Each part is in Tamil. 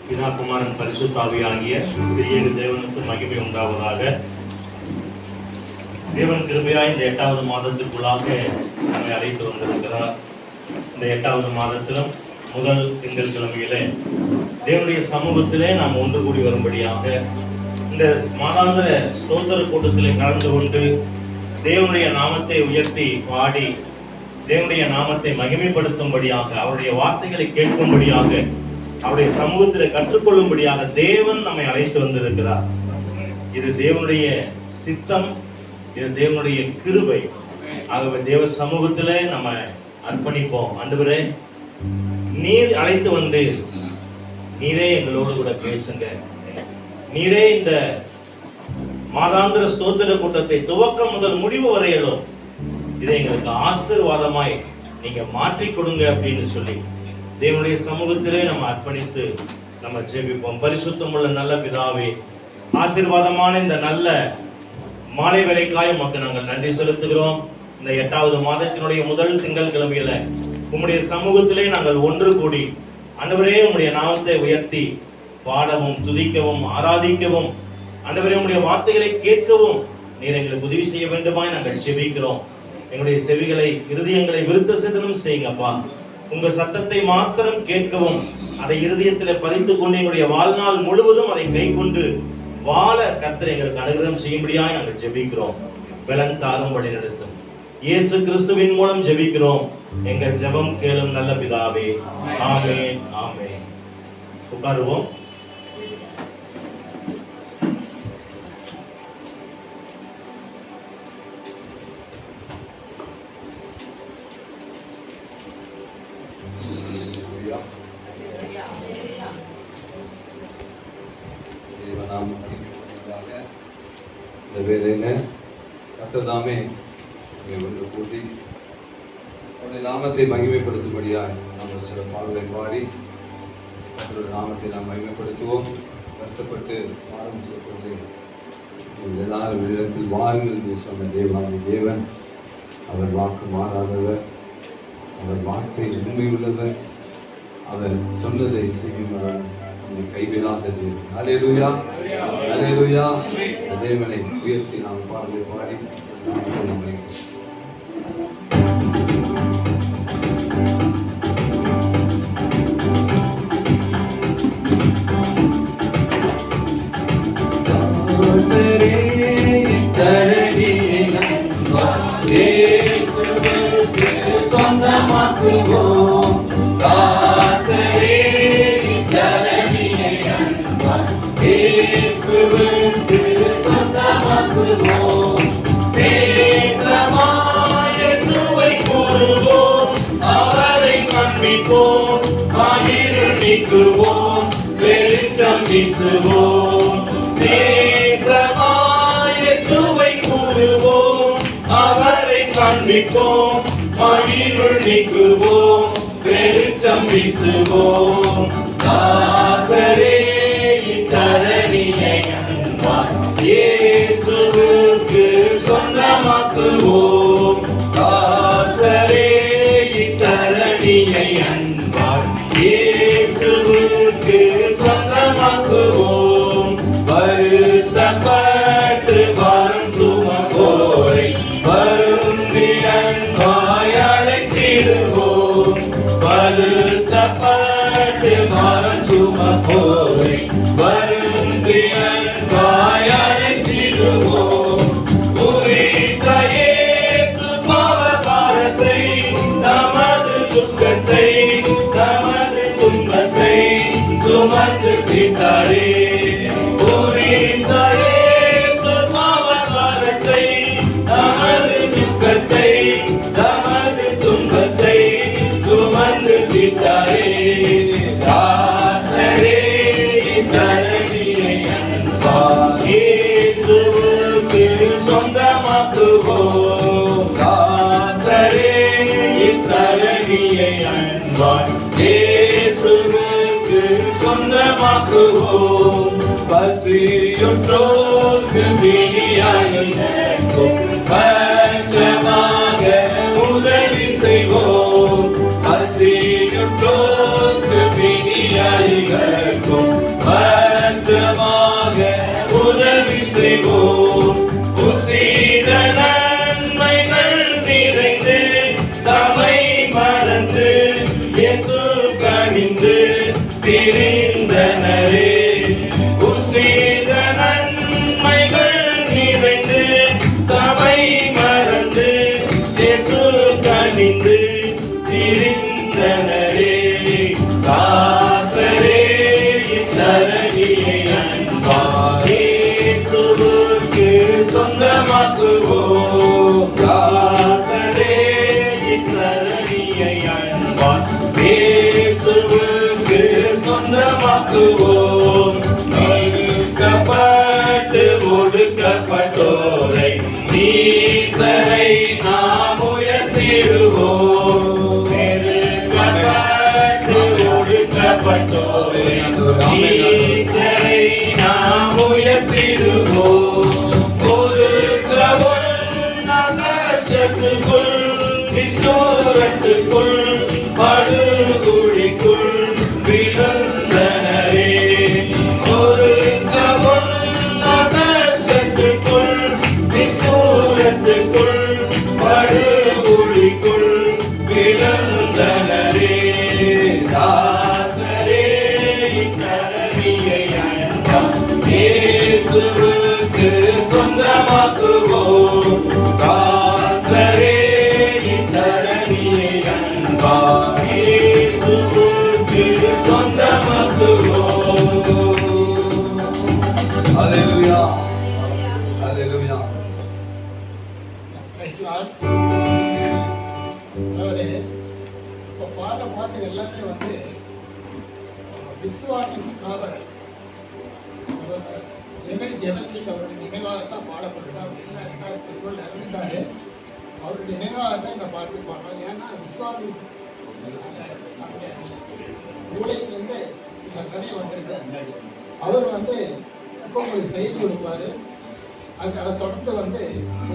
பிதா குமாரன் பரிசுத்த ஆவியாகிய திரியேக தேவனுக்கு மகிமை உண்டாவதாக. தேவன் கிருபையாய் இந்த 8வது மாதத்துக்குள்ளாக நம்மை அழைத்து வந்திருக்கிறார். இந்த 8வது மாதத்திலும் முதல் திங்கட்கிழமையிலே தேவனுடைய சமூகத்திலே நாம் ஒன்று கூடி வரும்படியாக இந்த மாதாந்திர ஸ்தோத்திர கூட்டத்திலே கலந்து கொண்டு தேவனுடைய நாமத்தை உயர்த்தி பாடி தேவனுடைய நாமத்தை மகிமைப்படுத்தும்படியாக, அவருடைய வார்த்தைகளை கேட்கும்படியாக, அவருடைய சமூகத்தில் கற்றுக்கொள்ளும்படியாக தேவன் நம்மை அழைத்து வந்திருக்கிறார். இது தேவனுடைய சித்தம், இது தேவனுடைய கிருபை. ஆகவே தேவ சமூகத்திலே நம்ம அர்ப்பணிப்போம். ஆண்டவரே, நீர் அழைத்து வந்து நீரே எங்களோடு கூட பேசுங்க. நீரே இந்த மாதாந்திர ஸ்தோத்திர கூட்டத்தை துவக்கம் முதல் முடிவு வரையிலும் இதை எங்களுக்கு ஆசீர்வாதமாய் நீங்க மாற்றி கொடுங்க அப்படின்னு சொல்லி தேவனுடைய சமூகத்திலே நம்ம அர்ப்பணித்து நம்ம ஜெபிப்போம். பரிசுத்தமுள்ள நல்ல பிதாவே, ஆசீர்வாதமான இந்த நல்ல மாலை வேளைக்காய் உமக்கு நாங்கள் நன்றி செலுத்துகிறோம். இந்த 8வது மாதத்தினுடைய முதல் திங்கட்கிழமையில உம்முடைய சமூகத்திலே நாங்கள் ஒன்று கூடி ஆண்டவரே உம்முடைய நாமத்தை உயர்த்தி பாடவும் துதிக்கவும் ஆராதிக்கவும் ஆண்டவரே உம்முடைய வார்த்தைகளை கேட்கவும் நீர் எங்களுக்கு உதவி செய்ய வேண்டுமாய் நாங்கள் ஜெபிக்கிறோம். எங்களுடைய செவிகளை இருதயங்களை விருத்த சேதனம் செய்யுங்கப்பா. உங்க சத்தத்தை மாத்திரம் கேட்கவும் அதை இருதயத்தில் பதித்துக் கொண்டு எங்களுடைய வாழ்நாள் முழுவதும் அதை கை கொண்டு வாழ கர்த்தர் எங்களுக்கு அனுகிரகம் செய்யும்படியாய் நாங்கள் ஜெபிக்கிறோம். பலன் தாரும் வழி நடத்தும் இயேசு கிறிஸ்துவின் மூலம் ஜெபிக்கிறோம். எங்கள் ஜெபம் கேளும் நல்ல பிதாவே. ஆமென், ஆமென். உட்காருவோம். இந்த வேலையில கர்த்தர்தாமே ஒன்று கூட்டி அவருடைய நாமத்தை மகிமைப்படுத்தும்படியாக நாம் சில பாடலை பாடி அவருடைய நாமத்தை நாம் மகிமைப்படுத்துவோம். வருத்தப்பட்டு பாரம் சொல்வது எல்லாரும் இடத்தில் வாருங்கள் என்று சொன்ன தேவன் அவர் வாக்கு மாறாதவர், அவர் வார்த்தை உண்மையுள்ளவர், அவர் சொன்னதை செய்யுமாறு கைவிடாதது. அல்லேலூயா, அல்லேலூயா. தேவனை உயர்த்தி நாம் பாடலை பாடி நம்மை சொந்தமாக்குவோம். அவரை காண்பிப்போம், இருள் நீக்குவோம், வெளிச்சம் வீசுவோம். தேசமாய் இயேசுவை கூறுவோம், அவரை காண்பிப்போம், இருள் நீக்குவோம், வெளிச்சம் வீசுவோம். தாசரே இத்தரணியை அன்பாய் இயேசுவுக்கு சொந்தமாக்குவோம். தாசரே இத்தரணியை அன்பாய் இயேசுவுக்கு சொந்தமாக்குவோம். வருத்தப்பட்டு வரும் சுமப்போரை வருந்தி அன்பாய் அழைத்திடுவோம். வருத்தப்பட்டு வரும் சுமப்போரை வருந்தி அன்பாய் அழைத்திடுவோம். குறித்த இயேசு பாவபாரத்தை நமது துக்கத்தை நமது துன்பத்தை சுமந்து தீர்த்தாரே. குறித்த இயேசு பாவபாரத்தை நமது துக்கத்தை நமது துன்பத்தை சுமந்து தீர்த்தாரே. தாசரே தரணியை அன்பாய் இயேசுவுக்கு சொந்தமாக்குவோம். தாசரே இத்தரணியை அன்பாய் இயேசுவுக்கு சொந்தமாக்குவோம். பசியுற்றோர்க்கு பிணியாய் இருக்கும் பட்சமாக உதவி செய்வோம். பசியுற்றோர்க்கு பிணியாய் இருக்கும் செய்வோம். உசித நன்மைகள் நிறைந்து தமை மறந்து இயேசு கனிந்து திரிந்தனரே. உசித நன்மைகள் நிறைந்து தமை மறந்து இயேசு கனிந்து திரிந்தனரே. தாசரே இத்தரணியை அன்பால் இயேசுவுக்கு சொந்தமாக்குவோம். தாசரே இத்தரணியை அன்பால் இயேசுவுக்கு சொந்தமாக்குவோம். நெருக்கப்பட்டு ஒடுக்கப்பட்டோரை ஈசரை நாம் உயர்த்திடுவோம். நெருக்கப்பட்டு ஒடுக்கப்பட்டோரை ஈசரை நாம் உயர்த்திடுவோம். ஒடுக்கப்பட்ட கஷ்டத்துக்குள் விசோரத்துக்குள் படுகுழிக்குள் விழுந்தனரே. ஒடுக்கப்பட்ட கஷ்டத்துக்குள் விசோரத்துக்குள் படுகுழிக்குள் விழுந்தனரே. தாசரே இத்தரணியை அன்பால் இயேசுவுக்கு சொந்தமாக்குவோம். தாசரே இத்தரணியை அன்பால் இயேசுவுக்கு சொந்தமாக்குவோம். ஹல்லேலூயா ஹல்லேலூயா. Praise the Lord. அதாவது இப்போ பாட்டு எல்லாமே வந்து விசுவாசிக்காக எமில் ஜெபசிக் அவருடைய நினைவாகத்தான் பாடப்படுது. அவர் இல்லை 2007 இறந்துட்டாரு. அவருடைய நினைவாகத்தான் இந்த பாட்டு பாடுறோம். ஏன்னா விசுவாசி அந்த ஊழியத்திலேருந்து நிறைய வந்திருக்காரு. அவர் வந்து இப்போ உங்களுக்கு செய்தி கொடுப்பாரு. அதை தொடர்ந்து வந்து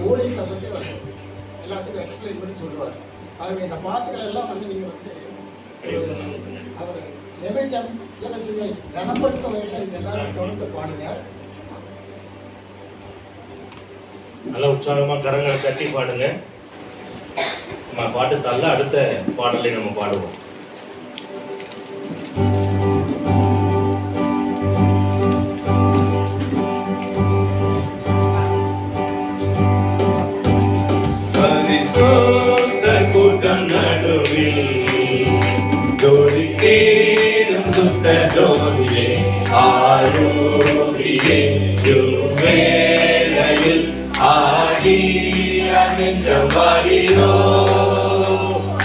ஊழியத்தை பற்றி அவர் எல்லாத்துக்கும் எக்ஸ்பிளைன் பண்ணி சொல்லுவார். ஆகவே இந்த பாட்டுகள் எல்லாம் வந்து நீங்கள் வந்து அவர் எமேஜிங்கை கனப்படுத்த வகையில் இது எல்லாரும் தொடர்ந்து பாடுங்க. நல்ல உற்சாகமா கரங்களை தட்டி பாடுங்க. நம்ம பாட்டு தள்ள அடுத்த பாடலை நம்ம பாடுவோம். பரிசுத்த கூட்டம் நடுவில் ஜோடி தேடும் சுத்த ஜோடியே ஆரோக்கியே வேளையில் ஆடி அணிஞ்சம் வாரிரோ.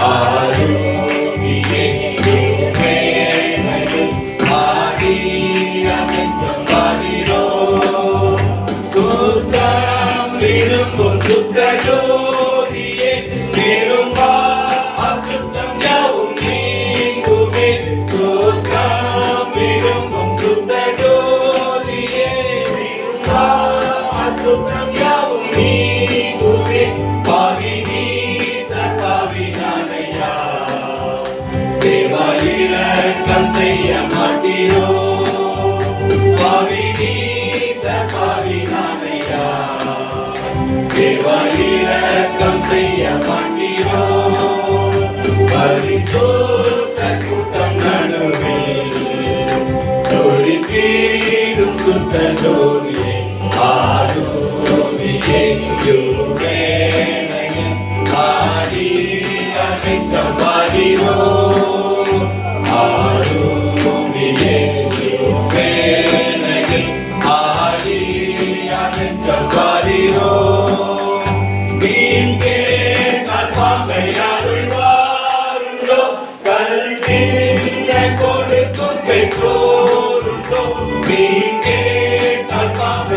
ஆரோக்கியே வேளையில் ஆடி அணிஞ்சம் வாரிரோ. சுத்தம் விரும்பும் சுத்த ஜோதியே விரும்பா அசுத்தம் யாவும் நீங்குமே. சுத்தம் விரும்பும் சுத்த ஜோதியே விரும்பா அசுத்தம் யாவும் நீங்குமே. பாவி நீச பாவி நானையா தேவா இரக்கம் செய்ய மாட்டீரோ. பாவி நீச பாவி நானையா தேவா இரக்கம் செய்ய மாட்டீரோ. பரிசுத்த கூட்டம் நடுவில் ஜோடி தேடும் சுத்த ஜோதியே ஆரோக்கியே வேளையில் ஆடி அணிஞ்சம் வாரிரோ. ஆரோக்கியே வேளையில் ஆடி அணிஞ்சம் வாரிரோ. நீங்கே கற்பனை அருள்வாருண்டோ கல்வியை கொடுக்கும் பெற்றோருண்டோ. நீங்கே கற்பனை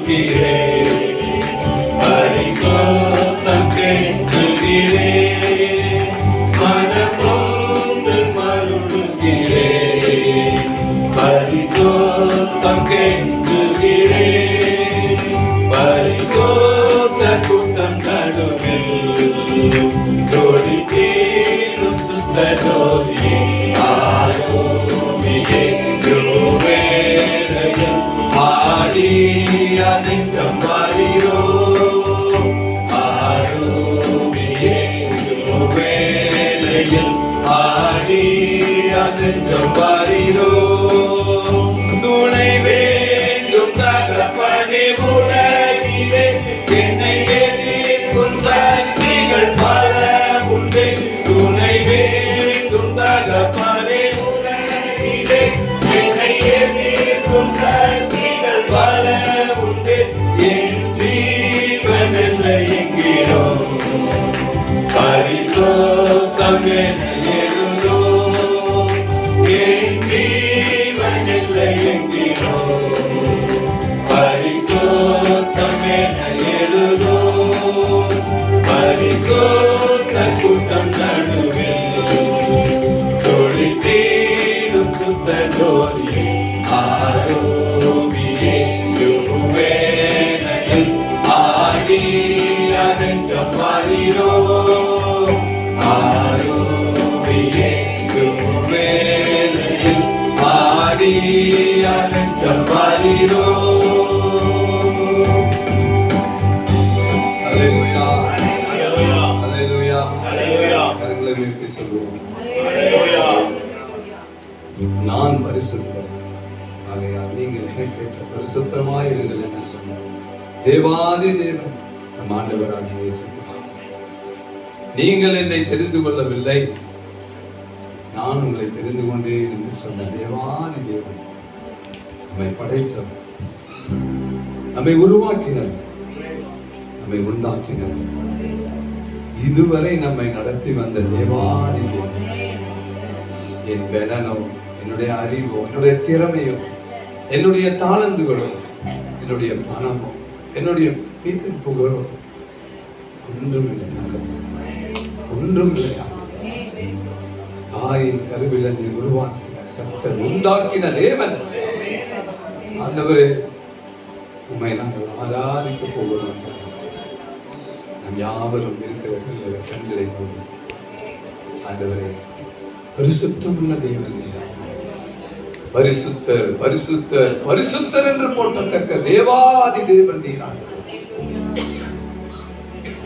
மருளுகிறேன் பரிசுத்தம் கேட்கிறேன் மனமோடு மருளுகிறேன் பரிசுத்தம் கேட்கிறேன் பரிசுத்த கூட்டம் நடுவில் ஜோடி தேடும் சுத்த ஜோதியே ஆரோமியே யோவேலையில் ஆடி அனைத்தம் வாரீரோ ஆரோமியே யோவேலையில் ஆடி அனைத்தம் வாரீரோ துணை வேண்டும் தகப்பனே உலகிலே என்னை எதிர்க்கும் சக்திகள் பல உண்டு துணை வேண்டும் தகப்பனே உலகிலே என்னை எதிர்க்கும் சக்திகள் பல உண்டு என் ஜீவனில்லை என்கிறோ பரிசுத்தம் என எழுதோ என் ஜீவனில்லை என்கிறோ பரிசுத்தம் என எழுதோ பரிசுத்த கூட்டம் நடுவில் தொழி தேடும் சுத்த ஜோதியே ஆரோமியே யுவேனையில் ஆடி அதெங்கம் வாரீரோ ஆரோமியே யுவேனையில் ஆடி அதெங்கம் வாரீரோ அல்லேலூயா அல்லேலூயா அல்லேலூயா. கரங்களை உயர்த்தி சொல்லுவோம். அல்லேலூயா. நான் பரிசுத்தர் ஆகையால் நீங்கள் எனக்கேற்ற பரிசுத்தமாயிருங்கள் என்று சொன்னார் தேவாதி தேவன் நம் ஆண்டவராகிய இயேசு கிறிஸ்து. நீங்கள் என்னை தெரிந்து கொள்ளவில்லை நான் உங்களை தெரிந்து கொண்டேன் என்று சொன்ன தேவாதி தேவன் நம்மை படைத்தவர் நம்மை உருவாக்கினவர் நம்மை உண்டாக்கினவர் இதுவரை நம்மை நடத்தி வந்த தேவாதி தேவன் என் பலனோ என்னுடைய அறிவோ என்னுடைய திறமையோ என்னுடைய தாளந்துகளோ என்னுடைய பணமோ என்னுடைய புகழோ ஒன்றுமில்லை ஒன்றுமில்லை தாயின் கருவில் என்னை உருவாக்கின கர்த்தர் உண்டாக்கின தேவன் ஆண்டவரே உம்மை நாங்கள் ஆராதிக்க போகிறோம் நம் யாவரும் இருக்கிற கண்களை போது ஆண்டவரே பரிசுத்தமுள்ள தேவன் பரிசுத்தர் பரிசுத்தர் பரிசுத்தர் என்று போட்டத்தக்க தேவாதி தேவன் நீர் ஆண்டவர்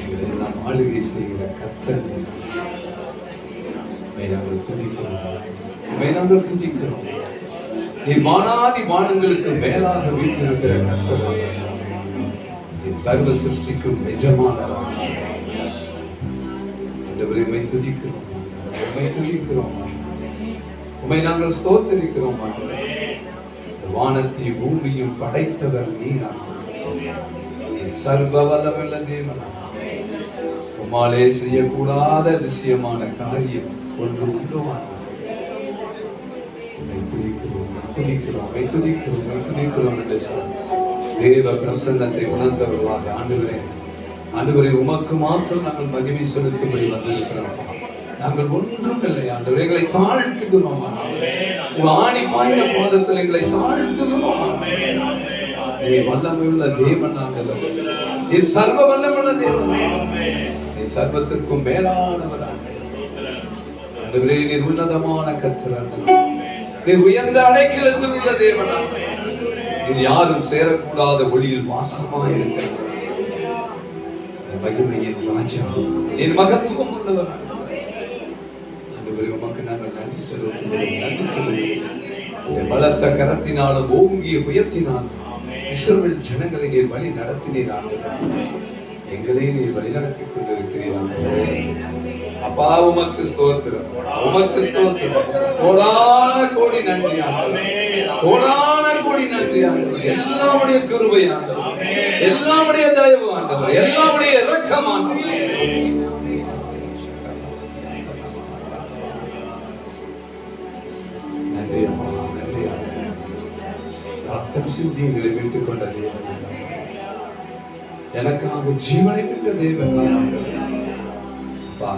எங்களை எல்லாம் ஆளுகை செய்கிற கர்த்தர் நாங்கள் துதிக்கிறோம் நீ வானாதி வானங்களுக்கு மேலாக வீற்றிருக்கிற கர்த்தர் நீ சர்வ சிருஷ்டிக்கும் எஜமானவர் ஆண்டவரை உம்மை துதிக்கிறோம் உம்மை துதிக்கிறோம் உம்மை நாங்கள் ஸ்தோத்திரிக்கிறோம் ஆண்டவரே வானத்தையும் பூமியும் படைத்தவர் நீர் நீ சர்வ வல்லமுள்ள தேவன் உம்மாலே செய்யக்கூடாத அதிசயமான காரியம் ஒன்று உண்டு என்று சொல் தேவ பிரசன்னத்தை உணர்ந்தவர்களாக ஆண்டவரே உமக்கு மாத்திரம் நாங்கள் மகிமை செலுத்தும்படி வந்திருக்கிறோம் நாங்கள் ஒன்றும் இல்லை ஆண்டவரே எங்களை தாழ்த்துகிறோம் ஆணி பாய்ந்த பாதத்தில் எங்களை தாழ்த்துகிறோம் நீ வல்லமையுள்ள தேவன் ஆண்டவர் நீ சர்வ வல்லமுள்ள தேவன் நீ சர்வத்திற்கும் மேலானவர் ஆண்டவரே நீர் உன்னதமான கர்த்தர் நீர் உயர்ந்த அடைக்கலத்தில் உள்ள தேவன் நீர் யாரும் சேரக்கூடாத ஒளியில் வாசமாய் இருக்கிறார் மகிமையின் ராஜா நீர் மகத்துவம் உள்ளவர் ஆண்டவரே உமக்கு நாங்கள் நன்றி செலுத்துகிறோம் பலத்த கரத்தினாலும் ஓங்கிய உயர்த்தினாலும் இஸ்ரவேல் ஜனங்களை நீர் வழி நடத்தினீர் எங்களை நீர் வழி நடத்தி கொண்டிருக்கிறீர் அப்பா உமக்கு ஸ்தோத்திரம் கோடான கோடி நன்றி கோடான கோடி நன்றி எல்லாமுடைய கிருபை எல்லாமுடைய தயவு ஆண்டவர் எல்லாமுடைய இரக்கம் நன்றி அம்மா நன்றி ரத்தம் சிந்தி எங்களை மீட்டுக் கொண்ட தேவன் எனக்காக ஜீவனை விட்ட தேவன் நீர் ஆண்டவரே. அப்பா,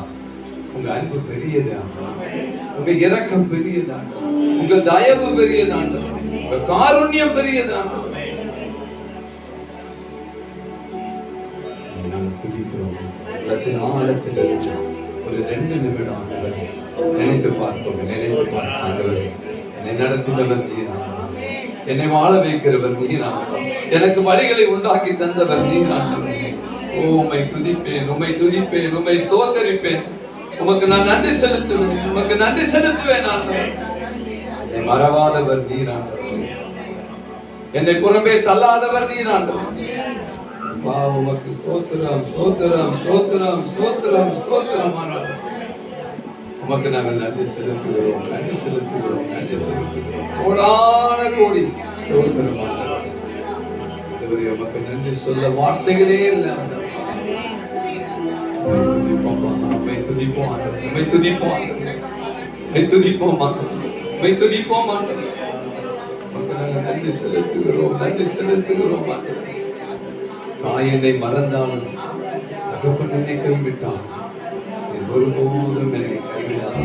உங்க அன்பு பெரியது ஆண்டவரே. உங்க இரக்கம் பெரியது ஆண்டவரே. உங்க தயவு பெரியது ஆண்டவரே. உங்க காருண்யம் பெரியது ஆண்டவரே. நாங்கள் துதிக்கிறோம். உள்ளத்தின் ஆழத்தில் ஒரு 2 நிமிடம் ஆண்டவரே நினைத்து பார்ப்போம். ஆண்டவரே, என்னை நடத்துபவர் நீர் ஆண்டவரே. என்னை வாழ வைக்கிறவர் நீர் ஆண்டவரே. எனக்கு வழிகளை உண்டாக்கி தந்தவர் நீர் ஆண்டவரே. உம்மை துதிப்பேன், உம்மை துதிப்பேன், உம்மை ஸ்தோத்தரிப்பேன். உமக்கு நான் நன்றி செலுத்துவேன், உமக்கு நன்றி செலுத்துவேன் ஆண்டவரே. என்னை மறவாதவர் நீர் ஆண்டவரே. என்னை புறம்பே தள்ளாதவர் நீர் ஆண்டவரே. அப்பா, உமக்கு ஸ்தோத்திரம், ஸ்தோத்திரம், ஸ்தோத்திரம், ஸ்தோத்திரம், ஸ்தோத்திரம் ஆண்டவரே. உமக்கு நாங்கள் நன்றி செலுத்துகிறோம், நன்றி செலுத்துகிறோம், நன்றி செலுத்துகிறோம். கோடான கோடி ஸ்தோத்திரம் ஆண்டவரே. உமக்கு நன்றி சொல்ல வார்த்தைகளே இல்லை ஆண்டவரே. உம்மை துதிப்போம் ஆண்டவரே. உம்மை துதிப்போம் ஆண்டவரே. உம்மை துதிப்போம் ஆண்டவரே. உம்மை துதிப்போம் ஆண்டவரே. உமக்கு நாங்கள் நன்றி செலுத்துகிறோம், நன்றி செலுத்துகிறோம் ஆண்டவரே. தாய் என்னை மறந்தாலும் தகப்பன் என்னை கைவிட்டான். ஒருபோதும் என்னை கைவிடாது.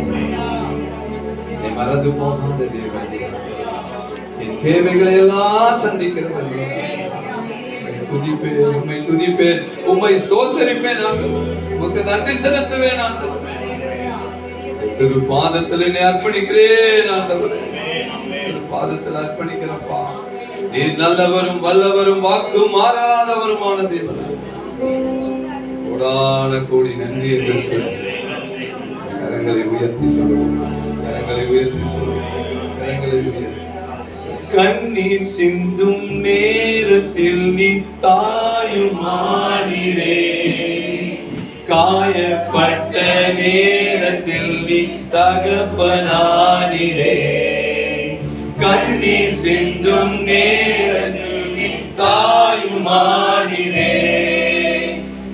என்னை மறந்து போகாத தேவன். என் தேவைகளை எல்லாம் சந்திக்கிறவன். துதிப்பேன், உம்மை துதிப்பேன், உம்மை ஸ்தோத்தரிப்பேன் ஆண்டவரே. உமக்கு நன்றி செலுத்துவேன் ஆண்டவரே. திரு பாதத்தில் என்னை அர்ப்பணிக்கிறேன் ஆண்டவரே. திரு பாதத்தில் அர்ப்பணிக்கிறப்பா. நீர் நல்லவரும் வல்லவரும் வாக்கு மாறாதவருமான தேவன். கோடான கோடி நன்றி என்று சொல்லி கரங்களை உயர்த்தி சொல்லுவோம். கரங்களை உயர்த்தி சொல்லுவோம். கரங்களை உயர்த்தி. கண்ணீர் சிந்தும் நேரத்தில் நீ தாயுமானீரே. காயப்பட்ட நேரத்தில் நீ தகப்பனானீரே. கண்ணீர் சிந்தும் நேரத்தில் நீ தாயுமானீரே.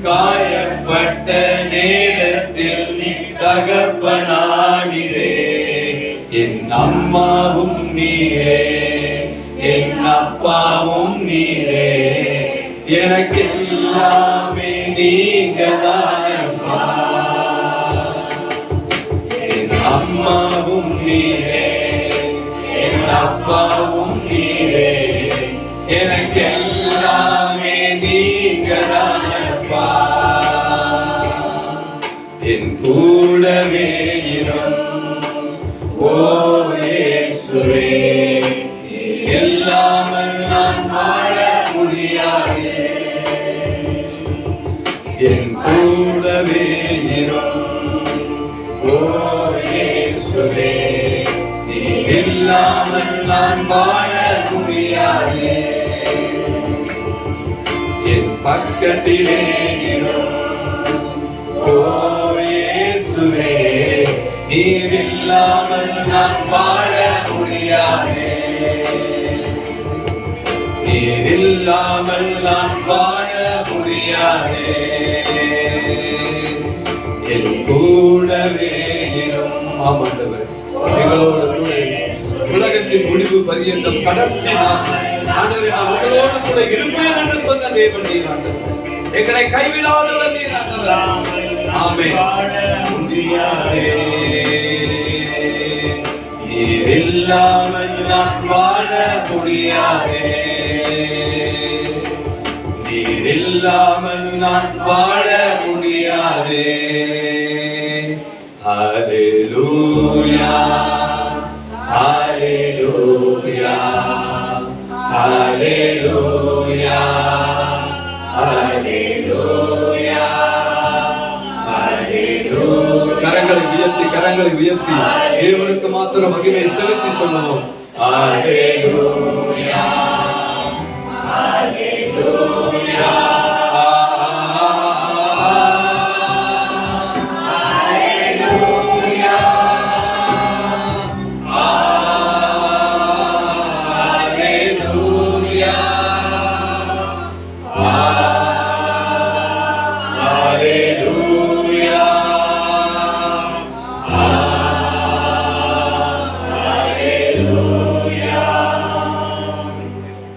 காயப்பட்ட நேரத்தில் நீ தகப்பனானீரே. என் அம்மாவும் நீரே, என் அப்பாவும் நீரே. எனக்கு எல்லாமே நீங்கதானப்பா. என் அம்மாவும் நீரே, என் அப்பாவும் நீரே. எனக்கு எல்லாமே நீங்கதானப்பா. என் கூடவே இரும் ஓ இயேசுவே. இல்லாமல் நான் வாழ முடியாது. என் கூடவே இரும் ஓ இயேசுவே. நீ இல்லாமல் நான் வாழ முடியாது. என் பக்கத்திலே இரும் ஓ இயேசுவே. நீர் இல்லாமல் நான் வாழ முடியாது. நீர் இல்லாமல் நான் வாழ முடியாது. என் கூடவே இரும். ஆமாண்டவர், எங்களோடு கூட உலகத்தின் முடிவு பரியந்தம் கடைசி ஆண்டவரே, நான் உங்களோடு கூட இருப்பேன் என்று சொன்ன தேவன் நீர் ஆண்டவர். எங்களை கைவிடாதவர் நீர் ஆண்டவர். ஆமென். நீர் இல்லாமல் நான் வாழ முடியாது. நீர் இல்லாமல் நான் வாழ முடியாது. ஹல்லேலூயா, ஹல்லேலூயா, ஹல்லேலூயா, ஹல்லேலூயா, ஹல்லேலூயா. கரங்களை உயர்த்தி, கரங்களை உயர்த்தி தேவனுக்கு மாத்திரம் மகிமை செலுத்தி சொல்லுவோம். ஹல்லேலூயா, ஹல்லேலூயா.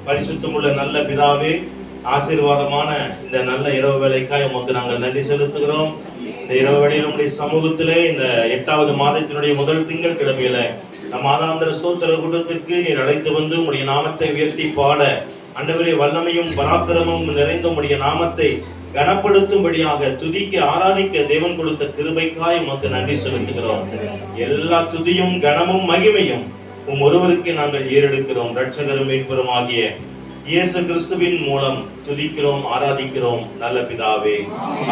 பரிசுத்தமுள்ள நல்ல பிதாவே, ஆசீர்வாதமான இந்த நல்ல இரவு வேளைக்காய் உமக்கு நாங்கள் நன்றி செலுத்துகிறோம். இந்த இரவு வேளையில் உடைய சமூகத்திலே இந்த 8வது மாதத்தினுடைய முதல் திங்கள் கிழமையில நம் மாதாந்திர ஸ்தோத்திர கூட்டத்திற்கு நீர் அழைத்து வந்து உடைய நாமத்தை உயர்த்தி பாட, ஆண்டவரே வல்லமையும் பராக்கிரமும் நிறைந்த உடைய நாமத்தை கனப்படுத்தும்படியாக துதிக்க ஆராதிக்க தேவன் கொடுத்த கிருபைக்காய் உமக்கு நன்றி செலுத்துகிறோம். எல்லா துதியும் கனமும் மகிமையும் ஒருவருக்கு நாங்கள் ஏறெடுக்கிறோம். இரட்சகரும் மீட்பரும் ஆகிய இயேசு கிறிஸ்துவின் மூலம் துதிக்கிறோம், ஆராதிக்கிறோம் நல்ல பிதாவே.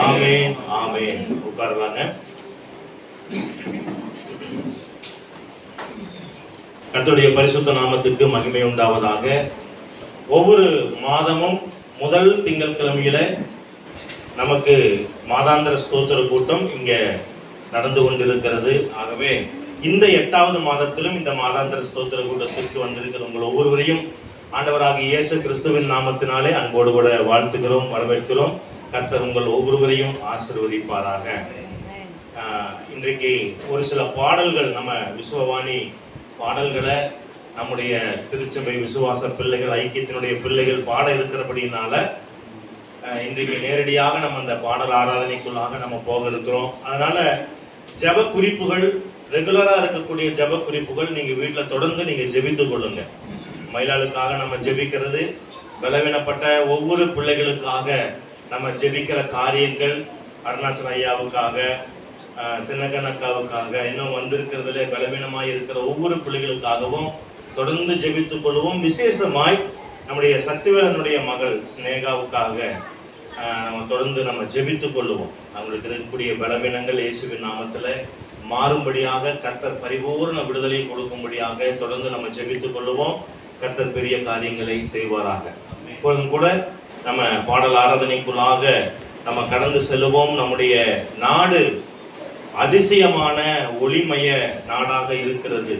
ஆமென், ஆமென். உட்காரலாங்க. கர்த்தருடைய பரிசுத்த நாமத்துக்கு மகிமை உண்டாவதாக. ஒவ்வொரு மாதமும் முதல் திங்கட்கிழமையில நமக்கு மாதாந்திர ஸ்தோத்திர கூட்டம் இங்க நடந்து கொண்டிருக்கிறது. ஆகவே இந்த 8வது மாதத்திலும் இந்த மாதாந்திர ஸ்தோத்திர கூட்டத்திற்கு வந்திருக்கிற உங்கள் ஒவ்வொருவரையும் ஆண்டவராகிய இயேசு கிறிஸ்துவின் நாமத்தினாலே அன்போடு கூட வாழ்த்துகிறோம், வரவேற்கிறோம். கர்த்தர் உங்கள் ஒவ்வொருவரையும் ஆசீர்வதிப்பாராக. இன்றைக்கு ஒரு சில பாடல்கள், நம்ம விசுவவாணி பாடல்களை நம்முடைய திருச்சபை விசுவாச பிள்ளைகள், ஐக்கியத்தினுடைய பிள்ளைகள் பாட இருக்கிறபடினால இன்றைக்கு நேரடியாக நம்ம அந்த பாடல் ஆராதனைக்குள்ளாக நம்ம போக இருக்கிறோம். அதனால ஜெப குறிப்புகள், ரெகுலரா இருக்கக்கூடிய ஜெப குறிப்புகள் நீங்க வீட்டில் தொடர்ந்து நீங்க ஜெபித்து கொள்ளுங்க. மயிலாளுக்காக நம்ம ஜெபிக்கிறது, பலவீனப்பட்ட ஒவ்வொரு பிள்ளைகளுக்காக நம்ம ஜெபிக்கிற காரியங்கள், அருணாச்சல ஐயாவுக்காக, சின்னகனக்காவுக்காக, இன்னும் வந்திருக்கிறதுல பலவீனமாய் இருக்கிற ஒவ்வொரு பிள்ளைகளுக்காகவும் தொடர்ந்து ஜெபித்துக் கொள்வோம். விசேஷமாய் நம்முடைய சக்திவேலனுடைய மகள் ஸ்னேகாவுக்காக நம்ம தொடர்ந்து நம்ம ஜெபித்துக் கொள்ளுவோம். அவங்களுக்கு இருக்கக்கூடிய பலவீனங்கள் இயேசுவின் நாமத்துல மாறும்படியாக, கர்த்தர் பரிபூர்ண விடுதலை கொடுக்கும்படியாக தொடர்ந்து நம்ம ஜெபித்துக் கொள்ளுவோம். கர்த்தர் பெரிய காரியங்களை செய்வாராக. இப்பொழுதும் கூட நம்ம பாடல் ஆராதனைக்குள்ளாக நம்ம கடந்து செல்லுவோம். நம்முடைய நாடு அதிசயமான ஒளிமய நாடாக இருக்கிறது.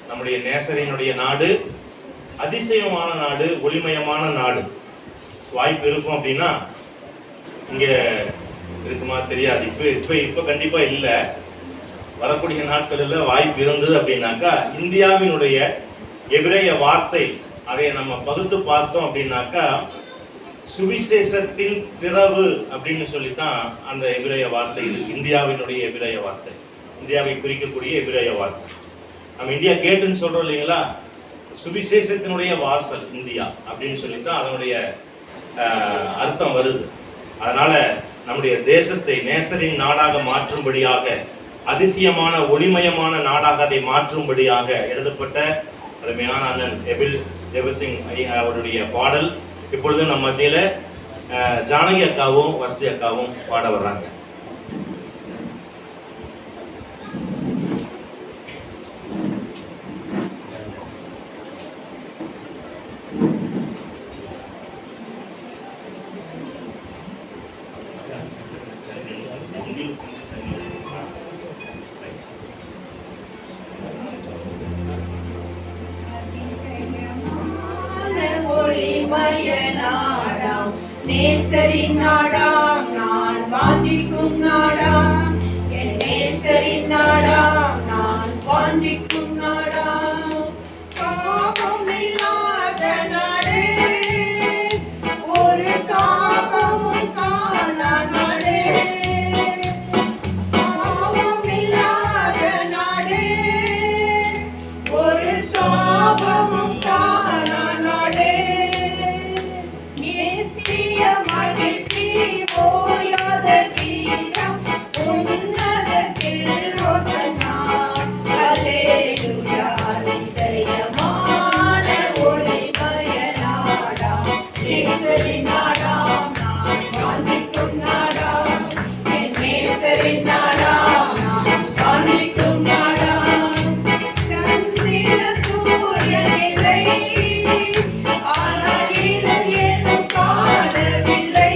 நம்முடைய நேசரினுடைய நாடு அதிசயமான நாடு, ஒளிமயமான நாடு. வாய்ப்பு இருக்கும் அப்படின்னா இங்க இருக்குமா தெரியாது. இப்ப கண்டிப்பா இல்லை. வரக்கூடிய நாட்களில் வாய்ப்பு இருந்தது அப்படின்னாக்கா இந்தியாவினுடைய எபிரேய வார்த்தை, அதை நம்ம பகுத்து பார்த்தோம் அப்படின்னாக்கா சுவிசேஷத்தின் திறவு அப்படின்னு சொல்லித்தான் அந்த எபிரேய வார்த்தை இருக்கு. இந்தியாவினுடைய எபிரேய வார்த்தை, இந்தியாவை குறிக்கக்கூடிய எபிரேய வார்த்தை. நம்ம இந்தியா கேட்டுன்னு சொல்றோம் இல்லைங்களா, சுவிசேஷத்தினுடைய வாசல் இந்தியா அப்படின்னு சொல்லித்தான் அதனுடைய அர்த்தம் வருது. அதனால நம்முடைய தேசத்தை நேசரின் நாடாக மாற்றும்படியாக, அதிசயமான ஒளிமயமான நாடாக அதை மாற்றும்படியாக எழுதப்பட்ட அருமையான அண்ணன் எபில் ஜெபசிங் அவருடைய பாடல் இப்பொழுது நம்ம மத்தியில ஜானகி அக்காவும் வசதி அக்காவும் பாட வர்றாங்க. நாடாம் நேசரின் நாடாம் நான் வாஞ்சிக்கும் நாடாம், என் நேசரின் நாடாம் நான் வாஞ்சிக்கும் நாடாம். பாவம் இல்லாத நாடே, ஒரு சாபமும் காணா நாடே. பாவம் இல்லாத நாடே, ஒரு சாபமும் காணா நாடே. நித்திய மகிழ்ச்சி ஓயாத கீதம் உன்னதத்தில் ரோசனா. அல்லேலூயா. அதிசயமான ஒளிமய நாடாம் நேசரின் நாடாம் நான் வாஞ்சிக்கும் நாடாம், என் நேசரின் நாடாம் நான் வாஞ்சிக்கும் நாடாம். சந்திர சூரியன் இல்லை, ஆனால் இருள் எனும் காணவில்லை.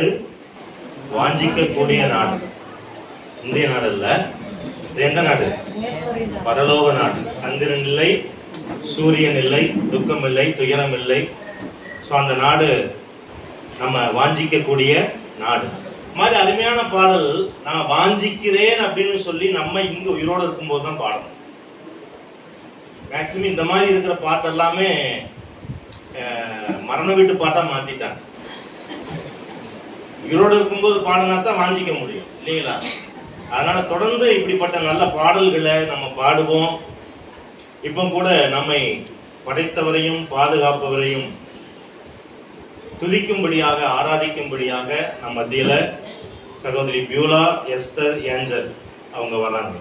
நாடு வாஞ்சிக்கக்கூடிய நாடு. இந்திய நாடு அல்ல, இது எந்த நாடு? பரலோக நாடு. சந்திரன் இல்லை, சூரியன் இல்லை, துக்கம் இல்லை, துயரம் இல்லை. ஸோ அந்த நாடு நம்ம வாஞ்சிக்கக்கூடிய நாடு. மாதிரி அருமையான பாடல். நான் வாஞ்சிக்கிறேன் அப்படின்னு சொல்லி நம்ம இங்க உயிரோடு இருக்கும்போது தான் பாடணும். மேக்சிமம் இந்த மாதிரி இருக்கிற பாட்டு எல்லாமே மரண வீட்டு பாட்டா மாத்திட்டாங்க. உயிரோடு இருக்கும்போது பாடினா தான் வாஞ்சிக்க முடியும் இல்லைங்களா? அதனால தொடர்ந்து இப்படிப்பட்ட நல்ல பாடல்களை நம்ம பாடுவோம். இப்போ கூட நம்மை படைத்தவரையும் பாதுகாப்பவரையும் துதிக்கும்படியாக ஆராதிக்கும்படியாக நம்ம மத்தியில சகோதரி பியூலா எஸ்தர் ஏஞ்சல் அவங்க வராங்க.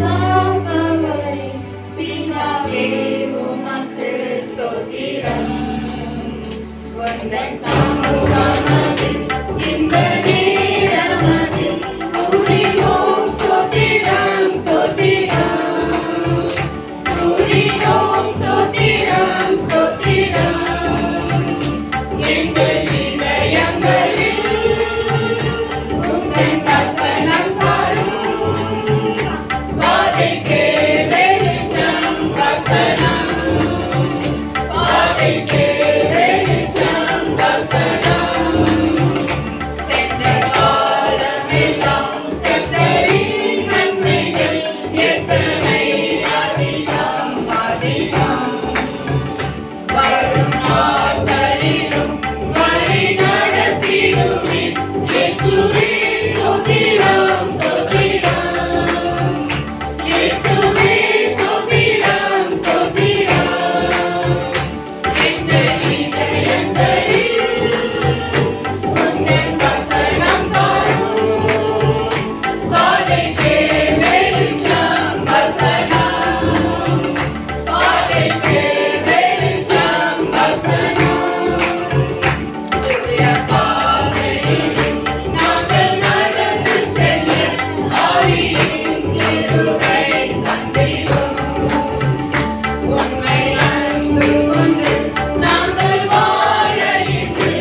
பாதுகாப்பவரே பிதாவே உமக்கு ஸ்தோத்திரம். உந்தன் சமூகமதில் இந்த நேரமதில் கூடினோம் ஸ்தோத்திரம் ஸ்தோத்திரம். கூடினோம் ஸ்தோத்திரம் ஸ்தோத்திரம். எங்கள் இதயங்களில் உந்தன் வசனம் பாதைக்கு வெளிச்சம் வசனம். பாதைக்கு வெளிச்சம் வசனம். சென்ற காலமெல்லாம் கர்த்தரின் நன்மைகள் எத்தனை அதிகம் அதிகம். வரும் நாட்களிலும் வழி நடத்திடுமே இயேசுவே ஸ்தோத்திரம் ஸ்தோத்திரம். இயேசுவே ஸ்தோத்திரம் ஸ்தோத்திரம். எங்கள் இதயங்களில் உந்தன் வசனம் தாரும். பாதைக்கு வெளிச்சம் வசனம். பாதைக்கு வெளிச்சம் வசனம். தூய பாதையிலும் நாங்கள் நடந்து செல்ல ஆவியின் கிருபை தந்திடும். உம்மை அன்பு கொண்டு நாங்கள் வாழ இன்று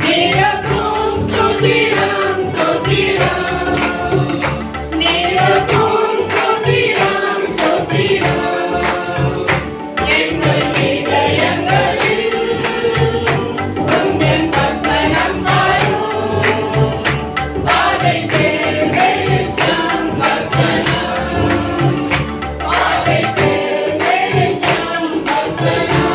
நிரப்பும் ஸ்தோத்திரம் ஸ்தோத்திரம். நிரப்பும் ஸ்தோத்திரம் ஸ்தோத்திரம். எங்கள் இதயங்களில் உந்தன் வசனம் தாரும். பாதைக்கு வெளிச்சம் வசனம். பாதைக்கு வெளிச்சம் வசனம்.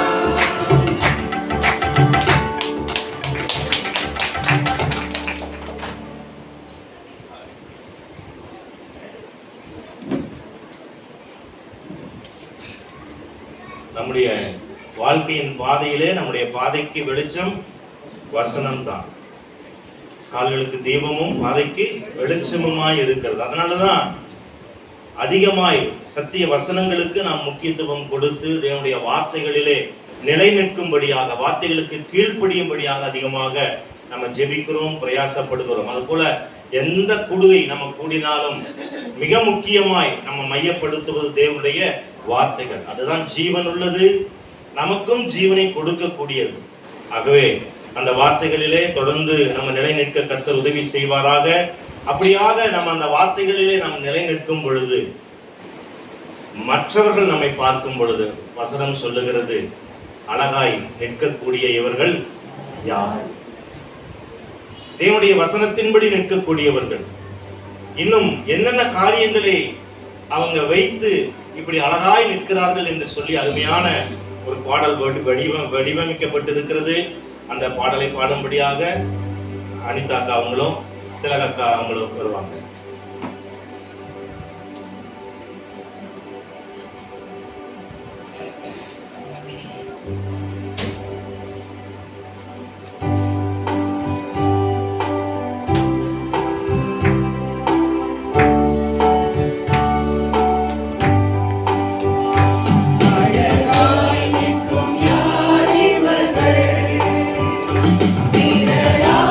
நம்முடைய வாழ்க்கையின் பாதையிலே நம்முடைய பாதைக்கு வெளிச்சம் வசனம் தான். கால்களுக்கு தீபமும் பாதைக்கு வெளிச்சமுமாய் இருக்கிறது. அதனாலதான் அதிகமாய் சத்திய வசனங்களுக்கு நாம் முக்கியத்துவம் கொடுத்து தேவனுடைய வார்த்தைகளிலே நிலை நிற்கும்படியாக, வார்த்தைகளுக்கு கீழ்ப்படியும்படியாக அதிகமாக நம்ம ஜெபிக்கிறோம், பிரயாசப்படுகிறோம். அதுபோல எந்த கூடுகை நம்ம கூடினாலும் மிக முக்கியமாய் நம்ம மையப்படுத்துவது தேவனுடைய வார்த்தைகள். அதுதான் ஜீவன் உள்ளது, நமக்கும் ஜீவனை கொடுக்கக்கூடியது. ஆகவே அந்த வார்த்தைகளிலே தொடர்ந்து நம்ம நிலை நிற்க கர்த்தர் உதவி செய்வாராக. அப்படியாக நம்ம அந்த வார்த்தைகளிலே நாம் நிலை நிற்கும் பொழுது, மற்றவர்கள் நம்மை பார்க்கும் பொழுது, வசனம் சொல்லுகிறது, அழகாய் நிற்கக்கூடிய இவர்கள் யார்? தேவனுடைய வசனத்தின்படி நிற்கக்கூடியவர்கள். இன்னும் என்னென்ன காரியங்களை அவங்க வைத்து இப்படி அழகாய் நிற்கிறார்கள் என்று சொல்லி அருமையான ஒரு பாடல் வடிவமைக்கப்பட்டிருக்கிறது. அந்த பாடலை பாடும்படியாக அனிதாக்கா அவங்களும் திலகக்கா அவங்களும் வருவாங்க. அழகாய் நிற்கும் யார் இவர்கள்? திரளாய்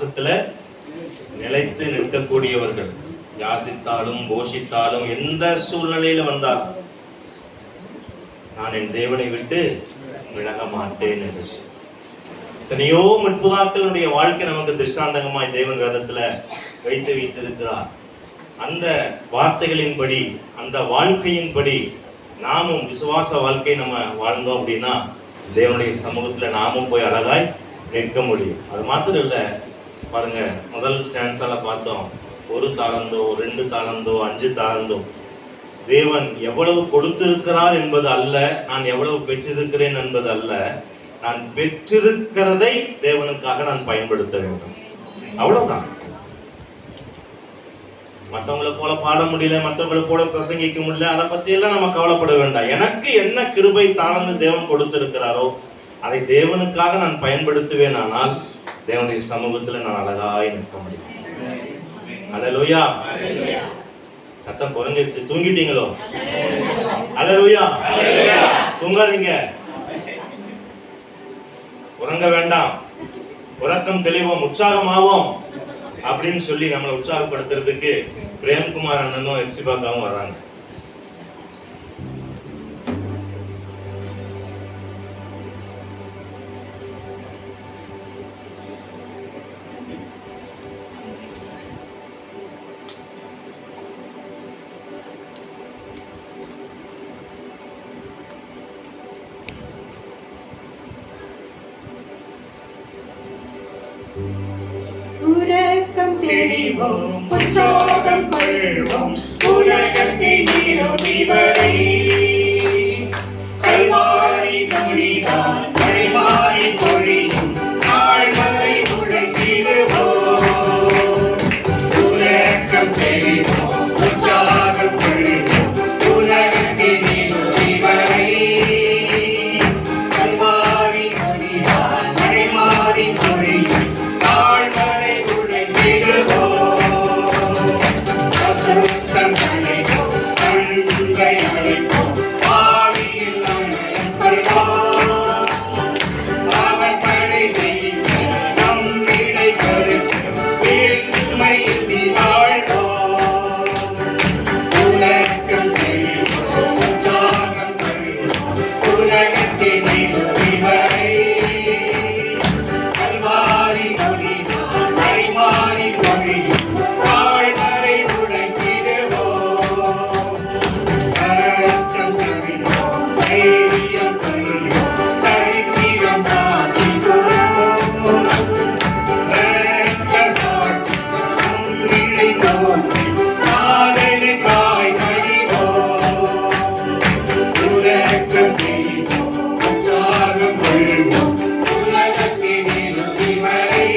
விசுவாசத்துல நிலைத்து நிற்கக்கூடியவர்கள். யாசித்தாலும் போஷித்தாலும் எந்த சூழ்நிலையில வந்தால் நான் என் தேவனை விட்டு விலக மாட்டேன் என்று எத்தனையோ முற்புதாக்களுடைய வாழ்க்கை நமக்கு திருஷ்டாந்தகமாய் தேவன் வேதத்துல வைத்திருக்கிறார். அந்த வார்த்தைகளின்படி, அந்த வாழ்க்கையின்படி நாமும் விசுவாச வாழ்க்கை நம்ம வாழ்ந்தோம் அப்படின்னா தேவனுடைய சமூகத்துல நாமும் போய் அழகாய் நிற்க முடியும். அது மாத்திரம் இல்ல, பாருங்க, முதல் ஸ்டான்ஸால பார்த்தோம், 1 தாலந்தோ 2 தாலந்தோ 5 தாலந்தோ தேவன் எவ்வளவு கொடுத்திருக்கிறார் என்பது அல்ல, நான் எவ்வளவு பெற்றிருக்கிறேன் என்பது அல்ல, நான் பெற்றிருக்கிறதை தேவனுக்காக நான் பயன்படுத்த வேண்டும். அவ்வளவுதான். மற்றவங்களை போல பாட முடியல, மற்றவங்களை போல பிரசங்கிக்க முடியல, அதை பத்தி எல்லாம் நம்ம கவலைப்பட வேண்டாம். எனக்கு என்ன கிருபை தாளந்து தேவன் கொடுத்திருக்கிறாரோ அதை தேவனுக்காக நான் பயன்படுத்துவேன். ஆனால் தேவனுடைய சமூகத்துல நான் அழகாய் நிற்க முடியும். அல்லேலூயா. சத்தம் குறைஞ்சிருச்சு. தூங்கிட்டீங்களோ? அல்லேலூயா. தூங்காதீங்க, உறங்க வேண்டாம், உறக்கம் தெளிவோம், உற்சாகமாவோம் அப்படின்னு சொல்லி நம்மளை உற்சாகப்படுத்துறதுக்கு பிரேம்குமார் அண்ணனும் எப்சிபாக்காவும் வர்றாங்க. உறக்கம் தெளிவோம், உற்சாகம் கொள்வோம், உலகத்தை நிறுவி வரை கல்வாரி துணிதான் வழிமாறி பொழியும் நாள் வரை உழைத்திடுவோம். உறக்கம் தெளிவோம், உற்சாகம் கொள்வோம், உலகத்தை நிறுவி வரை கல்வாரி துணிதான் வழிமாறி பொழியும் நாள் வரை உழைத்திடுவோம். அசுத்தம் அழைப்போம், அன்பை அழைப்போம், ஆவியில் அணையம் கொள்வோம். அவர் படை வைத்த நம்மிடை கருத்து வேற்றுமையில் வாழ்வோம். உலகம் தெளிவோம், உற்சாகம் கொள்வோம், உலகத்தின் நிறுவி வரை கல்வாரி துணிதான் வழிமாறி பொழியும் நாள் வரை உழைத்திடுவோம். அச்சம் தவிரோம், தைரியம் கொள்வோம், சரித்திரம் சாதிக்கிறோம். இரத்த சாட்சி நம்மிடை தோன்றி காதலுக்காய் மடிவோம். உலகம் தெளிவோம், உற்சாகம் கொள்வோம், உலகத்தின் நிறுவி வரை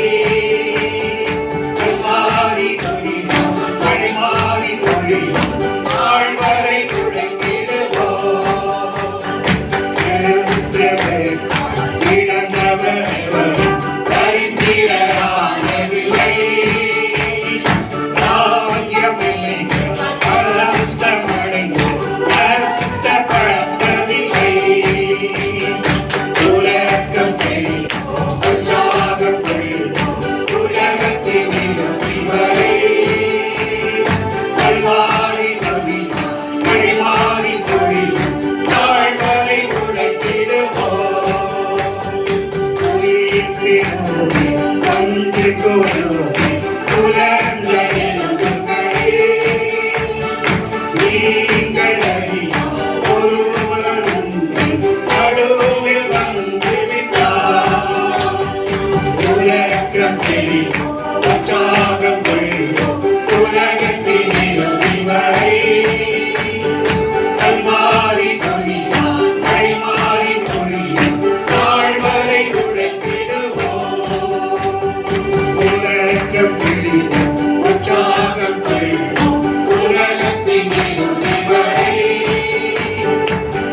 கல்வாரி துணிதான் வழிமாறி பொழியும் நாள் வரை உழைத்திடுவோம். கிறிஸ்துவுக்காய் இழந்தவர் எவரும் தரித்திரரானதில்லை. ராஜ்யமில்லைகள் பரஷ்டமடைந்து பரஷ்டப்படவில்லை. உலகம் தெளிவோம், உற்சாகம் கொள்வோம், உலகத்தின் நிறுவி வரை கல்வாரி துணிதான் வழிமாறி பொழியும் நாள் வரை உழைத்திடுவோம். உயிர்ப்பினோமே, கண்டு கொள்வோமே, உலர்ந்த எலும்புகளே, நீங்கள் அறியாத ஒருவர் உங்கள் நடுவில் வந்து விட்டார். உலகம் தெளிவோம், உற்சாகம் கொள்வோம், உலகத்தின் நிறுவி வரை கல்வாரி துணிதான் வழிமாறி பொழியும் நாள் வரை உழைத்திடுவோம். உலகம் தெளிவோம், உற்சாகம் கொள்வோம், உலகத்தின் நிறுவி வரை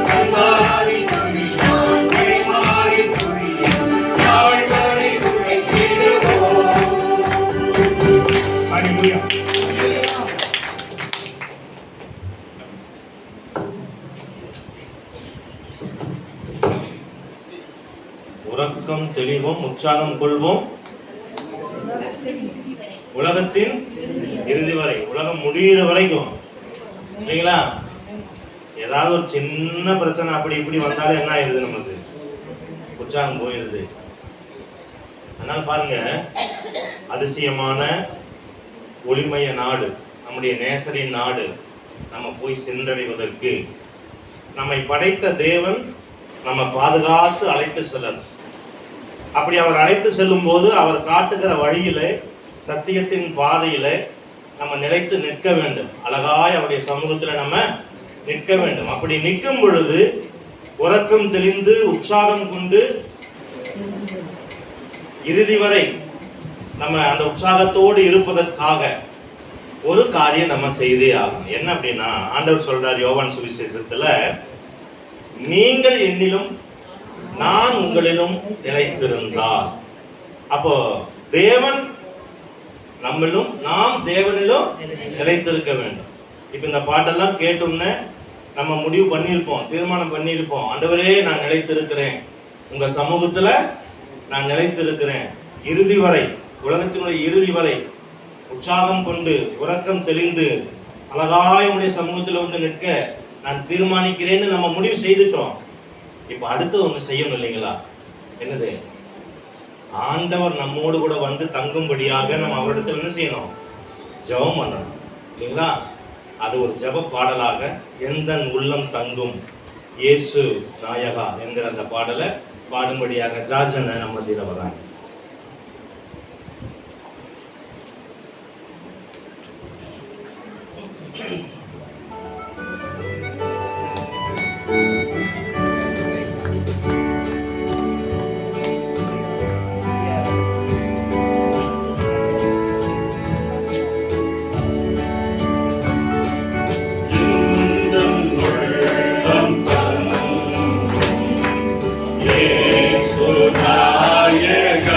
கல்வாரி துணிதான் வழிமாறி பொழியும் நாள் வரை உழைத்திடுவோம். அல்லேலூயா. உறக்கம் தெளிவோம், உற்சாகம் கொள்வோம், உலகத்தின் இறுதி வரை, உலகம் முடிகிற வரைக்கும். இல்லைங்களா? ஏதாவது ஒரு சின்ன பிரச்சனை அப்படி இப்படி வந்தாலும் என்ன ஆயிடுது, நமக்கு உற்சாகம் போயிடுது. அதனால பாருங்க, அதிசயமான ஒளிமய நாடு, நம்முடைய நேசரின் நாடு நம்ம போய் சென்றடைவதற்கு நம்மை படைத்த தேவன் நம்ம பாதுகாத்து அழைத்து செல்லணும். அப்படி அவர் அழைத்து செல்லும் போது அவர் காட்டுகிற வழியில, சத்தியத்தின் பாதையில நம்ம நிலைத்து நிற்க வேண்டும். அழகாய் அவருடைய சமூகத்துல நம்ம நிற்க வேண்டும். அப்படி நிற்கும் பொழுது உறக்கம் தெளிந்து உற்சாகம் கொண்டு இறுதி வரை நம்ம அந்த உற்சாகத்தோடு இருப்பதற்காக ஒரு காரியம் நம்ம செய்தே ஆகணும். என்ன அப்படின்னா, ஆண்டவர் சொல்றார் யோவான் சுவிசேஷத்துல, நீங்கள் என்னிலும் நான் உங்களிலும் நிலைத்திருந்தால். அப்போ தேவன் நம்மளும் நாம் தேவனிலும் நிலைத்திருக்க வேண்டும். இப்ப இந்த பாட்டெல்லாம் கேட்டோம்னு நம்ம முடிவு பண்ணியிருப்போம், தீர்மானம் பண்ணியிருப்போம், ஆண்டவரே நான் நிலைத்திருக்கிறேன், உங்க சமூகத்துல நான் நிலைத்திருக்கிறேன், இறுதி வரை, உலகத்தினுடைய இறுதி வரை உற்சாகம் கொண்டு உறக்கம் தெளிந்து அழகாய் உடைய சமூகத்துல வந்து நிற்க நான் தீர்மானிக்கிறேன்னு நம்ம முடிவு செய்துட்டோம். இப்ப அடுத்தது ஒண்ணு செய்யணும் இல்லைங்களா? என்னது? ஆண்டவர் நம்மோடு கூட வந்து தங்கும்படியாக நம்ம அவரிடத்துல என்ன செய்யணும்? ஜெபம் பண்ணணும் இல்லைங்களா? அது ஒரு ஜெப பாடலாக எந்தன் உள்ளம் தங்கும் இயேசு நாயகா என்கிற அந்த பாடலை பாடும்படியாக ஜார்ஜ் அண்ணன் நம்ம மத்தியில வராங்க. Yesu naye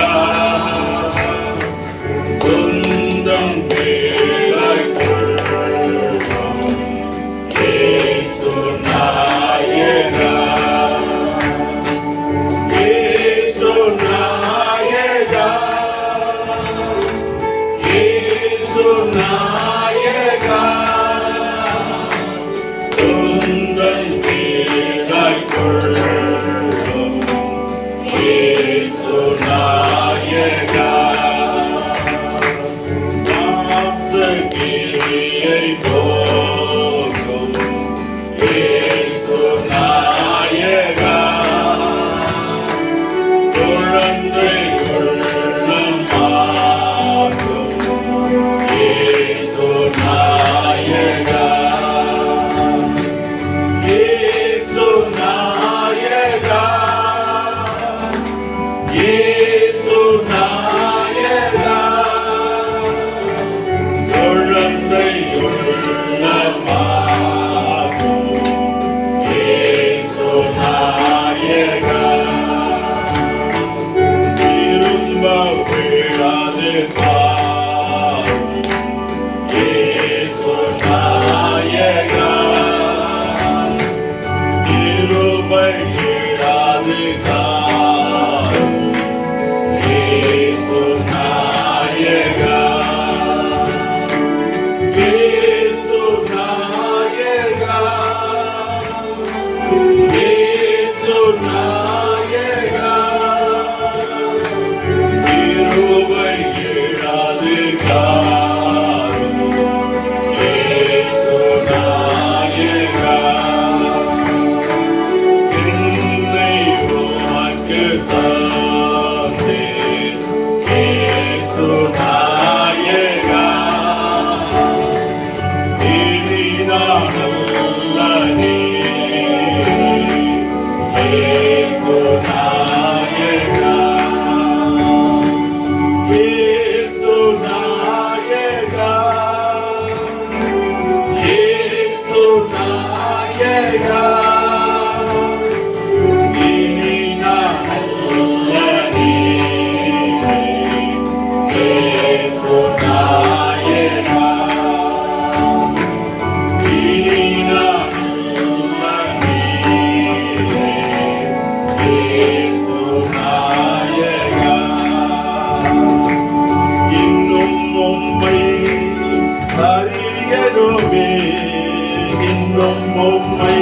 தோன்றும் பொம்மை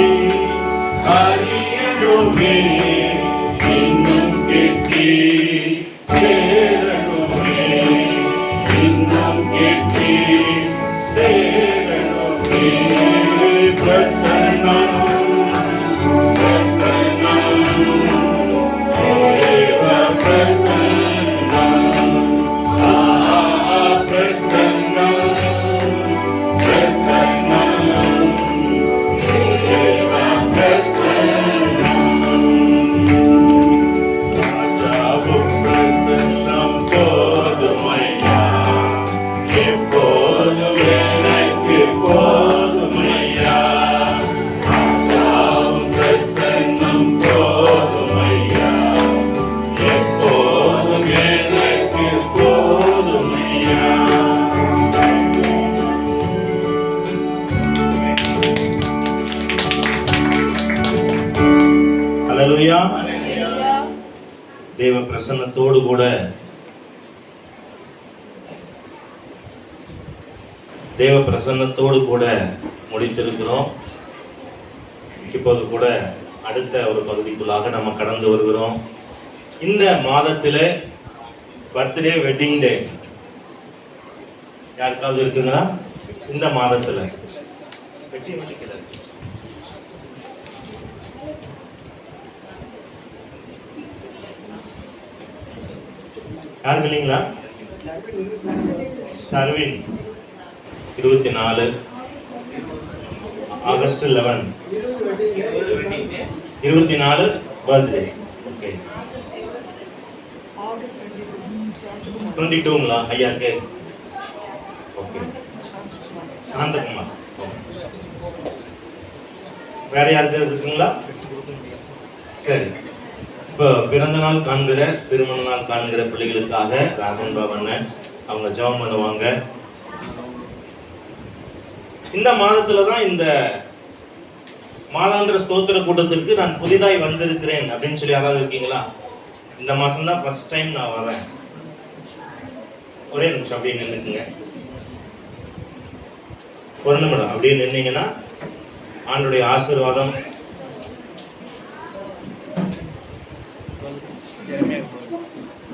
அறியணுமே இன்னும் கெட்டி சேரணுமே இன்னும் கெட்டி சேரணுமே பிரசன்னம் பிரசன்னம் தேவ பிரசன்னம் பிரசன்னம் பிரசன்னம் தேவ பிரசன்னம் ராஜாவு பிரசன்னம் போதுமையா எப்போதும் எனக்கு போதுமையா ராஜாவு பிரசன்னம் போதுமையா எப்போதும் எனக்கு போதுமையா அல்லேலூயா. தேவ பிரசன்னத்தோடு கூட முடித்திருக்கிறோம். இப்போது கூட அடுத்த ஒரு பகுதிக்குள்ளாக நம்ம கடந்து வருகிறோம். இந்த மாதத்திலே பர்த்டே வெட்டிங் டே யாருக்காவது இருக்குங்களா? இந்த மாதத்துல வெட்டி வெட்டிக்கல யாருக்கு இல்லைங்களா? Sarvin 24 August 11 24 birthday. ஓகே 22ங்களா ஐயாக்கு? ஓகே சாந்தகுமார். வேற யாருக்கு இருக்குங்களா? சரி. இப்போ பிறந்த நாள் காண்கிற திருமண நாள் காண்கிற பிள்ளைகளுக்காக ராகவன் பாபண்ணன் அவங்க ஜெபம் பண்ணுவாங்க. இந்த மாதத்துல தான் இந்த மாதாந்திர ஸ்தோத்திர கூட்டத்திற்கு நான் புதிதாய் வந்திருக்கிறேன் அப்படின்னு சொல்லி யாராவது இருக்கீங்களா? இந்த மாசம் தான் ஃபர்ஸ்ட் டைம் நான் வரேன். ஒரே நிமிஷம் அப்படியே நின்றுக்குங்க. ஒரு நிமிடம் அப்படியே நின்னீங்கன்னா ஆண்டுடைய ஆசீர்வாதம்.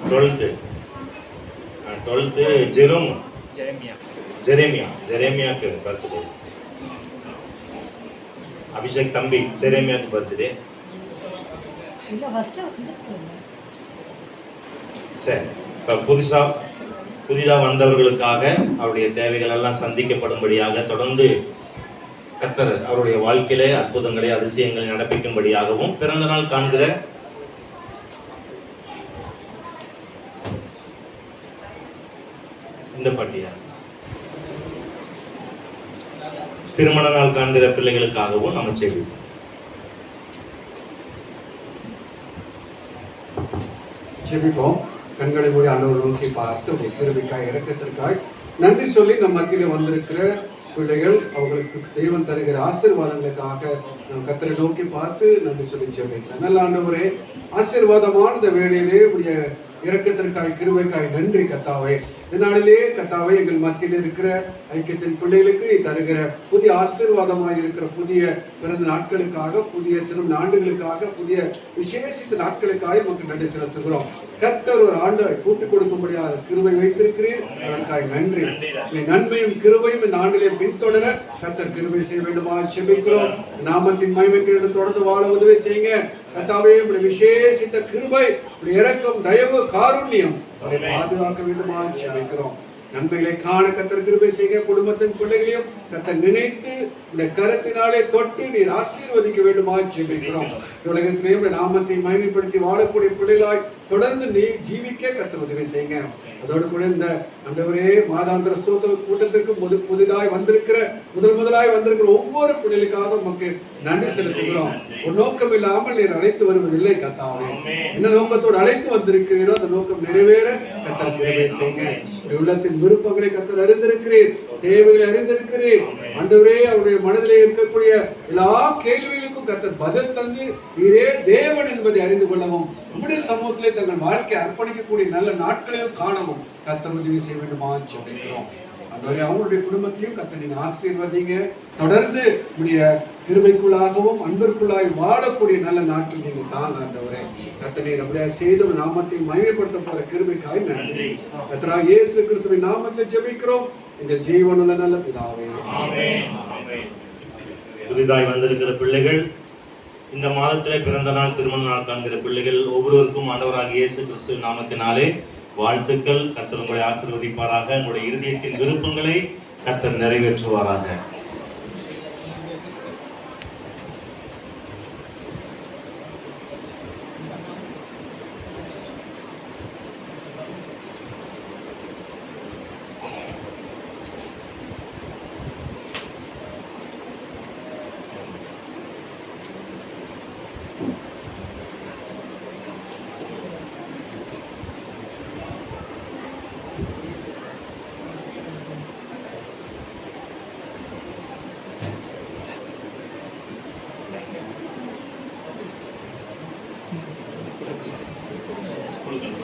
12th ஜெரேமியாக்கு birthday. அபிஷேக் தம்பி ஜெரேமியாக்கு பர்த்டே. சரி, இப்போ புதிதா வந்தவர்களுக்காக அவருடைய தேவைகள் எல்லாம் சந்திக்கப்படும்படியாக தொடர்ந்து கர்த்தர் அவருடைய வாழ்க்கையிலே அற்புதங்களை அதிசயங்களை நடப்பிக்கும்படியாகவும் பிறந்த நாள் காண்கிற இந்த பட்டியா திருமண நாள் காண்கிற பிள்ளைகளுக்காகவும் நம்ம செய்வோம். ஜெபிப்போம். கண்களை மூடி ஆண்டவரை நோக்கி பார்த்து உடைய கிருபைக்காய் இரக்கத்திற்காய் நன்றி சொல்லி நம் மத்தியில் வந்திருக்கிற பிள்ளைகள் அவங்களுக்கு தெய்வம் தருகிற ஆசீர்வாதங்களுக்காக நாம் கர்த்தரை நோக்கி பார்த்து நன்றி சொல்லி ஜெபிக்கலாம். நல்ல ஆண்டவரே, ஆசீர்வாதமான இந்த வேளையிலே உடைய இரக்கத்திற்காய் கிருபைக்காய் நன்றி கர்த்தாவே. இதனாலே கர்த்தாவே எங்கள் மத்தியில் இருக்கிற ஐக்கியத்தின் பிள்ளைகளுக்கு நீ தருகிற புதிய ஆசீர்வாதமாய் இருக்கிற புதிய பிறந்த நாட்களுக்காக, புதிய திருமண ஆண்டுகளுக்காக, புதிய விசேஷித்த நாட்களுக்காக நமக்கு நன்றி செலுத்துகிறோம். கர்த்தர் ஒரு ஆண்டை கூட்டுக் கொடுக்கும்படியாக கிருபை வைத்திருக்கிறீர், அதற்காக நன்றி. நன்மையும் கிருபையும் இந்த ஆண்டிலே பின்தொடர கர்த்தர் கிருபை செய்ய வேண்டுமா ஜெபிக்கிறோம். நாமத்தின் மகிமைக்கு தொடர்ந்து வாழ உதவி செய்யுங்க கர்த்தாவே. உடைய விசேஷித்த கிருபை, உடைய இரக்கம், தயவு, காருண்யம் அதை பாதுகாக்க வேண்டுமா ஜெபிக்கிறோம். நன்மைகளை காண கர்த்தர் கிருபை செய்ய குடும்பத்தின் பிள்ளைகளையும் கர்த்தர் நினைத்து உடைய கரத்தினாலே தொட்டு நீர் ஆசீர்வதிக்க வேண்டுமா ஜெபிக்கிறோம். உலகத்திலேயே நாமத்தை மகிமைப்படுத்தி வாழக்கூடிய பிள்ளைகளாய் தொடர்ந்து நீ ஜீவிக்க கர்த்தர் உதவி செய்யுங்க. அதோடு கூட இந்த ஆண்டவரே மாதாந்திர ஸ்தோத்திர கூட்டத்திற்கு புதிதாய் வந்திருக்கிற முதலாய் வந்திருக்கிற ஒவ்வொரு பிள்ளைகளுக்காக நமக்கு நன்றி செலுத்துகிறோம். ஒரு நோக்கம் இல்லாமல் நீர் அழைத்து வருவதில்லை கர்த்தாவே. என்ன நோக்கத்தோடு அழைத்து வந்திருக்கிறீரோ அந்த நோக்கம் நிறைவேற கர்த்தர் கிருபை செய்யுங்க. உள்ளத்தின் விருப்பங்களை கர்த்தர் அறிந்திருக்கிறீர், தேவைகளை அறிந்திருக்கிறீர். ஆண்டவரே, அவருடைய மனதிலே இருக்கக்கூடிய எல்லா கேள்விகளுக்கும் கர்த்தர் பதில் தந்து நீரே தேவன் என்பதை அறிந்து கொள்ளவும், நம்முடைய சமூகத்திலே தங்கள் வாழ்க்கை அர்ப்பணிக்கக்கூடிய நல்ல நாட்களையும் காணவும் கர்த்தர் உதவி செய்ய வேண்டுமா ஜெபிக்கிறோம். ஆண்டவரே அவங்களுடைய குடும்பத்தையும் கர்த்தர் நீங்க ஆசீர்வதிங்க. தொடர்ந்து உடைய கிருபைக்குள்ளாகவும் அன்பிற்குள்ளாய் வாழக்கூடிய நல்ல நாட்கள் நீங்க தாங்க ஆண்டவரே. கர்த்தர் நீர் அப்படியே செய்து நாமத்தை மகிமைப்படுத்த போற கிருபைக்காய் நன்றி. கர்த்தராகிய இயேசு கிறிஸ்துவின் நாமத்தில் ஜெபிக்கிறோம் எங்கள் ஜீவனுள்ள நல்ல பிதாவே. ஆமென். ஆமென். புதிதாய் வந்திருக்கிற பிள்ளைகள், இந்த மாதத்திலே பிறந்த நாள் திருமண நாள் காண்கிற பிள்ளைகள் ஒவ்வொருவருக்கும் ஆண்டவராகிய இயேசு கிறிஸ்துவின் நாமத்தினாலே வாழ்த்துக்கள். கர்த்தர் உங்களை ஆசீர்வதிப்பாராக. உங்களுடைய இருதயத்தின் விருப்பங்களை கர்த்தர் நிறைவேற்றுவாராக.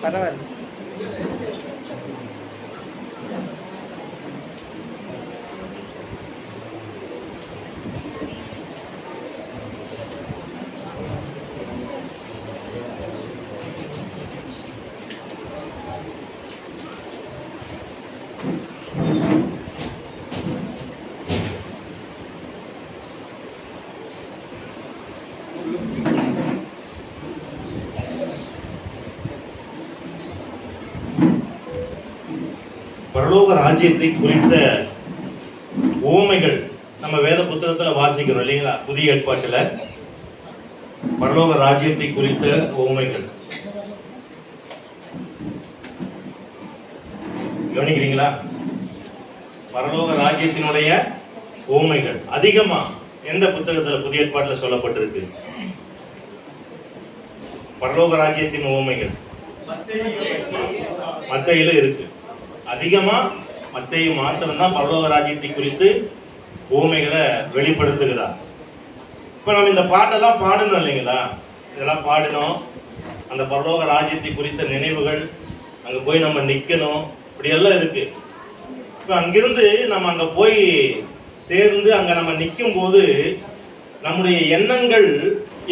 பரவாயில்ல. பரலோக ராஜ்யத்தை குறித்த உவமைகள் நம்ம வேத புத்தகத்துல வாசிக்கிறோம் இல்லைங்களா? புதிய ஏற்பாட்டுல பரலோக ராஜ்யத்தை குறித்த உவமைகள் கவனிக்கிறீங்களா? பரலோக ராஜ்யத்தினுடைய உவமைகள் அதிகமா எந்த புத்தகத்துல புதிய ஏற்பாட்டுல சொல்லப்பட்டிருக்கு? பரலோக ராஜ்யத்தின் உவமைகள் மத்தேயுல இருக்கு. அதிகமா மத்தேயு மாத்திரம் தான் பரலோக ராஜ்யத்தை குறித்து உவமைகளை வெளிப்படுத்துகிறார். இப்ப நம்ம இந்த பாட்டெல்லாம் பாடணும் இல்லைங்களா? இதெல்லாம் பாடணும். அந்த பரலோக ராஜ்யத்தை குறித்த நினைவுகள், அங்க போய் நம்ம நிக்கணும், இப்படி எல்லாம் இருக்கு. இப்ப அங்கிருந்து நம்ம அங்க போய் சேர்ந்து அங்க நம்ம நிற்கும் போது நம்முடைய எண்ணங்கள்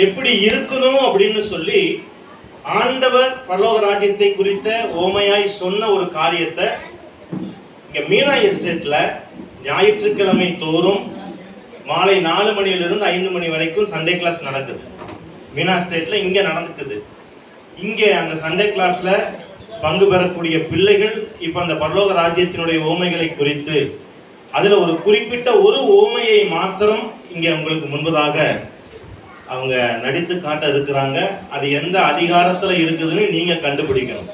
எப்படி இருக்கணும் அப்படின்னு சொல்லி ஆண்டவர் பரலோக ராஜ்யத்தை குறித்த ஓமையாய் சொன்ன ஒரு காரியத்தை இங்க மீனா எஸ்டேட்ல ஞாயிற்றுக்கிழமை தோறும் மாலை 4 மணியிலிருந்து 5 மணி வரைக்கும் சண்டே கிளாஸ் நடக்குது. மீனா எஸ்டேட்ல இங்க நடந்துக்குது. இங்க அந்த சண்டே கிளாஸ்ல பங்கு பெறக்கூடிய பிள்ளைகள் இப்ப அந்த பரலோக ராஜ்யத்தினுடைய ஓமைகளை குறித்து அதுல ஒரு குறிப்பிட்ட ஒரு ஓமையை மாத்திரம் இங்க உங்களுக்கு முன்பதாக அவங்க நடித்து காட்ட இருக்கிறாங்க. அது எந்த அதிகாரத்துல இருக்குதுன்னு நீங்க கண்டுபிடிக்கணும்.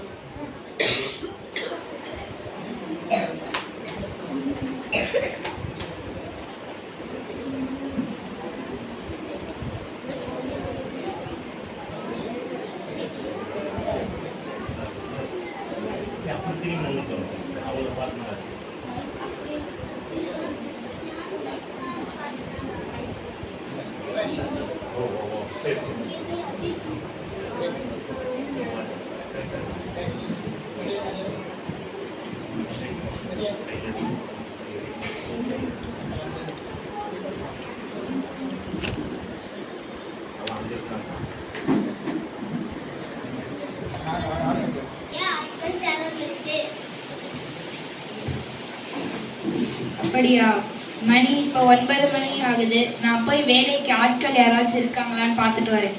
அப்படியா? மணி இப்போ 9 மணி ஆகுது. நான் போய் வேலைக்கு ஆட்கள் யாராச்சும் இருக்காங்களான்னு பார்த்துட்டு வரேன்.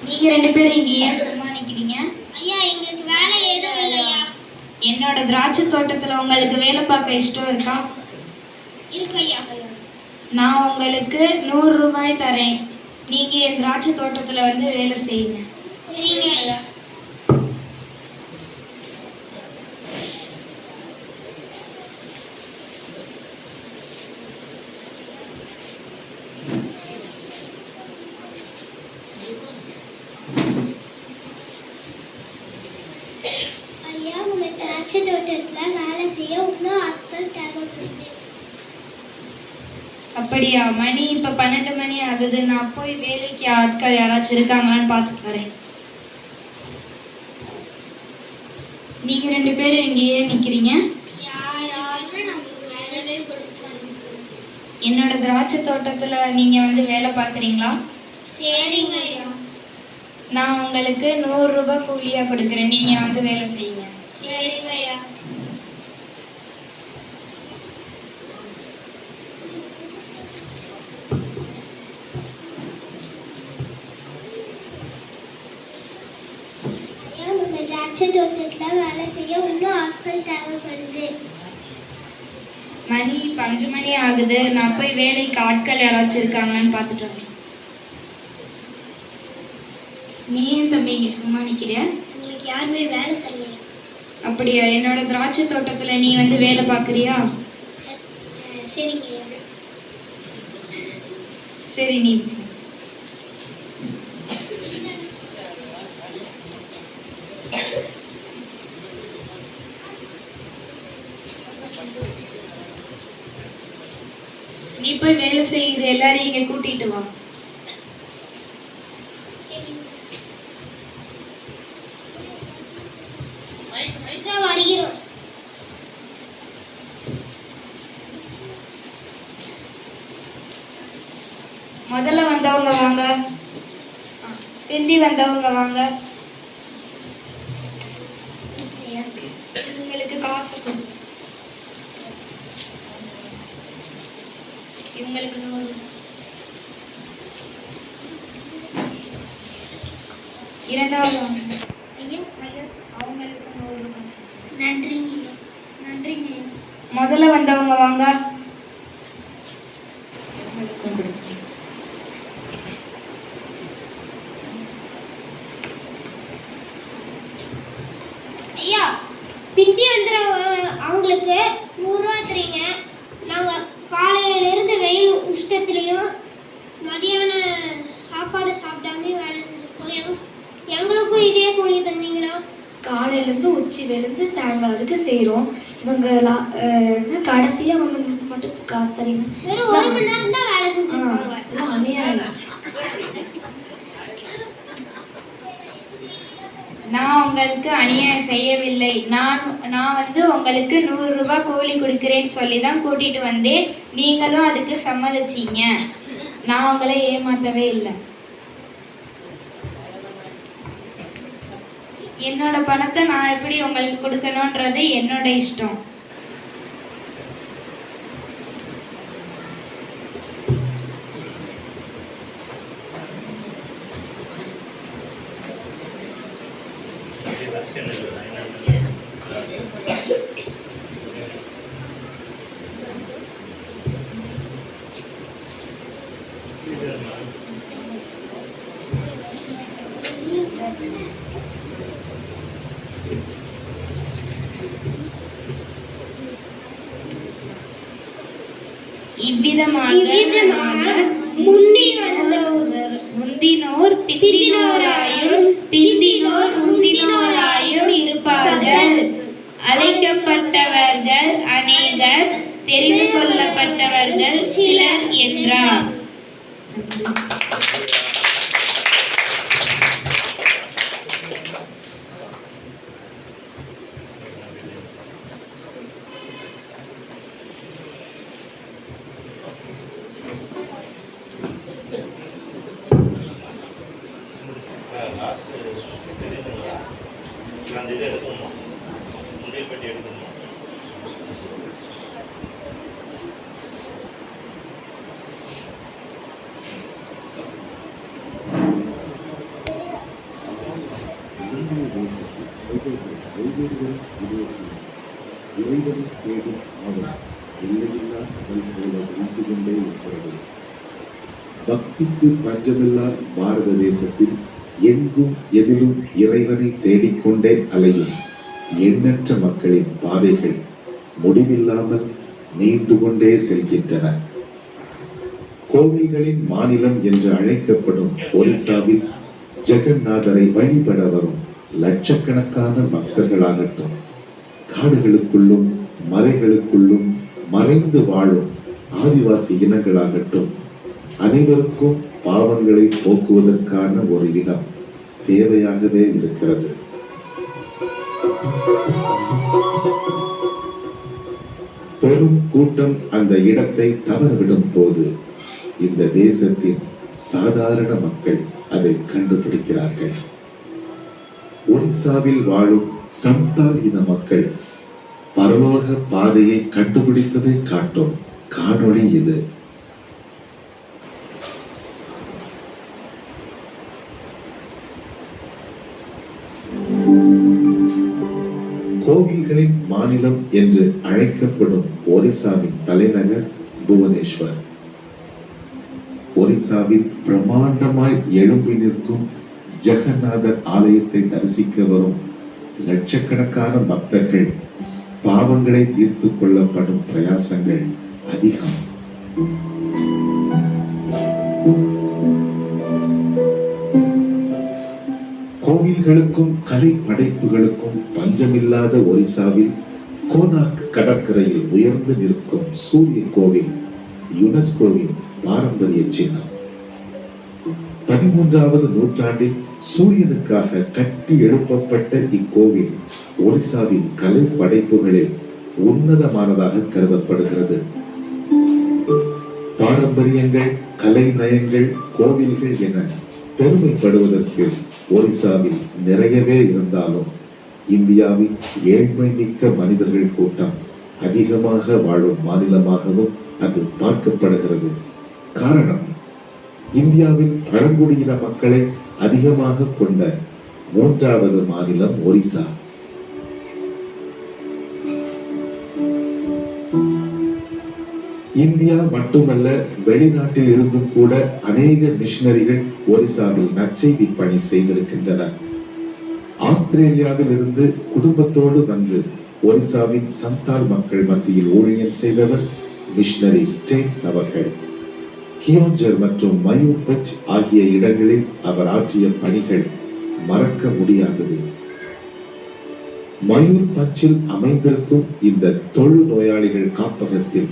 நீங்க 2 பேரும் இங்க ஏன் சும்மா நிக்கிறீங்க? ஐயா, எங்களுக்கு வேலை எதுவும் இல்லையா? என்னோட திராட்சை தோட்டத்துல உங்களுக்கு வேலை பார்க்க இஷ்டம் இருக்கா? இருக்கு ஐயா. நான் உங்களுக்கு 100 ரூபாய் தரேன். நீங்க என் திராட்சை தோட்டத்துல வந்து வேலை செய்யுங்க. சரிங்க ஐயா. ஐயா, உங்க திராட்சை தோட்டத்துல வேலை செய்ய இன்னும் ஆட்கள் தேவைப்படுது. அப்படியா? மணி இப்போ 12 மணி ஆகுது. நான் போய் வேலைக்கு ஆட்கள் யாராச்சும் இருக்காங்களான்னு பார்த்துட்டு வரேன். நீங்க 2 பேரும் இங்கேயே நிக்கிறீங்க. யாராவது நமக்கு வேலையே கொடுப்பாங்க. என்னோட திராட்சை தோட்டத்துல நீங்க வந்து வேலை பார்க்குறீங்களா? சரிங்க ஐயா. நான் உங்களுக்கு 100 ரூபாய் கூலியா கொடுக்குறேன். நீங்க வந்து வேலை செய்யுங்க. சரிங்க ஐயா. ஐயா, நம்ம திராட்சை தோட்டத்துல வேலை செய்ய இன்னும் ஆட்கள் தேவைப்படுது. மணி 5 மணி ஆகுது. நான் போய் வேலைக்கு ஆட்கள் யாராச்சும் இருக்காங்களான்னு பார்த்துட்டு வரேன். நீ ஏன் தம்பி இங்கே சும்மா நிற்கிற? உங்களுக்கு யாருமே வேலை தரல. அப்படியா? என்னோட திராட்சை தோட்டத்தில் நீ வந்து வேலை பார்க்குறியா? சரிங்க ஐயா. சரி, நீ நீ போய் வேலை செய்கிற எல்லாரையும் இங்கே கூட்டிட்டு வா. வருகிறோம். முதல்ல வந்தவங்க வாங்க. பிந்தி வந்தவங்க வாங்க. உங்களுக்கு காசு கொடுத்து இவங்களுக்கு 100. இரண்டாவது வாங்க. ஐயா அவங்களுக்கு 100 ரூபாய். நன்றிங்க ஐயா. நன்றிங்க ஐயா. முதல்ல வந்தவங்க வாங்க. உங்களுக்கும் கொடுத்து ஐயா, பிந்தி வந்துற அவங்களுக்கு 100 ரூபா தரீங்க. நாங்கள் காலையிலேருந்து வெயில் உஷ்டத்துலேயும் மதியான சாப்பாடு சாப்பிடாமையும் வேலை செஞ்சுருக்கோம். எங்களுக்கும் இதே கூலி தந்தீங்கன்னா? காலையிலேருந்து உச்சி வெளுந்து சாயங்காலம் வரைக்கும் செய்கிறோம். இவங்க கடைசியாக வந்து மட்டும் காசு தரீங்க. வெறும் 1 மணி நேரம் தான் வேலை செஞ்சுருக்காங்க. அநியாயம். நான் உங்களுக்கு அநியாயம் செய்யவில்லை. நான் வந்து உங்களுக்கு 100 ரூபாய் கூலி கொடுக்குறேன்னு சொல்லி தான் கூட்டிட்டு வந்தேன். நீங்களும் அதுக்கு சம்மதிச்சிங்க. நான் உங்களை ஏமாற்றவே இல்லை. என்னோட பணத்தை நான் எப்படி உங்களுக்கு கொடுக்கணுன்றது என்னோட இஷ்டம். இவ்விதமாக முந்தினோர் பிந்தினோராயும் பிந்தினோர் முந்தினோராயும் இருப்பார்கள். அழைக்கப்பட்டவர்கள் அநேகர், தெரிந்து கொள்ளப்பட்டவர்கள் சிலர் என்றார். அந்த இதை எடுக்கணுமா? முந்தியல் பெட்டி எடுக்கணுமா? இறைவனை தேடும் ஆவல் எல்லையில்லா கடல் போல விரிந்து கொண்டே இருக்கிறது. பக்திக்கு பஞ்சமில்லா பாரத தேசத்தில் எங்கும் எதிலும் இறைவனை தேடிக்கொண்டே அலையும் எண்ணற்ற மக்களின் பாதைகள் முடிவில்லாமல் நீண்டு கொண்டே செல்கின்றன. கோவில்களின் மாநிலம் என்று அழைக்கப்படும் ஒரிசாவில் ஜெகநாதரை வழிபட வரும் லட்சக்கணக்கான பக்தர்களாகட்டும், காடுகளுக்குள்ளும் மலைகளுக்குள்ளும் மறைந்து வாழும் ஆதிவாசி இனங்களாகட்டும், அனைவருக்கும் பாவங்களை போக்குவதற்கான ஒரு இடம் தேவையாகவே இருக்கிறது. பெரும் கூட்டம் அந்த இடத்தை தவறவிடும் போது இந்த தேசத்தின் சாதாரண மக்கள் அதை கண்டுபிடிக்கிறார்கள். ஒரிசாவில் வாழும் சந்தால் இன மக்கள் பரலோக பாதையை கண்டுபிடித்ததை காட்டும் காணொளி இது. கோவில்களின் மாநிலம் என்று அழைக்கப்படும் ஒரிசாவின் தலைநகர் புவனேஸ்வர். ஒரிசாவில் பிரமாண்டமாய் எழும்பி நிற்கும் ஜெகநாதர் ஆலயத்தை தரிசிக்க வரும் லட்சக்கணக்கான பக்தர்கள் பாவங்களை தீர்த்து கொள்ளப்படும் பிரயாசங்கள் அதிகம். கோவில்களுக்கும் கலை படைப்புகளுக்கும் பஞ்சமில்லாத ஒரிசாவில் கோனார்க் கடற்கரையில் உயர்ந்து நிற்கும் சூரிய கோவில் யுனெஸ்கோவின் பாரம்பரிய சின்னம். 13வது நூற்றாண்டில் சூரியனுக்காக கட்டி எழுப்பப்பட்ட இக்கோவில் ஒரிசாவின் கலை படைப்புகளில் உன்னதமானதாக கருதப்படுகிறது. பாரம்பரியங்கள், கலை நயங்கள், கோவில்கள் என பெருமைப்படுவதற்கு ஒரிசாவில் நிறையவே இருந்தாலும் இந்தியாவின் ஏழ்மை மிக்க மனிதர்கள் கூட்டம் அதிகமாக வாழும் மாநிலமாகவும் அது பார்க்கப்படுகிறது. காரணம், இந்தியாவில் பழங்குடியின மக்களை அதிகமாக கொண்ட 3வது மாநிலம் ஒரிசா. இந்தியா மட்டுமல்ல, வெளிநாட்டில் இருந்தும் கூட அநேக மிஷனரிகள் ஒரிசாவில் நற்செய்தி பணி செய்திருக்கின்றனர். ஆஸ்திரேலியாவில் இருந்து குடும்பத்தோடு வந்து ஒரிசாவின் சந்தால் மக்கள் மத்தியில் ஊழியம் செய்தவர் மிஷனரி ஸ்டேன்ஸ் அவர்கள். கியோஞ்சர் மற்றும் மயூர்பஞ்ச் ஆகிய இடங்களில் அவர் ஆற்றிய பணிகள் மறக்க முடியாதது. மயூர்பஞ்சில் அமைந்திருக்கும் இந்த தொழு நோயாளிகள் காப்பகத்தில்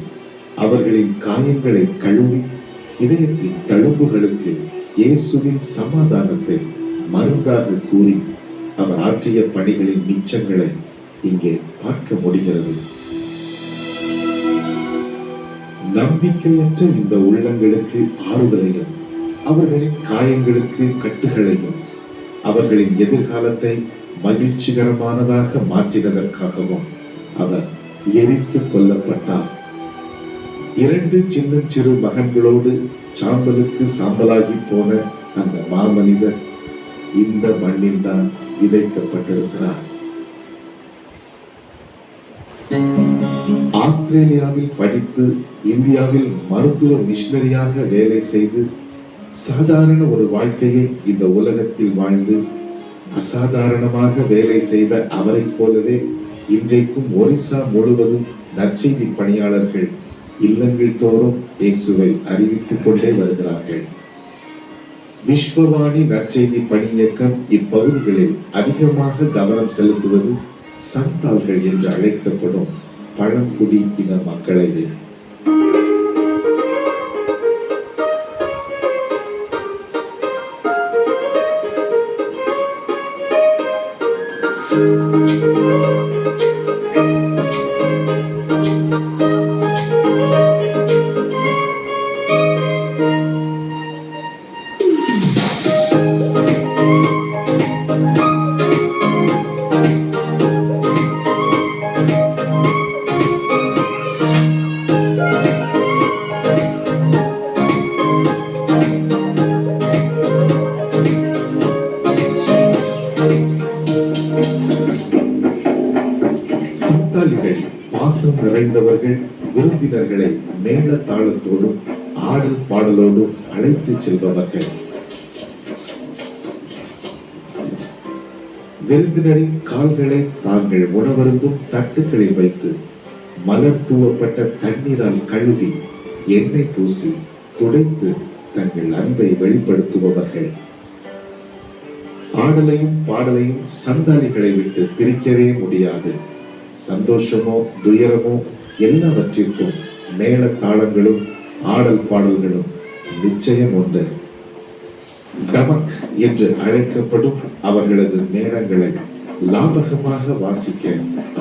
அவர்களின் காயங்களை கழுவி இதயத்தின் தழும்புகளுக்கு இயேசுவின் சமாதானத்தை மருந்தாக கூறி அவர் ஆற்றிய பணிகளின் மிச்சங்களை இங்கே பார்க்க முடிகிறது. நம்பிக்கையற்ற இந்த உள்ளங்களுக்கு ஆறுதலையும், அவர்களின் காயங்களுக்கு கட்டுகளையும், அவர்களின் எதிர்காலத்தை மகிழ்ச்சிகரமானதாக மாற்றினதற்காகவும் அவர் எரித்து கொல்லப்பட்டார். 2 சின்னஞ்சிறு மகன்களோடு சாம்பலுக்கு சாம்பலாகி போன அந்த மாமனிதர் இந்த மண்ணில் தான் விதைக்கப்பட்டிருக்கிறார். ஆஸ்திரேலியாவில் படித்து இந்தியாவில் மருத்துவ மிஷனரியாக வேலை செய்து சாதாரண ஒரு வாழ்க்கையை இந்த உலகத்தில் வாழ்ந்து அசாதாரணமாக வேலை செய்த அவரைப் போலவே இன்றைக்கும் ஒரிசா முழுவதும் நற்செய்தி பணியாளர்கள் இல்லங்கள் தோறும் இயேசுவை அறிவித்துக் கொண்டே வருகிறார்கள். விஸ்வவாணி நற்செய்தி பணி இயக்கம் இப்பகுதிகளில் அதிகமாக கவனம் செலுத்துவது சந்தால்கள் என்று அழைக்கப்படும் பழங்குடி இன மக்களையே. பாசம் நிறைந்தவர்கள் விருந்தினர்களை மேல தாளத்தோடும் ஆடல் பாடலோடும் அழைத்து செல்பவர்கள். விருந்தினரின் கால்களை தாங்கள் உணவருந்தும் தட்டுக்களில் வைத்து மலர் தூவப்பட்ட தண்ணீரால் கழுவி எண்ணெய் பூசி துடைத்து தங்கள் அன்பை வெளிப்படுத்துபவர்கள். ஆடலையும் பாடலையும் சந்தாலிகளை விட்டு பிரிக்கவே முடியாது. சந்தோஷமோ துயரமோ எல்லாவற்றிற்கும் மேள தாளங்களும் ஆடல் பாடல்களும் நிச்சயம் உண்டு. டமக் என்று அழைக்கப்படும் அவர்களது மேளங்களை லாபகமாக வாசிக்க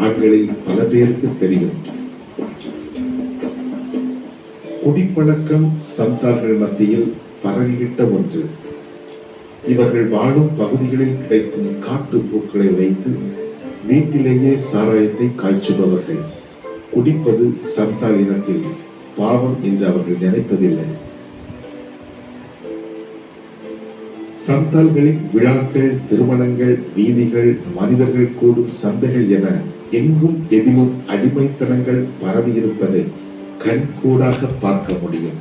ஆண்களில் பல பேருக்கு தெரியும். குடிப்பழக்கம் சந்தார்கள் மத்தியில் பரவிவிட்ட ஒன்று. இவர்கள் வாழும் பகுதிகளில் கிடைக்கும் காட்டு பூக்களை வைத்து வீட்டிலேயே சாராயத்தை காய்ச்சுபவர்கள். குடிப்பது சந்தால் இனத்தில் பாவம் என்று அவர்கள் நினைப்பதில்லை. சந்தால்களின் விழாக்கள், திருமணங்கள், வீதிகள், மனிதர்கள் கூடும் சந்தைகள் என எங்கும் எதிலும் அடிமைத்தனங்கள் பரவியிருப்பதை கண்கூடாக பார்க்க முடியும்.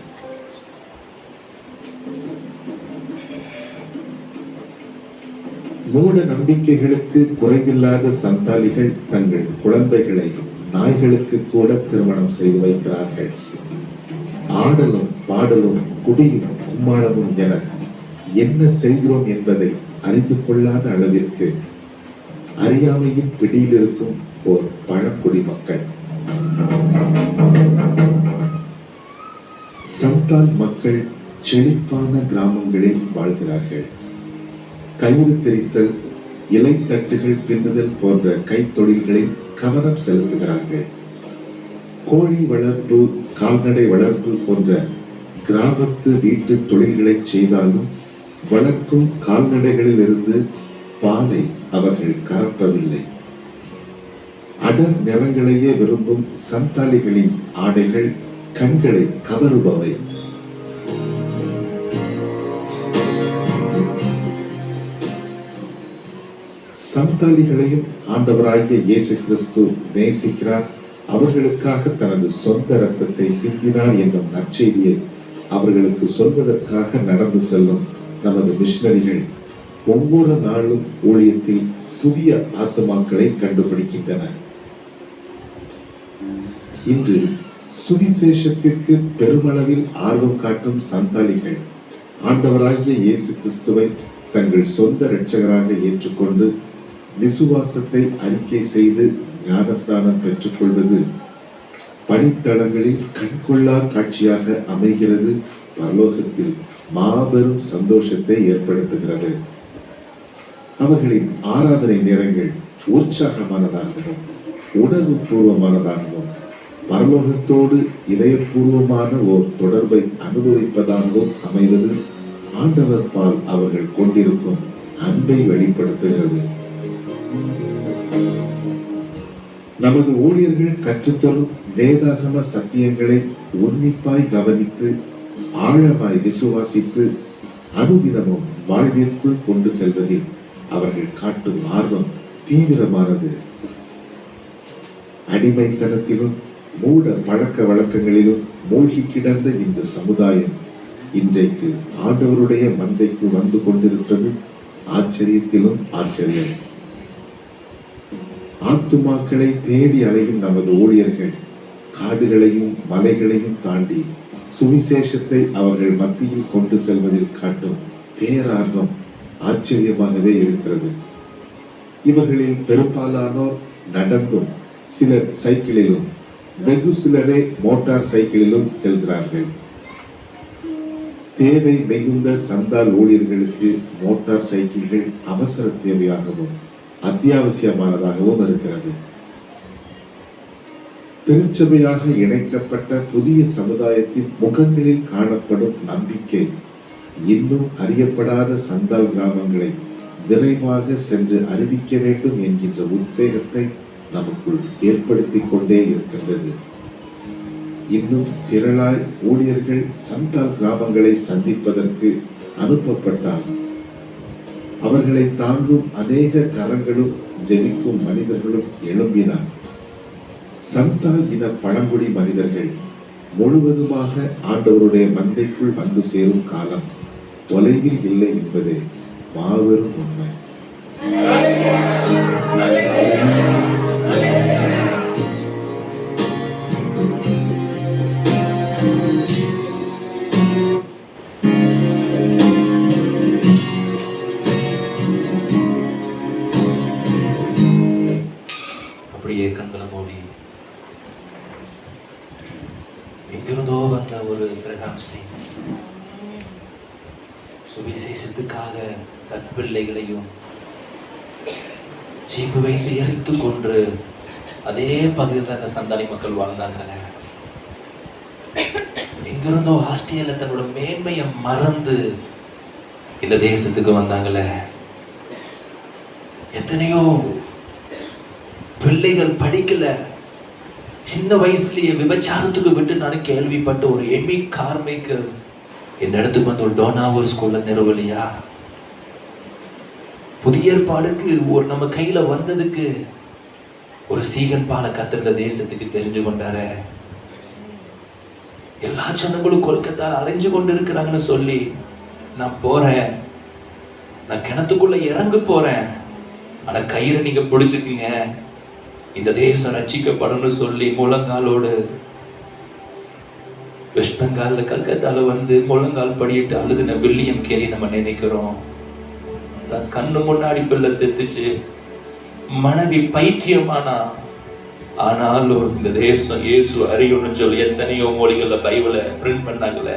மூட நம்பிக்கைகளுக்கு குறைவில்லாத சந்தாலிகள் தங்கள் குழந்தைகளை நாய்களுக்கு கூட திருமணம் செய்து வைக்கிறார்கள். ஆடலும் பாடலும் குடியும் கும்மாளமும் என என்ன செய்கிறோம் என்பதை அறிந்து கொள்ளாத அளவிற்கு அறியாமையின் பிடியில் இருக்கும் ஓர் பழங்குடி மக்கள். சந்தால் மக்கள் செழிப்பான கிராமங்களில் வாழ்கிறார்கள். கயிறு திரித்தல், இலை தட்டுகள் பின்னுதல் போன்ற கைத்தொழில்களில் கவனம் செலுத்துகிறார்கள். கோழி வளர்ப்பு, கால்நடை வளர்ப்பு போன்ற கிராமத்து வீட்டு தொழில்களை செய்தாலும் வளர்க்கும் கால்நடைகளில் இருந்து பாலை அவர்கள் கறப்பதில்லை. அடர் நிறங்களையே விரும்பும் சந்தாலிகளின் ஆடைகள் கண்களை கவருபவை. சந்தாலிகளையும் ஆண்டவராகிய இயேசு கிறிஸ்து நேசிக்கிறார், அவர்களுக்காக தனது சொந்த இரத்தத்தை சிந்தினார் என்னும் நற்செய்தியை அவர்களுக்கு சொல்வதற்காக நடந்து செல்லும் நமது மிஷனரிகள் ஒவ்வொரு நாளும் ஊழியத்தில் புதிய ஆத்துமாக்களை கண்டுபிடிக்கின்றனர். இன்று சுவிசேஷத்திற்கு பெருமளவில் ஆர்வம் காட்டும் சந்தாலிகள் ஆண்டவராகிய இயேசு கிறிஸ்துவை தங்கள் சொந்த இரட்சகராக ஏற்றுக்கொண்டு விசுவாசத்தை அறிக்கை செய்து ஞானஸ்தானம் பெற்றுக் கொள்வது பணித்தளங்களில் கண்கொள்ளா காட்சியாக அமைகிறது. பரலோகத்தில் மாபெரும் சந்தோஷத்தை ஏற்படுத்துகிறது. அவர்களின் ஆராதனை நேரங்கள் உற்சாகமானதாகவும் உணர்வு பூர்வமானதாகவும் பரலோகத்தோடு இதயபூர்வமான ஓர் தொடர்பை அனுபவிப்பதாகவும் அமைவது ஆண்டவர் பால் அவர்கள் கொண்டிருக்கும் அன்பை வெளிப்படுத்துகிறது. நமது ஊழியர்கள் கற்றுத்தரும் வேதாகம சத்தியங்களை உன்னிப்பாய் கவனித்து ஆழமாய் விசுவாசித்து அனுதினமும் வாழ்விற்குள் கொண்டு செல்வதில் அவர்கள் காட்டும் ஆர்வம் தீவிரமானது. அடிமைத்தனத்திலும் மூட பழக்க வழக்கங்களிலும் மூழ்கி கிடந்த இந்த சமுதாயம் இன்றைக்கு ஆண்டவருடைய மந்தைக்கு வந்து கொண்டிருப்பது ஆச்சரியத்திலும் ஆச்சரியம். ஆத்துமாக்களை தேடி அலையும் நமது ஊழியர்கள் காடுகளையும் மலைகளையும் தாண்டி சுவிசேஷத்தை அவர்கள் மத்தியில் கொண்டு செல்வதில் காட்டும் பேரார்வம் ஆச்சரியமாகவே இருக்கிறது. இவர்களில் பெரும்பாலானோர் நடந்தும், சிலர் சைக்கிளிலும், வெகு சிலரே மோட்டார் சைக்கிளிலும் செல்கிறார்கள். தேவை மிகுந்த சந்தால் ஊழியர்களுக்கு மோட்டார் சைக்கிள்கள் அவசர தேவையாகவும் அத்தியாவசியமானதாகவும் இருக்கிறது. திருச்சபையாக இணைக்கப்பட்ட புதிய சமுதாயத்தின் முகங்களில் காணப்படும் நம்பிக்கை இன்னும் அறியப்படாத சந்தால் கிராமங்களை விரைவாக சென்று அறிவிக்க வேண்டும் என்கின்ற உத்வேகத்தை நமக்குள் ஏற்படுத்திக் கொண்டே இருக்கின்றது. இன்னும் திரளாய் ஊழியர்கள் சந்தால் கிராமங்களை சந்திப்பதற்கு அனுப்பப்பட்டால் அவர்களை தாங்கும் அநேக கரங்களும் ஜெபிக்கும் மனிதர்களும் எழும்பினார். சந்தால் இன பழங்குடி மனிதர்கள் முழுவதுமாக ஆண்டவருடைய மந்தைக்குள் வந்து சேரும் காலம் தொலைவில் இல்லை என்பதே மாபெரும் உண்மை. அப்படியே கண்களை மூடி எங்கிருந்தோ வந்த ஒரு கிரகாம் ஸ்டீன்ஸ் சுவிசேஷத்துக்காக தன் பிள்ளைகளையும் ஜீப்பு வைத்து எரித்து கொன்று அதே பகுதியில் தான் அந்த சந்தானி மக்கள் வாழ்ந்தாங்க. எங்கிருந்தோ ஆஸ்திரேலியா தன்னோட மேன்மையை மறந்து இந்த தேசத்துக்கு வந்தாங்களே. எத்தனையோ பிள்ளைகள் படிக்கல, சின்ன வயசுலயே விபச்சாரத்துக்கு விட்டு நான் கேள்விப்பட்ட ஒரு எமி கார்மேக்கர் இந்த இடத்துக்கு வந்து ஒரு டோனாவூர் ஸ்கூல்ல நிறுவலையா? புதிய ஏற்பாடுக்கு ஒரு நம்ம கையில வந்ததுக்கு ஒரு சீகன் பாலை கத்திருந்த தேசத்துக்கு தெரிஞ்சு கொண்டாரு. எல்லா ஜனங்களும் கொல்கத்தால அலைஞ்சு கொண்டு இருக்கிறாங்கன்னு சொல்லி நான் போறேன், நான் கிணத்துக்குள்ள இறங்க போறேன், ஆனா கயிறை நீங்க பிடிச்சிருக்கீங்க, இந்த தேசம் ரட்சிக்கப்படும் சொல்லி முழங்காலோடு வெஸ்ட் பெங்கால்ல கல்கத்தால வந்து முழங்கால் படியிட்டு அழுதுன வில்லியம் கேரி நம்ம நினைக்கிறோம். தன் கண்ணு முன்னாடி பிள்ளை செத்துச்சு, மனைவி பைத்தியமானா, ஆனாலும் இந்த தேசம் இயேசு அறியணும்னு சொல்லி எத்தனையோ மொழிகள்ல பைபிளை பிரிண்ட் பண்ணாங்கல்ல.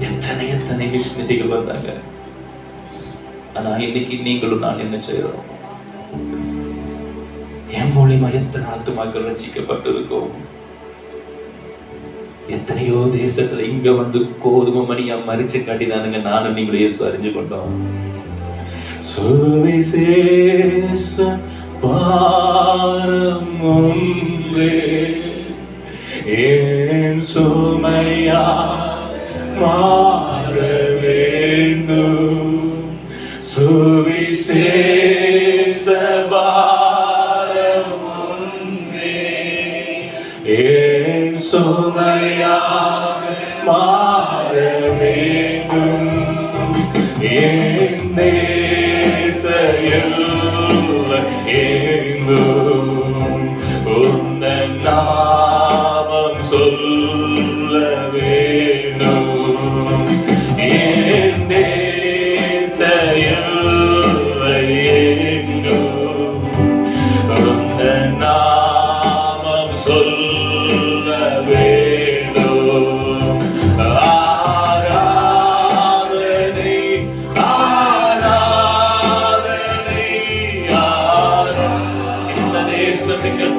எத்தனை எத்தனை மிஷினரிகள் வந்தாங்க. ஆனா இன்னைக்கு நீங்களும் நான் என்ன செய்யறோம்? என் மூலியமா எத்தனை ஆத்துமாக்கள் ரசிக்கப்பட்டிருக்கோம். எத்தனையோ தேசத்துல இங்க வந்து கோதுமை மணியா மறிச்சு காட்டிதானுங்க நானும் நீங்களும் இயேசு அறிஞ்சு கொண்டோம். சுவிசேஷ பாரம் ஒன்றே என் சுமையா மாற வேண்டும். சுவிசேஷ பாரம் ஒன்றே என் சுமையாக மாற வேண்டும். என் தேசையில் எங்கும் உந்தன் நாமம் சொல்ல வேண்டும். என் தேசையில் எங்கும் உந்தன் நாமம் சொல்ல வேண்டும். ஆராதனை ஆராதனை இந்த தேசம் நீங்கள்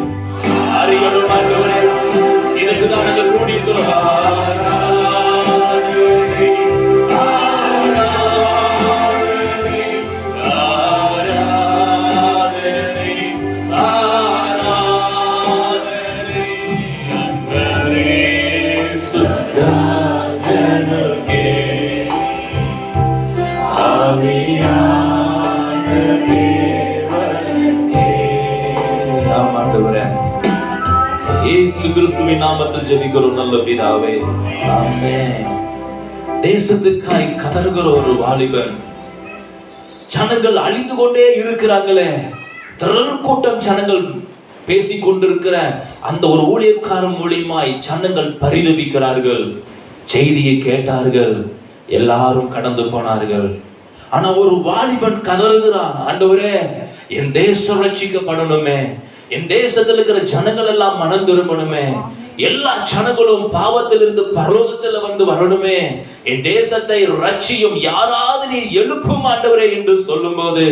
அறியணும் ஆண்டவரே, இதுக்கு தான் நாங்கள் கூடியிருக்கிறோம். ஆராதனை ஆராதனை ஆராதனை ஆராதனை அன்பரே சுராஜனுக்கே ஆவியான தேவனுக்கே. நாம் ஆண்டவரே இயேசு கிறிஸ்துவின் நாமத்தில் ஜெபிக்கிறோம் நல்ல பிதாவே, ஆமென். தேசத்துக்காய் கதறுகிற ஒரு வாலிபன், ஜனங்கள் அழிந்து கொண்டே இருக்கிறாங்களே, திரள் கூட்டம் ஜனங்கள் பேசிக் கொண்டிருக்கிற அந்த ஒரு ஊழியக்காரன் மூலியமாய் ஜனங்கள் பரிதபிக்கிறார்கள். செய்தியை கேட்டார்கள், எல்லாரும் கடந்து போனார்கள். ஆனா ஒரு வாலிபன் கதறுகிறான், ஆண்டவரே என் தேசம் ரட்சிக்கப்படணுமே, என் தேசத்தில் இருக்கிற ஜனங்கள் எல்லாம் மனம் திரும்பணுமே, எல்லா ஜனங்களும் பாவத்திலிருந்து பரலோகத்தில் வந்து வரணுமே, என் தேசத்தை ரட்சியும், யாராவது நீ எழுப்பும் ஆண்டவரே என்று சொல்லும் போது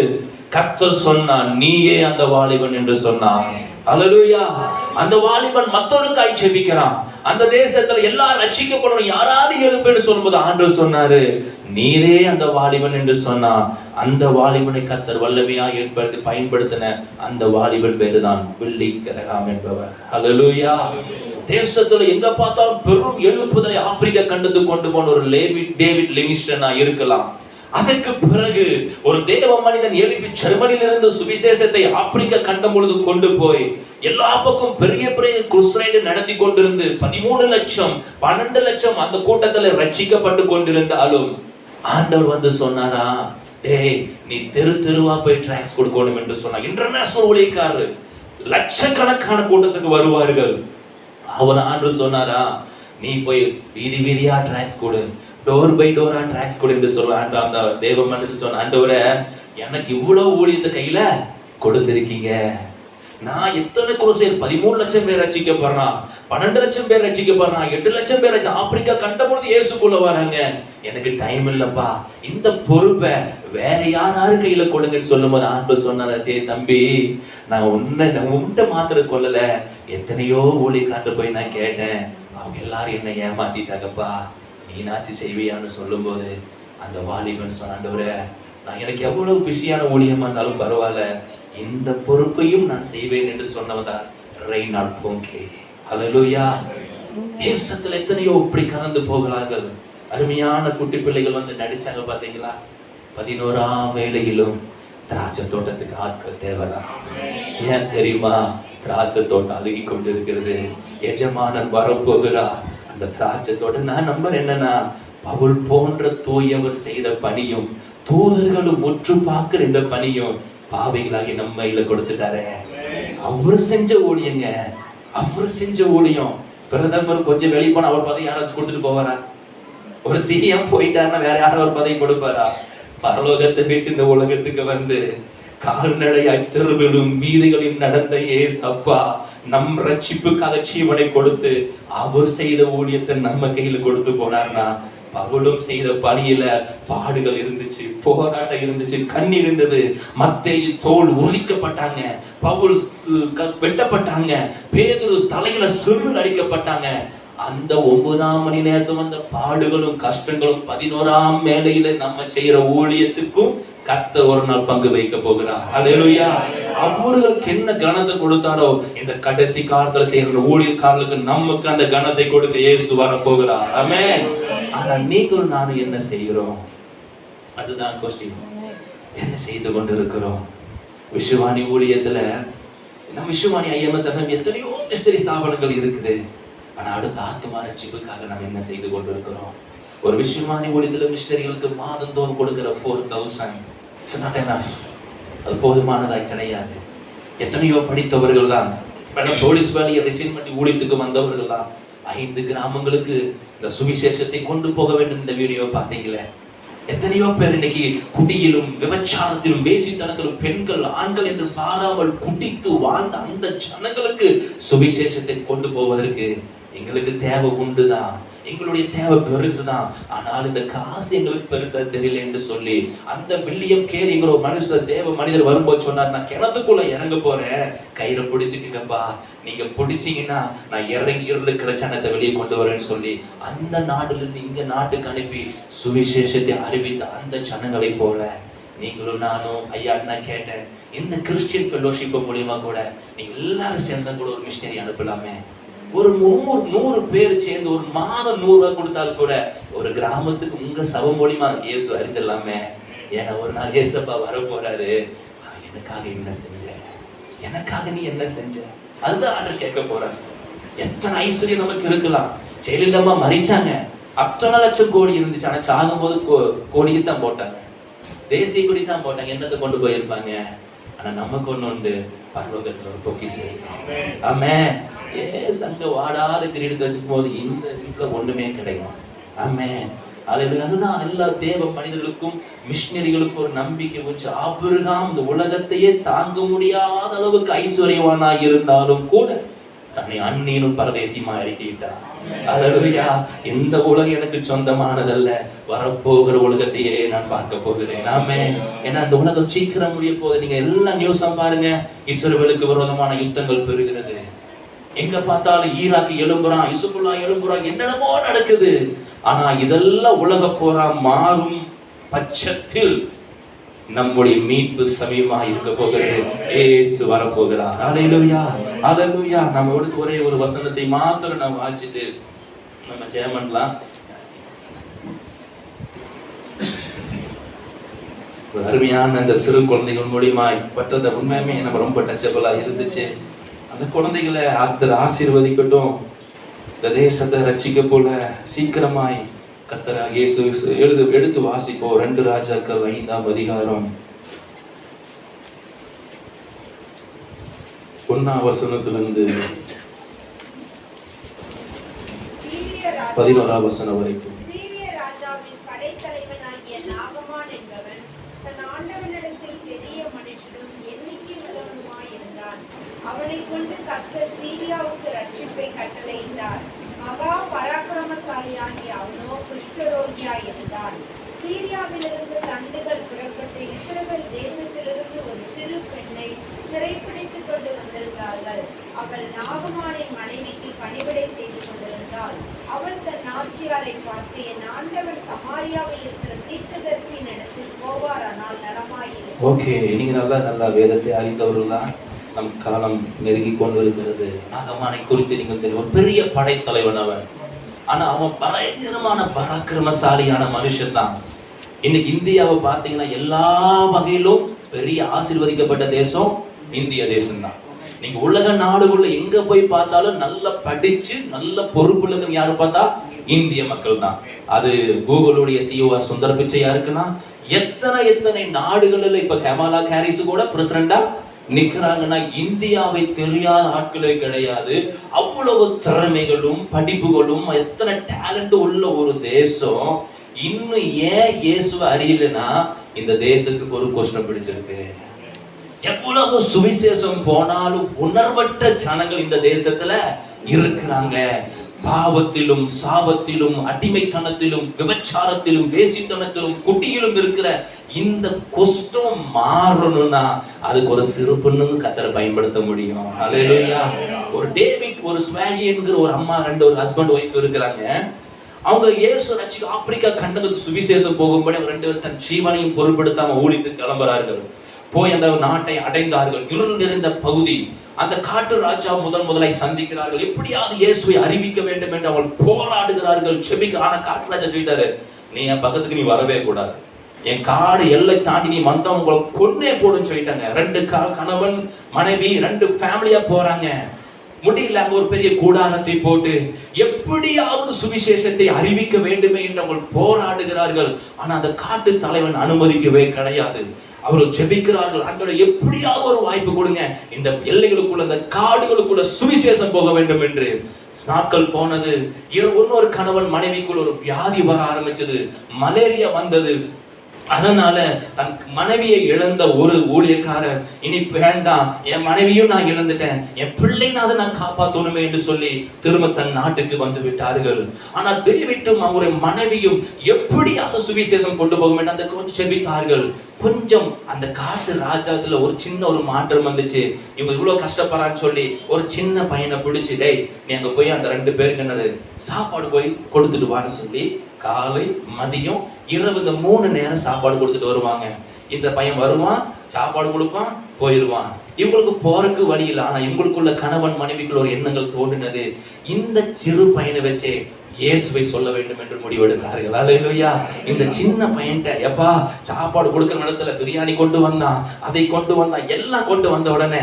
கர்த்தர் சொன்னான், நீயே அந்த வாலிபன் என்று சொன்னான். அல்லேலூயா. அந்த வாலிபன் மத்தவனுக்காய் ஜெபிக்கிறான். அந்த தேசத்துல எல்லாரும் ரட்சிக்கப்படணும், யாராவது எழுப்புன்னு சொல்லும்போது ஆண்டவர் சொன்னாரு, நீரே அந்த வாலிபன் என்று சொன்னா. அந்த வாலிபனை கர்த்தர் வல்லமையா ஏற்படுத்தி பயன்படுத்தின அந்த வாலிபன் பேரு தான் பில்லி கிரஹாம் என்பவர். அல்லேலூயா. தேசத்துல எங்க பார்த்தாலும் பெரும் எழுப்புதலை ஆப்பிரிக்கா கண்டத்துக்கு கொண்டு போன ஒரு டேவிட் லிவிங்ஸ்டனா இருக்கலாம். அதற்கு பிறகு ஒரு தேவ மனிதன் எழுப்பி ஜெர்மனியிலிருந்து சுவிசேஷத்தை ஆப்பிரிக்கா கண்டம் முழுது கொண்டு போய் எல்லா பக்கம் பெரிய பெரிய குருசைடு நடத்தி கொண்டிருந்து 13 லட்சம் 12 லட்சம் அந்த கூட்டத்துல ரட்சிக்கப்பட்டு கொண்டிருந்தாலும் ஆண்டவர் வந்து சொன்னாரா, டேய் நீ தெருவா போய் டிராக்ஸ் கொடுக்கணும் என்று சொன்னார். இன்டர்நேஷனல் ஊழியக்காரர் லட்சக்கணக்கான கூட்டத்துக்கு வருவார்கள். அவர் ஆண்டவர் சொன்னாரா, நீ போய் வீதி வீதியா டிராக்ஸ் கொடு, டோர் பை டோரா டிராக்ஸ் கொடு என்று சொல்லுவாங்க. அந்த தேவ மனுஷன் சொன்ன, ஆண்டவரே எனக்கு இவ்வளவு ஊழியத்தை கையில கொடுத்திருக்கீங்க, நான் எத்தனை குருசேர் 13 லட்சம் பேர் ரட்சிக்கப்படுறான், 12 லட்சம் பேர் ரட்சிக்கப்படுறான், 8 லட்சம் பேர் ஆப்பிரிக்கா கண்டபொழுது இயேசுக்குள்ள வராங்க. எனக்கு டைம் இல்லப்பா, இந்த பொறுப்பை வேற யாராரு கையில கொடுங்கன்னு சொல்லும் போது ஆண்டு சொன்னாரே, தம்பி நான் உன்னை மாத்திர கொள்ளல, எத்தனையோ ஊழியக்காரர் போய் நான் கேட்டேன், அவங்க எல்லாரும் என்ன ஏமாத்திட்டாங்கப்பா, நீனாச்சு செய்வியான்னு சொல்லும் போது அந்த வாலிபன் சொன்னாண்டவரே, நான் எனக்கு எவ்வளவு பிஸியான ஊழியமா இருந்தாலும் பரவாயில்ல, இந்த பொறுப்பையும் நான் செய்வேன் என்று சொன்னவதான் ரெய்னால்ட் போங்கே. ஹல்லேலூயா. தேசத்துல எத்தனையோ இப்படி கலந்து போகிறார்கள். அருமையான குட்டி பிள்ளைகள் வந்து நடிச்சாங்க பாத்தீங்களா? 11ஆம் வேளையிலும் திராட்சை தோட்டத்துக்கு ஆட்கள் தேவைதான். ஏன் தெரியுமா? திராட்சை தோட்டம் அழுகி கொண்டு இருக்கிறது, எஜமானன் வரப்போகிறார். அந்த திராட்சை தோட்டம் நான் நம்பர் என்னன்னா, பவுல் போன்ற தூயவர் செய்த பணியும் தூதர்களும் முற்று பார்க்கிற இந்த பணியும் பாவைகளாகி நம்ம கையில கொடுத்துட்டாரே. அவரு செஞ்ச ஊழியங்க, அவரு செஞ்ச ஊழியம். பிரதமர் கொஞ்சம் வெளியே போனா அவர் பதவி யாராச்சும் கொடுத்துட்டு போவாரா? ஒரு சிஎம் போயிட்டாருன்னா வேற யாரும் ஒரு பதவி கொடுப்பாரா? பரலோகத்தை விட்டு இந்த உலகத்துக்கு வந்து கால்நடையாய் தெருவிலும் வீதிகளில் நடந்த ஏசப்பா நம் ரட்சிப்புக்காக ஜீவனை கொடுத்து அவர் செய்த ஊழியத்தை நம்ம கையில கொடுத்து போனார்னா, பவுலும் செய்த பணியில பாடுகள் இருந்துச்சு, போராட்டம் இருந்துச்சு, கண்ணீர் இருந்தது. மத்தேயு தோல் உரிக்கப்பட்டாங்க, பவுல் வெட்டப்பட்டாங்க, பேதுரு தலையில சுருள் அடிக்கப்பட்டாங்க. அந்த 9ஆம் மணி நேரத்துல வந்த பாடுகளும் கஷ்டங்களும் 11ஆம் வேளையில நம்ம செய்யற ஊழியத்துக்கும் கர்த்தர் ஒரு நாள் பங்கு வைக்க போகிறார். ஹல்லேலூயா. அவர்களுக்கு என்ன கனத்தை கொடுத்தாரோ இந்த கடைசி காலத்துல செய்யற ஊழியக்காரர்களுக்கு நமக்கு அந்த கனத்தை கொடுக்க இயேசு வர போகிறார். ஆமென். ஆனா நீங்களும் நானும் என்ன செய்கிறோம்? அதுதான் கொஸ்டின். என்ன செய்து கொண்டு இருக்கிறோம்? விசுவானி ஊழியத்துல நம்ம விசுவானி IMSFM எத்தனையோ மிஸ்டரி ஸ்தாபனங்கள் இருக்குது. ஆனா அடுத்த ஆத்மா ரட்சிப்புக்காக நம்ம என்ன செய்து கொண்டு இருக்கிறோம்? ஒரு விசுவானி ஊழியத்துல மிஸ்டரிகளுக்கு மாதந்தோறும் கொடுக்கிற 4000 இட்ஸ் நாட் எனஃப். அது போதுமானதாய் கிடையாது. எத்தனையோ படித்தவர்கள் தான், போலீஸ் வேலையை ரிசைன் பண்ணி ஊழியத்துக்கு வந்தவர்கள் தான் 5 கிராமங்களுக்கு இந்த சுவிசேஷத்தை கொண்டு போக வேண்டும். இந்த வீடியோ பார்த்தீங்களே, எத்தனையோ பேர் இன்னைக்கு குடியிலும் விபச்சாரத்திலும் வேசித்தனத்திலும் பெண்கள் ஆண்கள் என்று பாராமல் குடித்து வாழ்ந்த அந்த ஜனங்களுக்கு சுவிசேஷத்தை கொண்டு போவதற்கு எங்களுக்கு தேவை உண்டுதான், எங்களுடைய தேவை பெருசுதான். ஆனால் இந்த காசு எங்களுக்கு பெருசா தெரியல என்று சொல்லி அந்த வில்லியம் கேரிங்கிற ஒரு மனுஷர் தேவ மனிதர் வரும்போது சொன்னார், நான் கிணத்துக்குள்ள இறங்க போறேன், கயிறை பிடிச்சிக்கிங்கப்பா, நீங்க பிடிச்சீங்கன்னா நான் இறங்கி இருக்கிற ஜனத்தை வெளியே கொண்டு வரேன்னு சொல்லி அந்த நாடுல இருந்து இங்க நாட்டுக்கு அனுப்பி சுவிசேஷத்தை அறிவித்த அந்த ஜனங்களை போல நீங்களும் நானும் ஐயா நான் கேட்டேன், இந்த கிறிஸ்டியன் ஃபெலோஷிப் மூலியமா கூட நீங்க எல்லாரும் சேர்ந்தா கூட ஒரு மிஷனரி அனுப்பலாமே. ஒரு 100 பேர் சேர்ந்து ஒரு மாதம் 100 ரூபாய் கொடுத்தாலும் கூட ஒரு கிராமத்துக்கு உங்க சபை மூலியமா இயேசு அறிஞ்சிடலாமே. ஏன்னா ஒரு நாள் இயேசப்பா வர போறாரு, எனக்காக என்ன செஞ்ச, எனக்காக நீ என்ன செஞ்ச, அதுதான் ஆண்டவர் கேட்க போறாரு. எத்தனை ஐஸ்வர்யம் நமக்கு இருக்கலாம். ஜெயலலிதா மறிச்சாங்க, அத்தனை லட்சம் கோடி இருந்துச்சு, ஆனா சாகும் போது கோடிக்கு தான் போட்டாங்க, தேசிய கொடி தான் போட்டாங்க, என்னத்தை கொண்டு போயிருப்பாங்க. ஆனா நமக்கு ஒண்ணு உண்டு, பரலோகத்துல ஒரு பொக்கிஷம். ஆமென். சங்க வாடாத கிரீடத்தை வச்சுக்கும் போது இந்த வீட்டுல ஒண்ணுமே கிடைக்கும். ஆமென். அதுதான் எல்லா தேவ மனிதர்களுக்கும் மிஷனரிகளுக்கும் ஒரு நம்பிக்கை வச்சு, ஆபிரகாம் இந்த உலகத்தையே தாங்க முடியாத அளவுக்கு ஐஸ்வர்யவானா இருந்தாலும் கூட தன்னை அந்நியனும் பரதேசியமா அறிக்கையிட்டார். அல்லேலூயா. இந்த உலகம் எனக்கு சொந்தமானதல்ல, வரப்போகிற உலகத்தையே நான் பார்க்க போகிறேன். ஆமென். ஏன்னா அந்த உலகம் சீக்கிரம் முடிய போகுது. நீங்க எல்லா நியூஸும் பாருங்க, இஸ்ரவேலுக்கு விரோதமான யுத்தங்கள் பெருகிறது. எங்க பார்த்தாலும் ஈராக் எழும்புறான், இசுபுல்லா எழும்புறான், என்னென்னமோ நடக்குது. ஆனா இதெல்லாம் உலக போரா மாறும் பட்சத்தில் நம்முடைய மீட்பு சமீபமா இருக்க போகிறது. இயேசு வரப்போகிறார். அல்லேலூயா, அல்லேலூயா. நம்ம எடுத்து ஒரே ஒரு வசனத்தை மாத்திரம் நம்ம வாசிச்சுட்டு நம்ம ஜெபம் பண்ணலாம். ஒரு அருமையான அந்த சிறு குழந்தைகள் மூலியமா பட்டத உண்மையுமே நம்ம ரொம்ப டச்சபிளா இருந்துச்சு. அந்த குழந்தைகளை ஆத்தர் ஆசீர்வதிக்கட்டும். இந்த தேசத்தை ரட்சிக்க போல சீக்கிரமாய் கர்த்தர் இயேசு எடுத்து வாசிப்போம். 2 ராஜாக்கள் 5ஆம் அதிகாரம் 1ஆம் வசனத்திலிருந்து 11ஆம் வசனம் வரைக்கும். கர்த்தர் சீரியாவுக்கு ரட்சிப்பை கட்டளையிட்டார். மகா பராக்கிரமசாலியாகிய அவனோ குஷ்டரோகியாய் இருந்தான். சீரியாவிலிருந்து தண்டுகள் புறப்பட்டு இஸ்ரவேல் தேசத்திலிருந்து ஒரு சிறு பெண்ணை சிறைப்பிடித்துக் கொண்டு வந்திருந்தார்கள். அவள் நாகமானின் மனைவிக்கு பணிவிடை செய்து கொண்டிருந்தாள். அவள் தன் நாச்சியாரை பார்த்து, என் ஆண்டவன் சமாரியாவில் இருக்கிற தீர்க்கதரிசியின் இடத்தில் போவாரானால் நலமாயிருக்கும். ஓகே, நீங்க நல்லா வேதத்தை அறிந்தவர்கள் தான். நம் காலம் நெருங்கி கொண்டு இருக்கிறது. நாகமானை குறித்து நீங்கள் தெரியும், ஒரு பெரிய படைத்தலைவன் அவன். ஆனா அவன் பயங்கரமான பராக்கிரமசாலியான மனுஷன் தான். இன்னைக்கு இந்தியாவை பார்த்தீங்கன்னா எல்லா வகையிலும் பெரிய ஆசீர்வதிக்கப்பட்ட தேசம் இந்திய தேசம் தான். நீங்க உலக நாடுகள்ல எங்க போய் பார்த்தாலும் நல்லா படிச்சு நல்ல பொறுப்புல இருக்கிற யாரு பார்த்தா இந்திய மக்கள் தான். அது கூகுளுடைய CEO சுந்தர் பிச்சையா இருக்குன்னா, எத்தனை நாடுகளில் இப்ப கமலா ஹாரிஸ் கூட பிரசிடண்டா நிக்கிறாங்கன்னா இந்தியாவை தெரியாத ஆட்களே கிடையாது. அவ்வளவு திறமைகளும் படிப்புகளும் எத்தனை டேலண்ட் உள்ள ஒரு தேசம். இன்னும் ஏன் இயேசுவை அறியலன்னா இந்த தேசத்துக்கு ஒரு கொஸ்டின் பிடிச்சிருக்கு. எவ்வளவு சுவிசேஷம் போனாலும் உணர்வற்ற ஜனங்கள் இந்த தேசத்துல இருக்கிறாங்க. பாவத்திலும் சாபத்திலும் அடிமைத்தனத்திலும் விபச்சாரத்திலும் வேசித்தனத்திலும் குட்டியிலும் இருக்கிற இந்த குஷ்டம் மாறணும்னா அதுக்கு ஒரு சிறு பொண்ணுங்க கத்தரை பயன்படுத்த முடியும். ஹல்லேலூயா. ஒரு டேவிட், ஒரு ஸ்வாலி என்கிற ஒரு அம்மா, ஒரு ஹஸ்பண்ட் ஒய்ஃப் இருக்கிறாங்க. அவங்க இயேசு ரட்சிக்க ஆப்பிரிக்கா கண்டத்துக்கு சுவிசேஷம் போகும்போது அவங்க 2 பேரும் தன் ஜீவனையும் பொருட்படுத்தாம ஊழித்து கிளம்புறார்கள். போய் அந்த நாட்டை அடைந்தார்கள். இருள் நிறைந்த பகுதி. அந்த காட்டு ராஜா முதலாய் சந்திக்கிறார்கள். எப்படியாவது இயேசுவை அறிவிக்க வேண்டும் என்று அவள் போராடுகிறார்கள், செபிக்கிறார். ஆனா காட்டு ராஜா சொல்லிட்டாரு, நீ என் பக்கத்துக்கு நீ வரவே கூடாது, என் காடு எல்லை தாண்டி நீ வந்தா உங்களை கொன்னே போடுன்னு சொல்லிட்டாங்க. 2 கணவன் மனைவி 2 ஃபேமிலியா போறாங்க. முடியல, அங்க ஒரு பெரிய கூடாரத்தை போட்டு எப்படியாவது சுவிசேஷத்தை அறிவிக்க வேண்டுமே என்று அவர்கள் போராடுகிறார்கள். ஆனா அந்த காட்டு தலைவன் அனுமதிக்கவே கிடையாது. அவர்கள் ஜெபிக்கிறார்கள், ஆண்டவரே எப்படியாவது ஒரு வாய்ப்பு கொடுங்க, இந்த எல்லைகளுக்குள்ள இந்த காடுகளுக்குள்ள சுவிசேஷம் போக வேண்டும் என்று. நாட்கள் போனது. இன்னொரு கணவன் மனைவிக்குள்ள ஒரு வியாதி வர ஆரம்பிச்சது, மலேரியா வந்தது. அதனால தன் மனைவியை இழந்த ஒரு ஊழியக்காரர், இனி வேண்டாம், என் மனைவியும் நான் இழந்துட்டேன், என் பிள்ளைனாவது நான் காப்பாற்றணுமே என்று சொல்லி திரும்ப தன் நாட்டுக்கு வந்து விட்டார்கள். ஆனால் டேவிட்டும் அவருடைய மனைவியும் எப்படியாவது சுவிசேஷம் கொண்டு போக வேண்டும் அந்த கொஞ்சம் செபித்தார்கள். கொஞ்சம் அந்த காட்டு ராஜாத்துல ஒரு சின்ன ஒரு மாற்றம் வந்துச்சு. இவங்க இவ்வளவு கஷ்டப்படுறான்னு சொல்லி ஒரு சின்ன பையனை பிடிச்சு, டேய் நீ அங்க போய் அந்த 2 பேருக்கு என்னது சாப்பாடு போய் கொடுத்துட்டு வான்னு சொல்லி காலை மதியம் இரவு இந்த 3 நேரம் சாப்பாடு கொடுத்துட்டு வருவாங்க. இந்த பையன் வருவான், சாப்பாடு கொடுப்பான், போயிடுவான். இவங்களுக்கு போறதுக்கு வழி இல்லை. ஆனா இவங்களுக்குள்ள கணவன் மனைவிக்குள்ள ஒரு எண்ணங்கள் தோன்றினது, இந்த சிறு பையனை வச்சே இயேசுவை சொல்ல வேண்டும் என்று முடிவெடுத்தார்கள். அல்லேலூயா. இந்த சின்ன பையன்ட்ட எப்பா சாப்பாடு கொடுக்கிற இடத்துல பிரியாணி கொண்டு வந்தான், அதை கொண்டு வந்தான், எல்லாம் கொண்டு வந்த உடனே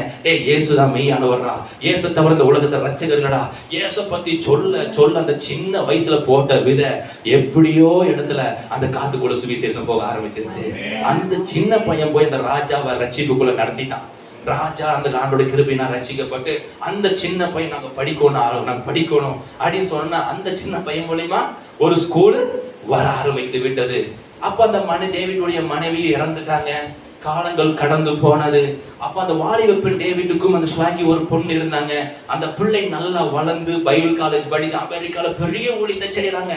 இயேசுதான் மெய்யானவர்டா, இயேசு தவிர இந்த உலகத்தை ரட்சகர்களா, இயேசு பத்தி சொல்ல அந்த சின்ன வயசுல போட்ட வித எப்படியோ இடத்துல அந்த காட்டுக்குள்ள சுவிசேஷம் போக ஆரம்பிச்சிருச்சு. அந்த சின்ன பையன் போய் அந்த ராஜாவை ரட்சிப்புக்குள்ள நடத்திட்டான். ராஜா அந்த ஆண்டோட கிருபையினால் ரட்சிக்கப்பட்டு அந்த சின்ன பையன் நாங்க படிக்கணும் அப்படின்னு சொன்னா அந்த சின்ன பையன் மூலியமா ஒரு ஸ்கூல் வர ஆரம்பித்து விட்டது. அப்ப அந்த டேவிட்டுடைய மனைவி இறந்துட்டாங்க. காலங்கள் கடந்து போனது. அப்ப அந்த வாலிப பெண் டேவிட்டுக்கும் அந்த ஸ்வாகி ஒரு பொண்ணு இருந்தாங்க. அந்த பிள்ளை நல்லா வளர்ந்து பைபிள் காலேஜ் படிச்சு அமெரிக்கால பெரிய ஊழியத்தை செய்யறாங்க.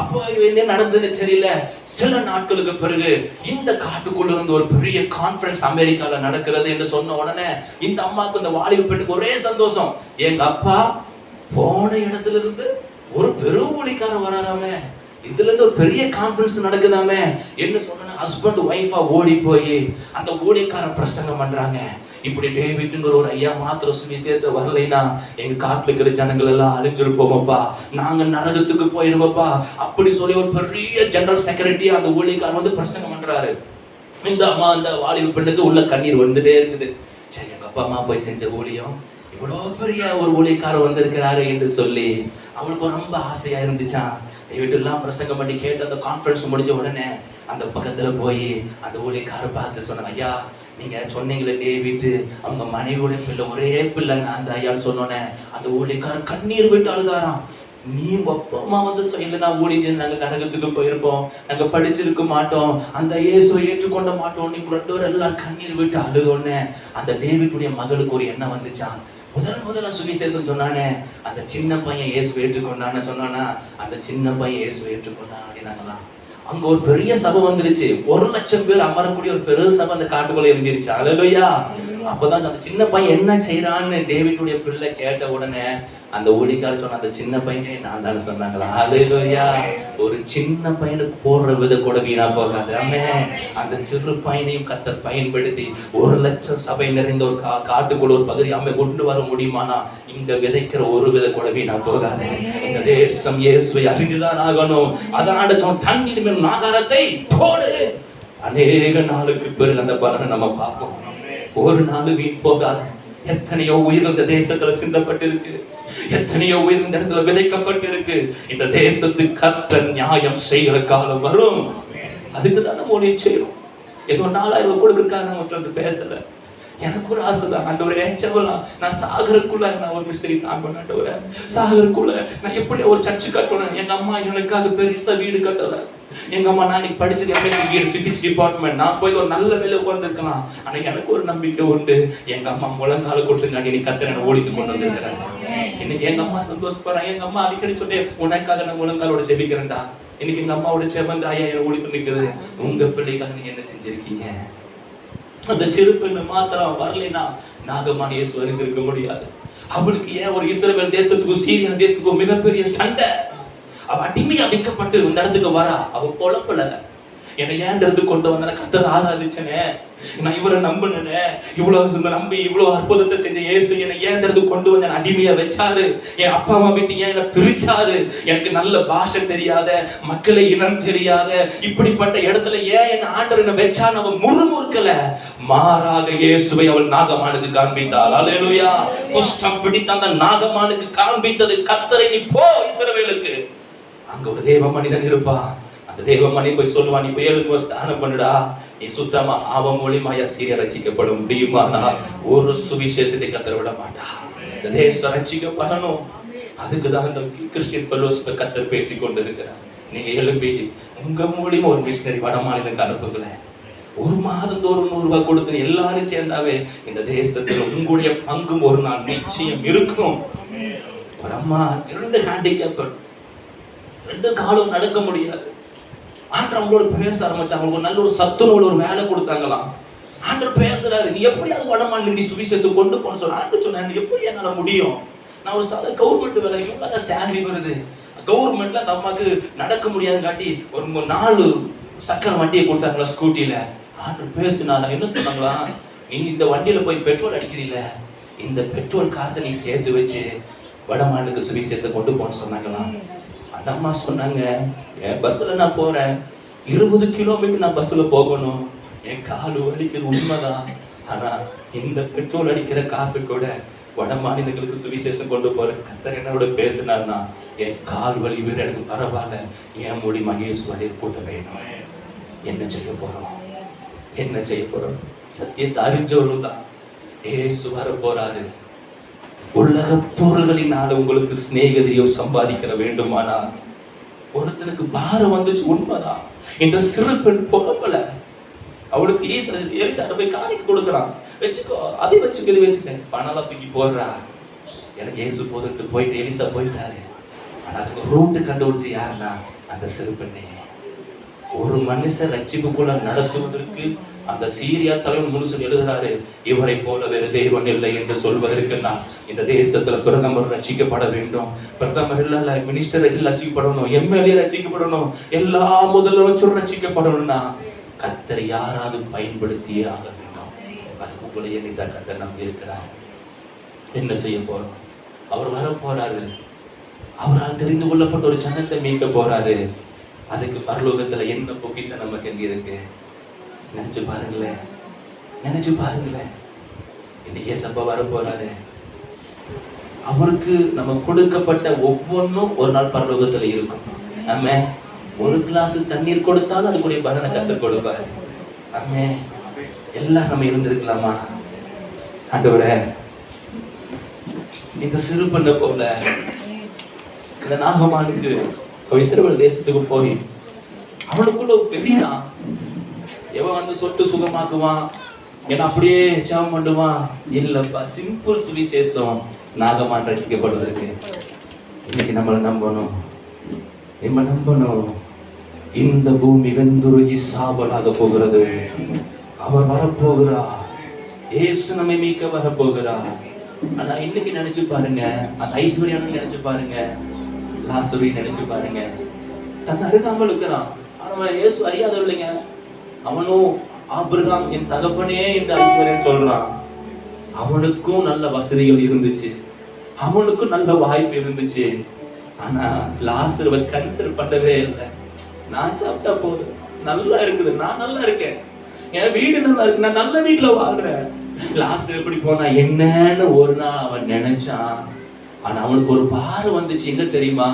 அப்போ என்ன நடந்ததுன்னு தெரியல. சில நாட்களுக்கு பிறகு இந்த காட்டுக்குள்ள இருந்து ஒரு பெரிய கான்ஃபரன்ஸ் அமெரிக்கால நடக்கிறது என்று சொன்ன உடனே இந்த அம்மாவுக்கு இந்த வாலிப பெண்ணுக்கு ஒரே சந்தோஷம். எங்க அப்பா போன இடத்துல இருந்து ஒரு பெரும் ஊழியக்காரன் வராராமே, இதுல இருந்து ஒரு பெரிய கான்ஃபரன்ஸ் நடக்குதாமே என்ன சொன்ன ஹஸ்பண்ட் ஒய்ஃபா ஓடி போய் அந்த ஊழியக்காரன் பிரசங்கம் பண்றாங்க. இப்படி டேவிட்ங்கிற ஒரு ஐயா மாத்திரம் சுவிசேஷம் வரலைன்னா எங்க காட்டுல இருக்கிற ஜனங்கள் எல்லாம் அழிஞ்சிருப்போமப்பா, நாங்க நரகத்துக்கு போயிருவோப்பா அப்படி சொல்லி ஒரு பெரிய ஜெனரல் செக்ரட்டரியா அந்த ஊழியக்காரன் வந்து பிரசங்கம் பண்றாரு. இந்த அம்மா அந்த வாலிப பெண்ணுக்கு உள்ள கண்ணீர் வந்துட்டே இருக்குது. சரி, எங்க அப்பா அம்மா போய் செஞ்ச ஊழியம் இவ்வளோ பெரிய ஒரு ஊழியக்காரர் வந்திருக்கிறாரு என்று சொல்லி அவளுக்கு ரொம்ப ஆசையா இருந்துச்சான். டேவிட் எல்லாம் பிரசங்கம் பண்ணி கேட்டு அந்த கான்ஃபரன்ஸ் முடிஞ்ச உடனே அந்த பக்கத்துல போய் அந்த ஊழியக்காரர் பார்த்து சொன்னாங்க, ஐயா நீங்க சொன்னீங்களே டேவிட் அவங்க மனைவியோட பிள்ளை ஒரே பிள்ளைங்க அந்த ஐயான்னு சொன்னோன்னே அந்த ஊழியக்காரர் கண்ணீர் விட்டு அழுதாராம். நீங்க அப்பா அம்மா வந்து சொல்லனா ஊழியம் நாங்க நரகத்துக்கு போயிருப்போம், நாங்க படிச்சிருக்க மாட்டோம், அந்த இயேசுவை ஏற்றுக்கொண்ட மாட்டோம், நீங்க 2 பேரும் எல்லாரும் கண்ணீர் விட்டு அழுதோன்னு அந்த டேவிட்டுடைய மகளுக்கு ஒரு எண்ணம் வந்துச்சான். முதல்ல சுவிசேஷம் சொன்னானே அந்த சின்ன பையன் இயேசு ஏற்றுக்கொண்டான்னு சொன்னானா, அந்த சின்ன பையன் இயேசு ஏற்றுக்கொண்டான் அப்படின்னாங்களாம். அங்க ஒரு பெரிய சபை வந்துருச்சு. 1,00,000 பேர் அமரக்கூடிய ஒரு பெரிய சபை அந்த காட்டுக்குள்ள இருந்துருச்சு. அல்லேலூயா. அப்பதான் அந்த சின்ன பையன் என்ன செய்யறான்னு டேவிட்டுடைய பிள்ளை கேட்ட உடனே அந்த ஊழியக்காரர் சொன்ன, அந்த சின்ன பையனே நான் தானே சொன்னாங்களா. அல்லேலூயா. ஒரு சின்ன பையனுக்கு போடுற வித கூட வீணா போகாது. ஆமென். அந்த சிறு பையனையும் கர்த்தர் பயன்படுத்தி 1,00,000 சபை நிறைந்த ஒரு காட்டுக்குள்ள ஒரு பகுதி கொண்டு வர முடியுமானா, இங்க விதைக்கிற ஒரு வித கூட வீணா போகாது. இந்த தேசம் இயேசுவை அறிந்துதான் ஆகணும். அதாண்ட தண்ணீர் மேல் நாகாரத்தை போடு. அநேக நாளுக்கு பிறகு அந்த பலனை நம்ம பார்ப்போம். ஒரு நாள் வீண் போகாது. எத்தனையோ உயிர்கள் இந்த தேசத்துல சிந்தப்பட்டிருக்கு. எத்தனையோ உயிர்கள் இந்த இடத்துல விதைக்கப்பட்டிருக்கு. இந்த தேசத்துக்கு கர்த்தர் நியாயம் செய்கிற காலம் வரும். அதுக்கு தான் நம்ம ஒண்ணு செய்யணும். ஏதோ 4,000 கொடுக்குறதுக்காக நான் ஒருத்தர் பேசல. எனக்கு ஒரு ஆசைதான். ஆண்டவரே ஏச்சவலாம் நான் சாகருக்குள்ள நான் ஒரு மிஸ்டரி தான் பண்ணாண்டவரே. சாகருக்குள்ள நான் எப்படி ஒரு சர்ச்சு கட்டணும். எங்க அம்மா எனக்காக பெருசா வீடு கட்டல. எங்க அம்மா நான் இன்னைக்கு படிச்சது எம்எஸ்சி பிசிக்ஸ் டிபார்ட்மெண்ட். நான் போய் ஒரு நல்ல வேலை உட்கார்ந்துருக்கலாம். ஆனா எனக்கு ஒரு நம்பிக்கை உண்டு. எங்க அம்மா முழங்கால கொடுத்துங்காட்டி நீ கத்தரை நான் ஓடித்து கொண்டு வந்திருக்கிறாங்க. இன்னைக்கு எங்க அம்மா சந்தோஷப்படுறாங்க. எங்க அம்மா அடிக்கடி சொல்லி உனக்காக நான் முழங்காலோட ஜெபிக்கிறேன்டா. இன்னைக்கு எங்க அம்மாவோட செவந்து ஐயா என்ன ஓடித்து நிற்கிறது. உங்க பிள்ளைக்காக நீங்க என்ன செஞ்சிருக்கீங்க? அந்த சிறு பெண்ணு மாத்திரம் வரலைன்னா நாகமான் இயேசு அறிஞ்சிருக்க முடியாது. அவளுக்கு ஏன் ஒரு இஸ்ரவேல் தேசத்துக்கும் சீரியா தேசத்துக்கும் மிகப்பெரிய சண்டை. அவ அடிமையா விற்கப்பட்டு இந்த இடத்துக்கு வரா. அவ குழப்பல. என்னை ஏன் இடத்துக்கு கொண்டு வந்தேன்? கர்த்தர் ஆராதிச்சனே, நான் இவரை நம்பினே, இவ்வளவு நம்பி இவ்வளவு அற்புதத்தை செஞ்ச இயேசு என்னை ஏன் இடத்துக்கு கொண்டு வந்து அடிமையா வச்சாரு. என் அப்பா அம்மா வீட்டு ஏன் என்ன பிரிச்சாரு. எனக்கு நல்ல பாஷை தெரியாத, மக்களை இனம் தெரியாத இப்படிப்பட்ட இடத்துல ஏன் என் ஆண்டவர் என்ன வச்சான்னு அவன் முறுமுறுக்கல. மாறாக இயேசுவை அவள் நாகமானுக்கு காண்பித்தாள். அல்லேலூயா. குஷ்டம் பிடித்த அந்த நாகமானுக்கு காண்பித்தது கர்த்தரை நீ போ இஸ்ரவேலுக்கு. அங்க ஒரு தேவ மனிதன் இருப்பா. அந்த தேவ மணி போய் சொல்லுவா, நீ போய் 7 ஸ்நானம் பண்ணுடா, நீ சுத்தமா அவன் மூலியமாயா சீரிய ரட்சிக்கப்பட முடியுமானா ஒரு சுவிசேஷத்தை கத்தர விட மாட்டா. இந்த தேசம் ரட்சிக்கப்படணும். அதுக்குதான் இந்த கிறிஸ்டியன் ஃபெல்லோஷிப்பை கத்தர் பேசி கொண்டு இருக்கிறார். நீங்க எழுப்பி உங்க மூலியமா ஒரு மிஷனரி வட மாநிலங்களுக்கு அனுப்புங்களேன். ஒரு மாதந்தோறும் 100 ரூபாய் கொடுத்து எல்லாரும் சேர்ந்தாவே இந்த தேசத்துல உங்களுடைய பங்கும் ஒரு நாள் நிச்சயம் இருக்கும். ஒரு அம்மா 2 ஹேண்டிகேப், 2 காலும் நடக்க முடியாது. ஆண்டவர் அவங்களோட பேச ஆரம்பிச்சாங்க. அவங்களுக்கு ஒரு நல்ல ஒரு சத்துணவுல ஒரு வேலை கொடுத்தாங்களாம். ஆண்டவர் பேசுறாரு, நீ எப்படியாவது வடமாநில நீ சுவிசேஷம் கொண்டு போன்னு சொல்ல. ஆண்டவர் சொன்னாரு, எப்படி என்னால முடியும்? நான் ஒரு சாதாரண கவர்மெண்ட் வேலைக்கு தான் சேலரி வருது. கவர்மெண்ட்ல அந்த அம்மாக்கு நடக்க முடியாது காட்டி ஒரு 4 சக்கர வண்டியை கொடுத்தாங்களா ஸ்கூட்டில. ஆண்டவர் பேசுனாங்க. என்ன சொன்னாங்களா, நீ இந்த வண்டியில போய் பெட்ரோல் அடிக்கிறீல, இந்த பெட்ரோல் காசை நீ சேர்த்து வச்சு வடமாநிலக்கு சுவிசேஷத்தை கொண்டு போன்னு சொன்னாங்களாம். அந்த அம்மா சொன்னாங்க, என் பஸ்ல நான் போறேன், 20 கிலோமீட்டர் நான் பஸ்ல போகணும், என் கால் வலிக்குது உண்மைதான். ஆனா இந்த பெட்ரோல் அடிக்கிற காசு கூட வட மாநிலங்களுக்கு சுவிசேஷம் கொண்டு போற கர்த்தர் என்னோட பேசினார்னா என் கால் வலி வேற எனக்கு பரவாயில்ல, என் மூலியமா இயேசு வழியை கூட்ட வேணும். என்ன செய்ய போறோம்? என்ன செய்ய போறோம்? சத்தியத்தை அறிஞ்சவர்கள் தான் இயேசு வர போறாரு. உலக பொருள்களினால உங்களுக்கு சிநேகிதியோ சம்பாதிக்கிற வேண்டுமானா ஒருத்தனுக்கு பாரம் வந்துச்சு உண்மைதான். இந்த சிறு பெண் புலம்பல. அவளுக்கு எலிசாட்ட போய் காணிக்க கொடுக்குறான். வச்சுக்கோ, அதை வச்சுக்க, இது வச்சுக்க, பணம் தூக்கி போடுறா. எனக்கு இயேசு போதுட்டு போயிட்டு எலிசா போயிட்டாரு. ஆனா அதுக்கு ரூட்டு கண்டுபிடிச்சு யாருன்னா அந்த சிறு பெண்ணே. ஒரு மனுஷன் ரட்சிப்புக்குள்ள நடத்துவதற்கு அந்த சீரியா தலைவன் முழுசன் எழுதுறாரு, இவரை போல வேறு தெய்வம் இல்லை என்று சொல்வதற்குன்னா இந்த தேசத்துல பிரதமர் ரட்சிக்கப்பட வேண்டும். பிரதமர் இல்ல, மினிஸ்டர் ரட்சிக்கப்படணும், எம்எல்ஏ ரட்சிக்கப்படணும், எல்லா முதலமைச்சரும் ரட்சிக்கப்படணும்னா கர்த்தர் யாராவது பயன்படுத்தியே ஆக வேண்டும். அதுக்கு உங்களை என்னைத்தான் கர்த்தர் நம்பி இருக்கிறார். என்ன செய்ய போறோம்? அவர் வர போறாரு. அவரால் தெரிந்து கொள்ளப்பட்ட ஒரு ஜனத்தை மீட்க போறாரு. அதுக்கு பரலோகத்துல என்ன பொக்கிஷம் நமக்கு எங்க இருக்கு? நினைச்சு பாருங்களேன், நினைச்சு பாருங்களேன். இன்னைக்கு ஏசப்பா வர போறாரு. அவருக்கு நம்ம கொடுக்கப்பட்ட ஒவ்வொன்றும் ஒரு நாள் பரலோகத்துல இருக்கும். நம்ம ஒரு கிளாஸ் தண்ணீர் கொடுத்தாலும் அதுக்குரிய பலனை கர்த்தர் கொடுப்பாரு. ஆமே, எல்லாம் நம்ம இருந்திருக்கலாமா? ஆண்டவரே, இந்த சிறு பண்ண போல இந்த நாகமானுக்கு இஸ்ரவேல் தேசத்துக்கு போய் அவளுக்குள்ள பெரியதான் எவன் வந்து சொட்டு சுகமாக்குவான், ஏன்னா அப்படியே ஜெபம் பண்ணுமா? இல்லப்பா, சிம்பிள் சுவிசேஷம். நாகமான் ரட்சிக்கப்படுவதற்கு இன்னைக்கு நம்மளை நம்பணும். இந்த பூமி வெந்துருகி சாம்பலாக போகிறது. அவர் வரப்போகிறார். இயேசு நம்மை மீட்க வரப்போகிறார். ஆனா இன்னைக்கு நினைச்சு பாருங்க, அந்த ஐஸ்வர்யானு நினைச்சு பாருங்க, லாசரு நினைச்சு பாருங்க, தன் அருகாமல் இருக்கிறான். ஆனா இயேசு அறியாதவங்க. அவனும் ஆபிரகாம் என் தகப்பனே இந்த ஐஸ்வர்யன் சொல்றான். அவனுக்கும் நல்ல வசதிகள் இருந்துச்சு, அவனுக்கும் நல்ல வாய்ப்பு இருந்துச்சு. ஆனா லாசருவை கன்சிடர் பண்ணவே இல்லை. நான் சாப்பிட்டா போதும், நல்லா இருக்குது, நான் நல்லா இருக்கேன், என் வீடு நல்லா இருக்கு, நான் நல்ல வீட்டுல வாழ்றேன். லாசர் எப்படி போனா என்னன்னு ஒரு நாள் அவன் நினைச்சான். ஆனா அவனுக்கு ஒரு பாரம் வந்துச்சு. எங்க தெரியுமா?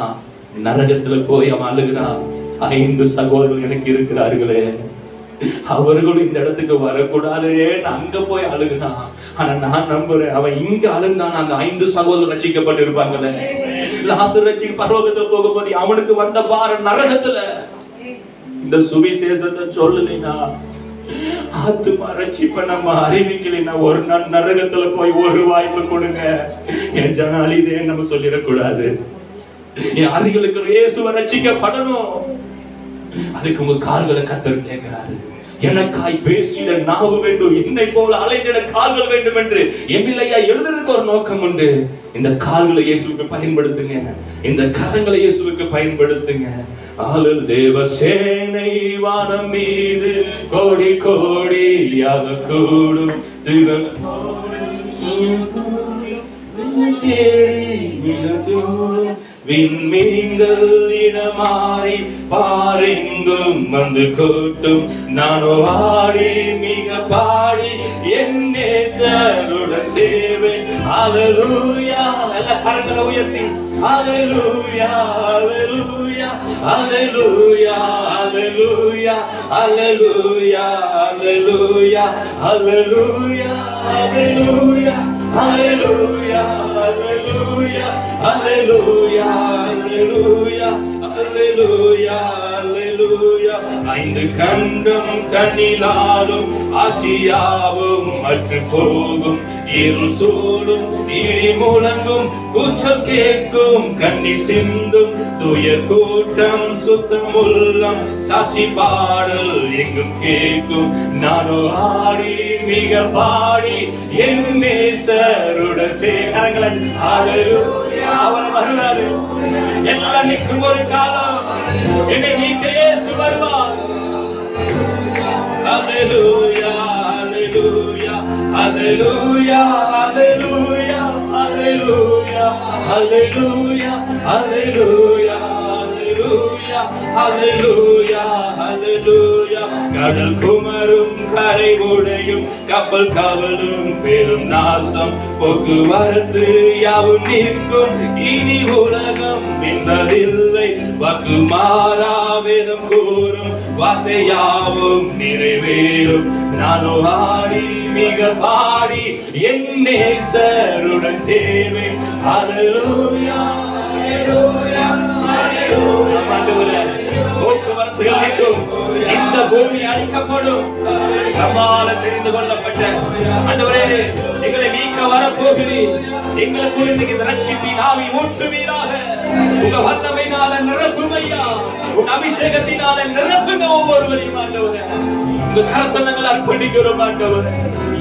நரகத்துல போய் அவன் அழுகிறான். 5 சகோதரர்கள் எனக்கு இருக்கிறார்களே, அவர்களும் இந்த இடத்துக்கு வரக்கூடாதுன்னு அங்க போய் அழுகுதான். ஆனா நான் நம்புறேன், அவன் இங்க அழுந்தான், அந்த 5 சகோதரர் ரட்சிக்கப்பட்டு இருப்பாங்களே. லாசர் ரட்சிக்க பரலோகத்துல போகும்போது அவனுக்கு வந்த பாரம் நரகத்துல. இந்த சுவிசேஷத்தை சொல்லலைன்னா, ஆத்துமா ரட்சிப்ப நம்ம அறிவிக்கலைன்னா, ஒரு நாள் நரகத்துல போய் ஒரு வாய்ப்பு கொடுங்க என் ஜனாலி, இதே நம்ம சொல்லிடக்கூடாது. என் அருகிலுக்கு இயேசுவை ரட்சிக்கப்படணும். அதுக்கு உங்க கால்களை கர்த்தர் கேட்கிறாரு. எனக்காய் பேசிட நாவு வேண்டும், என்னை போல அலைந்திட கால்கள் வேண்டும் என்று எபிலையா எழுதுறதுக்கு ஒரு நோக்கம் உண்டு. இந்த கால்களை இயேசுவுக்கு பயன்படுத்துங்க, இந்த கரங்களை இயேசுவுக்கு பயன்படுத்துங்க. ஆளுல் தேவ சேனை வானம் மீது கோடி கோடியாக கூடும் விண்மீன்கள் இடமாறி பாரெங்கும் வந்து கூட்டும். நானோ ஆடி மிக பாடி என் நேசருடன் சேவேன். அல்லேலூயா. எல்லா கரங்களை உயர்த்தி அல்லேலூயா, அல்லேலூயா, அல்லேலூயா, அல்லேலூயா, அல்லேலூயா, அல்லேலூயா, அல்லேலூயா, அல்லேலூயா, அல்லேலூயா, அல்லேலூயா, அல்லேலூயா, அல்லேலூயா, அல்லேலூயா, அல்லேலூயா. 5 கண்டம் கண்ணிலாலும் ஆட்சியாவும் அற்று போகும். இருள் சூழும், இடி முழங்கும், கூச்சல் கேட்கும், கண்ணி சிந்தும், துயர் கூட்டம், சுத்தம் உள்ளம், சாட்சி பாடல் எங்கும் கேட்கும். நானோ ஆடி மிக பாடி என் நேசருடன் சேகரங்களை அவர் வருவாரு. எல்லாம் நிற்கும் ஒரு காலம், என்னை நீக்க இயேசு வருவார். அல்லேலூயா, அல்லேலூயா, அல்லேலூயா, அல்லேலூயா, அல்லேலூயா, அல்லேலூயா, அல்லேலூயா, அல்லேலூயா, அல்லேலூயா, அல்லேலூயா. கடல் குமரும், கரை உடையும், கப்பல் கவலும், பெரும் நாசம், போக்குவரத்து யாவும் நிற்கும். இனி உலகம் என்பதில்லை, வாக்கு மாறா வேதம் கூறும், வார்த்தை யாவும் நிறைவேறும். நானோ ஆடி மிக பாடி என் நேசருடன் சேவேன். அல்லேலூயா, அல்லேலூயா, அல்லேலூயா. ஆண்டவரே, போக்குவரத்துகள் நிற்கும், இந்த பூமி அழிக்கப்படும். நம்மால தெரிந்து கொள்ளப்பட்ட ஆண்டவரே, எங்களை மீட்க வரப்போகிறீர். எங்களுக்குள் இந்த ரட்சிப்பின் ஆவி ஊற்றுவீராக. உங்க வல்லமையினால நிரப்புமையா, உன் அபிஷேகத்தினால நிரப்புங்க ஒவ்வொருவரையும் ஆண்டவரே. உங்க கரத்தை நாங்கள் அர்ப்பணிக்கிறோம் ஆண்டவரே.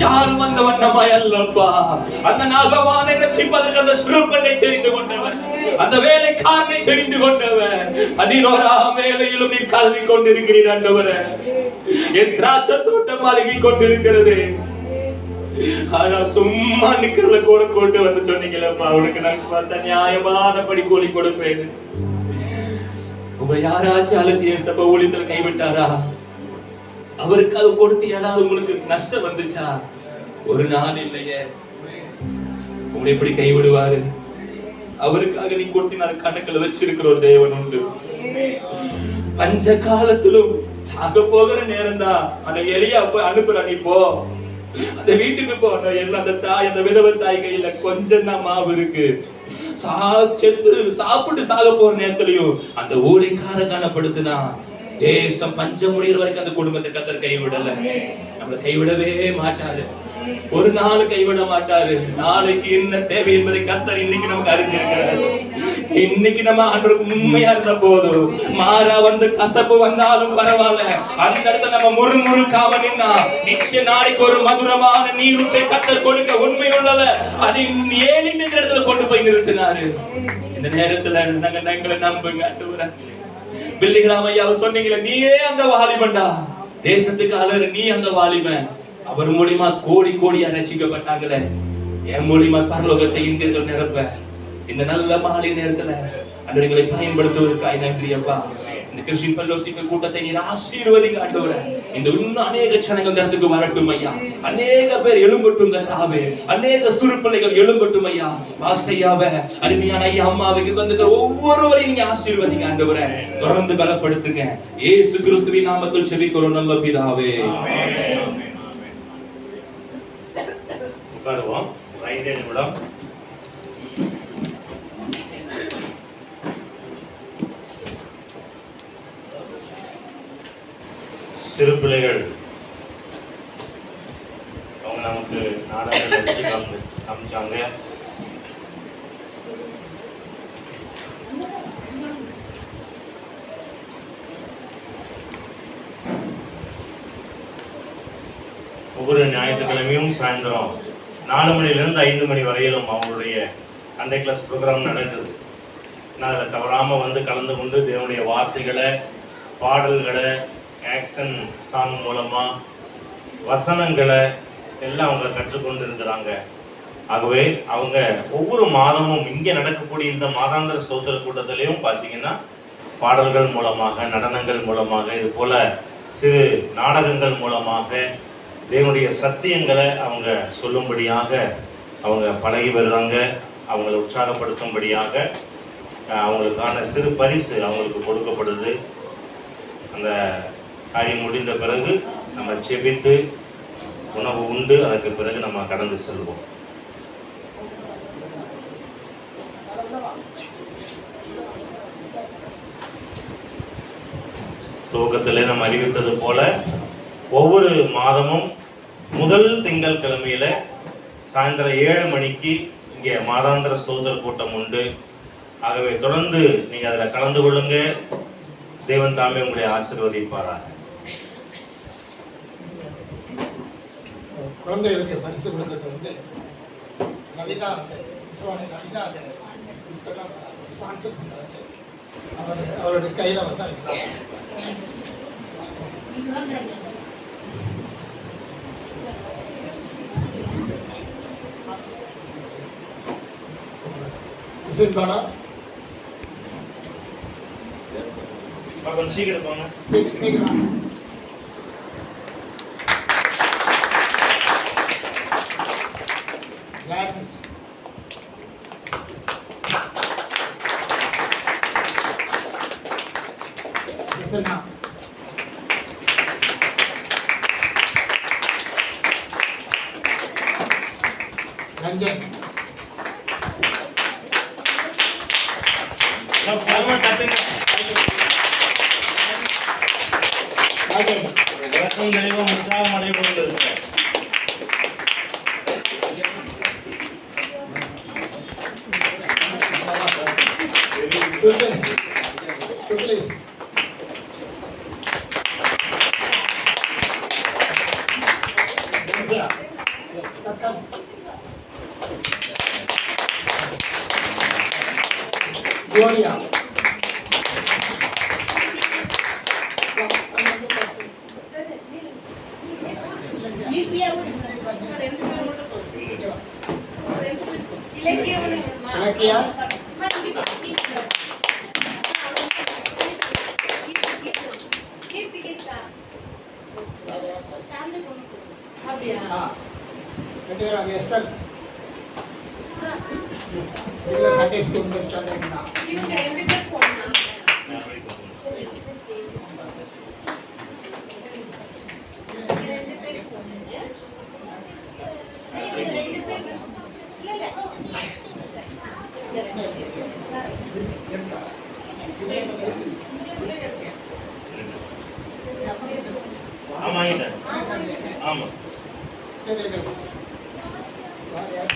யாரும் அந்த வண்ணமாய் அல்லப்பா. அந்த நாகவானை ரட்சிப்பதற்கு அந்த சிறுபனை தெரிந்து கொண்டவர், அந்த வேலைக்காரனை தெரிந்து கொண்டவர். 11ஆம் வேலையிலும் நீ கல்வி கொண்டிருக்கிறீர் ஆண்டவரே. என் திராட்சை தோட்டம் அருகி கொண்டிருக்கிறது. ஆனா சும்மா நிக்கிறத கூட கொண்டு வந்து சொன்னீங்களப்பா, அவனுக்கு நான் நியாயமான படி கூலி கொடுப்பேன். உங்களை யாராச்சும் அழைச்சி என் சபை ஊழியத்தில் கைவிட்டாரா? அவருக்கு அது கொடுத்து ஏதாவது உங்களுக்கு நஷ்டம் வந்துச்சா? ஒரு நாள் இல்லையே. உங்களை எப்படி கைவிடுவாரு? அவருக்காக நீ கொடுத்து அது கணக்குல வச்சிருக்கிற ஒரு தேவன் உண்டு. பஞ்ச காலத்திலும் சாக போகிற நேரம் தான் அந்த எலியா போய் அனுப்புற, நீ போ அந்த வீட்டுக்கு போ. அந்த தாய், அந்த விதவை தாய் கையில கொஞ்சம் தான் மாவு இருக்கு. செத்து சாப்பிட்டு சாக போற நேரத்திலையும் அந்த ஊழிக்கார கனப்படுத்தினா தேசம் பஞ்சம் முடிகிற வரைக்கும் அந்த குடும்பத்தை கர்த்தர் கைவிடல. நம்மளை கைவிடவே மாட்டாரு, ஒரு நாள் கைவிட மாட்டாரு. நாளைக்கு என்ன தேவை என்பதை கர்த்தர் இன்னைக்கு நமக்கு அறிஞ்சிருக்கிறார். இன்னைக்கு நம்ம ஆண்டவருக்கு உண்மையா இருந்த போதும், மாறா வந்து கசப்பு வந்தாலும் பரவாயில்ல, அந்த இடத்துல நம்ம முறுமுறுக்காம நின்னா நிச்சயம் நாளைக்கு ஒரு மதுரமான நீரூற்றை கர்த்தர் கொடுக்க உண்மையுள்ளவர். அதை ஏழின் இடத்துல கொண்டு போய் நிறுத்தினாரு. இந்த நேரத்துல நாங்க எங்களை நம்புங்க ஆண்டவரே. பிள்ளைகளாம் ஐயா சொன்னீங்களே, நீயே அந்த வாலிபன்டா, தேசத்துக்கு அலறு, நீ அந்த வாலிபன். அவர் மூலியமா கோடி கோடியா ரட்சிக்கப்பட்டாங்களே, என் மூலியமா பரலோகத்தை இந்தியர்கள் நிரப்ப இந்த நல்ல மாலை நேரத்துல அன்றைகளை பயன்படுத்துவதற்காக நன்றி அப்பா. இந்த கிறிஸ்டியன் ஃபெல்லோஷிப் கூட்டத்தை நீர் ஆசீர்வதிங்க ஆண்டவரே. இந்த இன்னும் அநேக ஜனங்கள் இந்த இடத்துக்கு வரட்டும் ஐயா, அநேக பேர் எழும்பட்டும் கர்த்தாவே, அநேக சிறு பிள்ளைகள் எழும்பட்டும் ஐயா. பாஸ்டையாவே, அருமையான ஐயா அம்மாவுக்கு வந்து ஒவ்வொருவரையும் நீங்க ஆசீர்வதிங்க ஆண்டவரே. தொடர்ந்து பலப்படுத்துங்க. இயேசு கிறிஸ்துவின் நாமத்தில் ஜெபிக்கிறோம் நல்ல பிதாவே. உட்காருவோம். 5 நிமிடம். சிறு பிள்ளைகள் அவங்க நமக்கு நாடகங்கள் வச்சு காமிச்சாங்க. ஒவ்வொரு ஞாயிற்றுக்கிழமையும் சாயந்தரம் 4 மணிலேருந்து 5 மணி வரையிலும் அவங்களுடைய சண்டே கிளாஸ் ப்ரோக்ராம் நடக்குது. நான் அதில் தவறாமல் வந்து கலந்து கொண்டு தேவனுடைய வார்த்தைகளை, பாடல்களை, ஆக்ஷன் சாங் மூலமாக வசனங்களை எல்லாம் அவங்க கற்றுக்கொண்டு இருக்கிறாங்க. ஆகவே அவங்க ஒவ்வொரு மாதமும் இங்கே நடக்கக்கூடிய இந்த மாதாந்திர ஸ்தோத்திர கூட்டத்திலையும் பார்த்தீங்கன்னா பாடல்கள் மூலமாக, நடனங்கள் மூலமாக, இது போல சிறு நாடகங்கள் மூலமாக தேவனுடைய சத்தியங்களை அவங்க சொல்லும்படியாக அவங்க பழகி வருகிறாங்க. அவங்களை உற்சாகப்படுத்தும்படியாக அவங்களுக்கான சிறு பரிசு அவங்களுக்கு கொடுக்கப்படுது. அந்த காரியம் முடிந்த பிறகு நம்ம செபித்து உணவு உண்டு, அதற்கு பிறகு நம்ம கடந்து செல்வோம். துவக்கத்திலே நம்ம அறிவித்தது போல ஒவ்வொரு மாதமும் முதல் திங்கள் கிழமையில சாயந்தரம் 7 மணிக்கு இங்கே மாதாந்திர ஸ்தோத்திர கூட்டம் உண்டு. ஆகவே தொடர்ந்து நீங்க அதில் கலந்து கொள்ளுங்க. தேவன் தாமே உங்களை ஆசீர்வதிப்பாராக. குழந்தைகளுக்கு பரிசு கொடுக்கறது வந்து ரவிதா, ரவிதா அதை ஸ்பான்சர் பண்ணுறாரு. அவருடைய கையில் வந்து பாடா கொஞ்சம் சீக்கிரம் போங்க. சீக்கிரம் ரஞ்சன் இறக்கம் தெய்வம் உற்சாகம் அடைபோது இருக்கு. Gloria. இலக்கியா எஸ்தர் இல்ல சண்டே ஸ்கூல் படிச்சாங்க. வாங்கிட்டேன். ஆமா. சரி யார் யார்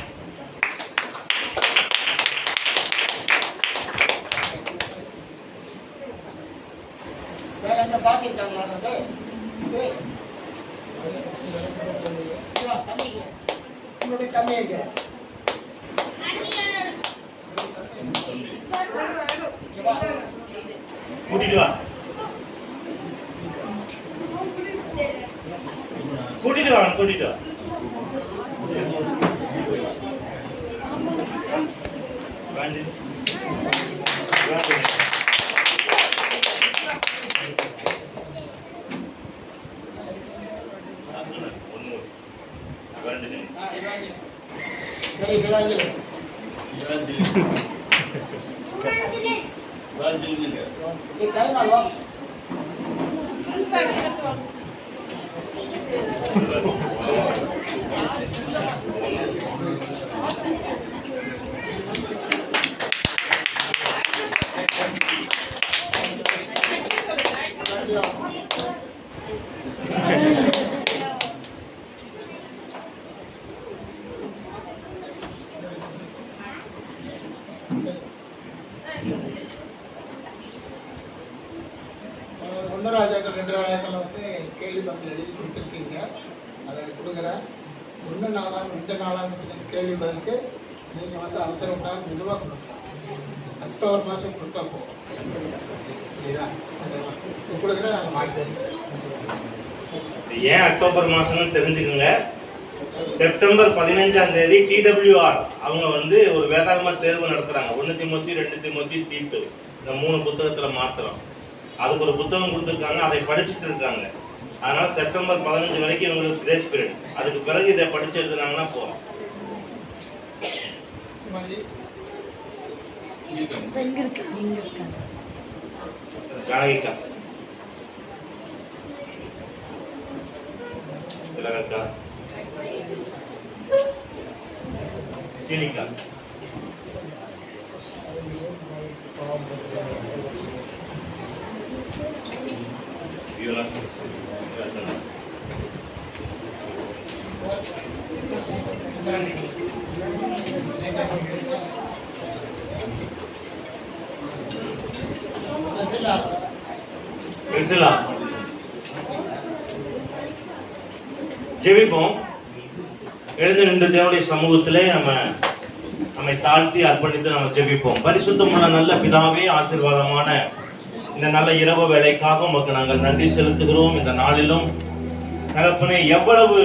வேற எங்க பாத்திருக்காங்களா? தம்பி உங்களுடைய தம்பி எங்க? கூட்டிட்டு வா. கூட்டிட்டு வா. கூட்டிட்டு வா. வாங்க. டைம் ஆகும். ஒன்று ராஜாக்கள் 2 ராஜாக்கள் வந்து கேள்வி பதில் எழுதி கொடுத்துருக்கீங்க. அதை கொடுக்குறேன். 1 நாளாக 2 நாளாக கேள்வி பதிலுக்கு நீங்கள் வந்து அவசரப்பட்டா மெதுவாக கொடுக்கலாம். அக்டோபர் மாதம் கொடுத்தா போகும். புரியுதா? கொடுக்குறேன். அதை வாங்கி ஏன் அக்டோபர் மாசம்னு தெரிஞ்சுக்கோங்க. செப்டம்பர் 15ஆம் தேதி TWR அவங்க வந்து ஒரு வேதாகம தேர்வு நடத்துறாங்க. 1 தீமோத்தி 2 தீமோத்தி தீத்து இந்த 3 புத்தகத்துல மாத்திரம். அதுக்கு ஒரு புத்தகம் கொடுத்துருக்காங்க. அதை படிச்சுட்டு இருக்காங்க. அதனால செப்டம்பர் 15 வரைக்கும் இவங்களுக்கு கிரேஸ் பீரியட். அதுக்கு பிறகு இதை படிச்சு எழுதுனாங்கன்னா போறோம். ஜானகிக்கா, திலகக்கா, சீனிக்கா, ஜெபிப்போம். எழுந்து நின்று தேவனுடைய சமூகத்திலே நம்மை தாழ்த்தி அர்ப்பணித்து நம்ம ஜெபிப்போம். பரிசுத்தமுள்ள நல்ல பிதாவே, ஆசீர்வாதமான இந்த நல்ல இரவு வேளைக்காக உமக்கு நாங்கள் நன்றி செலுத்துகிறோம். இந்த நாளிலும் தகப்பனே, எவ்வளவு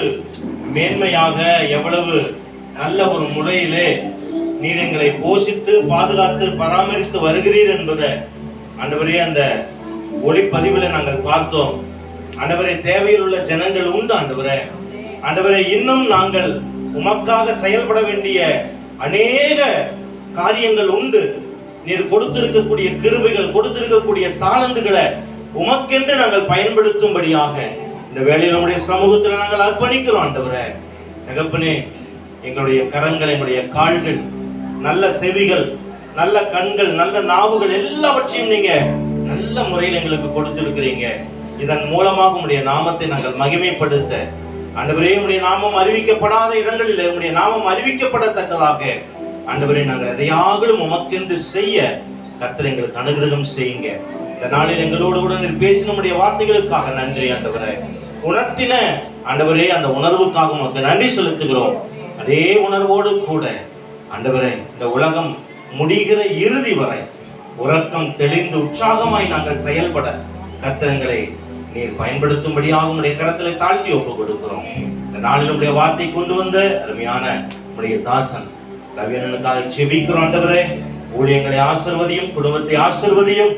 மேன்மையாக, எவ்வளவு நல்ல ஒரு முறையிலே நீர் எங்களை போஷித்து பாதுகாத்து பராமரித்து வருகிறீர் என்பதை ஆண்டவரே அந்த ஒளிப்பதிவில் நாங்கள் பார்த்தோம். ஆண்டவரே, தேவையில் உள்ள ஜனங்கள் உண்டு. ஆண்டவரே, இன்னும் நாங்கள் உமக்காக செயல்பட வேண்டிய அநேக காரியங்கள் உண்டு. நீர் கொடுத்திருக்கக்கூடிய கிருபைகள், கொடுத்திருக்கக்கூடிய தாளந்துகளை உமக்கென்று நாங்கள் பயன்படுத்தும்படியாக இந்த வேளையில் நம்முடைய சமூகத்தில் நாங்கள் அர்ப்பணிக்கிறோம். ஆண்டவரே தகப்பனே, எங்களுடைய கரங்கள், எங்களுடைய கால்கள், நல்ல செவிகள், நல்ல கண்கள், நல்ல நாவுகள் எல்லாவற்றையும் நீங்க நல்ல முறையில் எங்களுக்கு கொடுத்திருக்கிறீங்க. இதன் மூலமாக உம்முடைய நாமத்தை நாங்கள் மகிமைப்படுத்த, ஆண்டவரே, உம்முடைய நாமம் அறிவிக்கப்படாத இடங்களில் உம்முடைய நாமம் அறிவிக்கப்படத்தக்கதாக ஆண்டவரே நாங்கள் எதையாகலும் உமக்கென்று செய்ய கர்த்தர் எங்களுக்கு அனுகிரகம் செய்யுங்க. இந்த நாளில் எங்களோடு கூட நீர் பேசின உம்முடைய வார்த்தைகளுக்காக நன்றி. ஆண்டவரே, உணர்த்தின ஆண்டவரே அந்த உணர்வுக்காக உமக்கு நன்றி செலுத்துகிறோம். அதே உணர்வோடு கூட ஆண்டவரே, இந்த உலகம் முடிகிற இறுதி வரை உறக்கம் தெளிந்து உற்சாகமாய் நாங்கள் செயல்பட கர்த்தரங்களை நீர் பயன்படுத்தும்படியாக உம்முடைய கரத்திலே தாழ்த்தி ஒப்பு கொடுக்கிறோம். இந்த நாளில் உம்முடைய வார்த்தை கொண்டு வந்த அருமையான உம்முடைய தாசன் ரவியனுக்காக ஜெபிக்கிறோம். ஆண்டவரே, ஊழியங்களை ஆசீர்வதியும், குடும்பத்தை ஆசீர்வதியும்.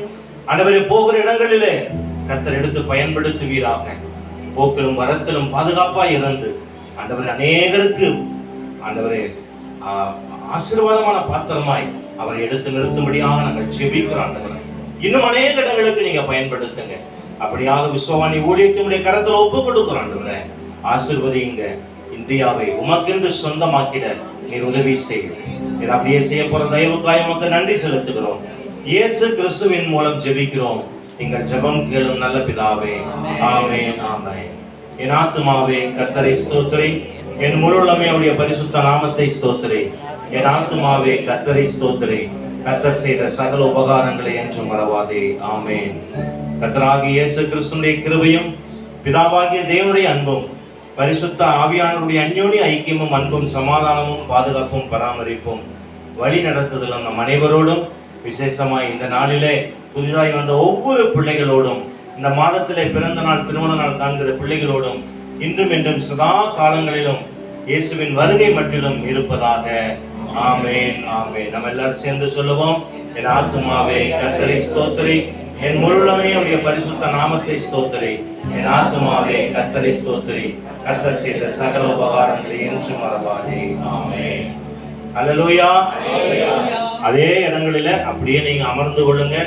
ஆண்டவரே, போகிற இடங்களிலே கர்த்தர் எடுத்து பயன்படுத்துவீராக. போக்கிலும் வரத்திலும் பாதுகாப்பாய் இருந்து ஆண்டவரே அநேகருக்கு ஆண்டவரே ஆசீர்வாதமான பாத்திரமாய் அவரை எடுத்து நிறுத்தும்படியாக நாங்கள் ஜெபிக்கிறோம். ஆண்டவரே, இன்னும் அநேக இடங்களுக்கு நீங்க பயன்படுத்துங்க. அப்படியாக விஸ்வவாணி ஊழியத்தினுடைய கரத்துல ஒப்பு கொடுக்கிறோம். ஆண்டவரே, ஆசீர்வதிங்க. இந்தியாவை உமக்கென்று சொந்தமாக்கிட நீர் உதவி செய்யுங்க. நீர் அப்படியே செய்ய போற தயவுக்காய் உமக்கு நன்றி செலுத்துகிறோம். இயேசு கிறிஸ்துவின் மூலம் ஜெபிக்கிறோம். எங்கள் ஜெபம் கேளும் நல்ல பிதாவே. ஆமென், ஆமென். என் ஆத்துமாவே கர்த்தரை ஸ்தோத்திரி, என் முழுவதுமே அவருடைய பரிசுத்த நாமத்தை ஸ்தோத்திரி. என் ஆத்துமாவே கர்த்தரை ஸ்தோத்திரி, கர்த்தர் செய்த சகல உபகாரங்களை என்றும் மறவாதே. ஆமென். கர்த்தராகிய இயேசு கிறிஸ்துவின் கிருபையும் பிதாவாகிய தேவனுடைய அன்பும் பரிசுத்த ஆவியானவருடைய அந்யோன்ய ஐக்கியமும் அன்பும் சமாதானமும் பாதுகாப்பும் பராமரிப்பும் வழி நடத்துதலும் நம் அனைவரோடும், விசேஷமாய் இந்த நாளிலே புதிதாய் வந்த ஒவ்வொரு பிள்ளைகளோடும், இந்த மாதத்திலே பிறந்த நாள் திருமண நாள் காண்கிற பிள்ளைகளோடும் இன்றும் என்றும் சதா காலங்களிலும் இயேசுவின் வருகை மட்டிலும் இருப்பதாக. ஆமென், ஆமென். நம்ம எல்லாரும் சேர்ந்து சொல்லுவோம். என் ஆத்துமாவே கர்த்தரை ஸ்தோத்திரி, என் முழுவதுமே அவருடைய பரிசுத்த நாமத்தை ஸ்தோத்திரி. என் ஆத்துமாவே கர்த்தரை ஸ்தோத்திரி, கர்த்தர் செய்த சகல உபகாரங்களை என்றும் மறவாதே. ஆமென். அல்லேலூயா. அதே இடங்களில அப்படியே நீங்க அமர்ந்து கொள்ளுங்க.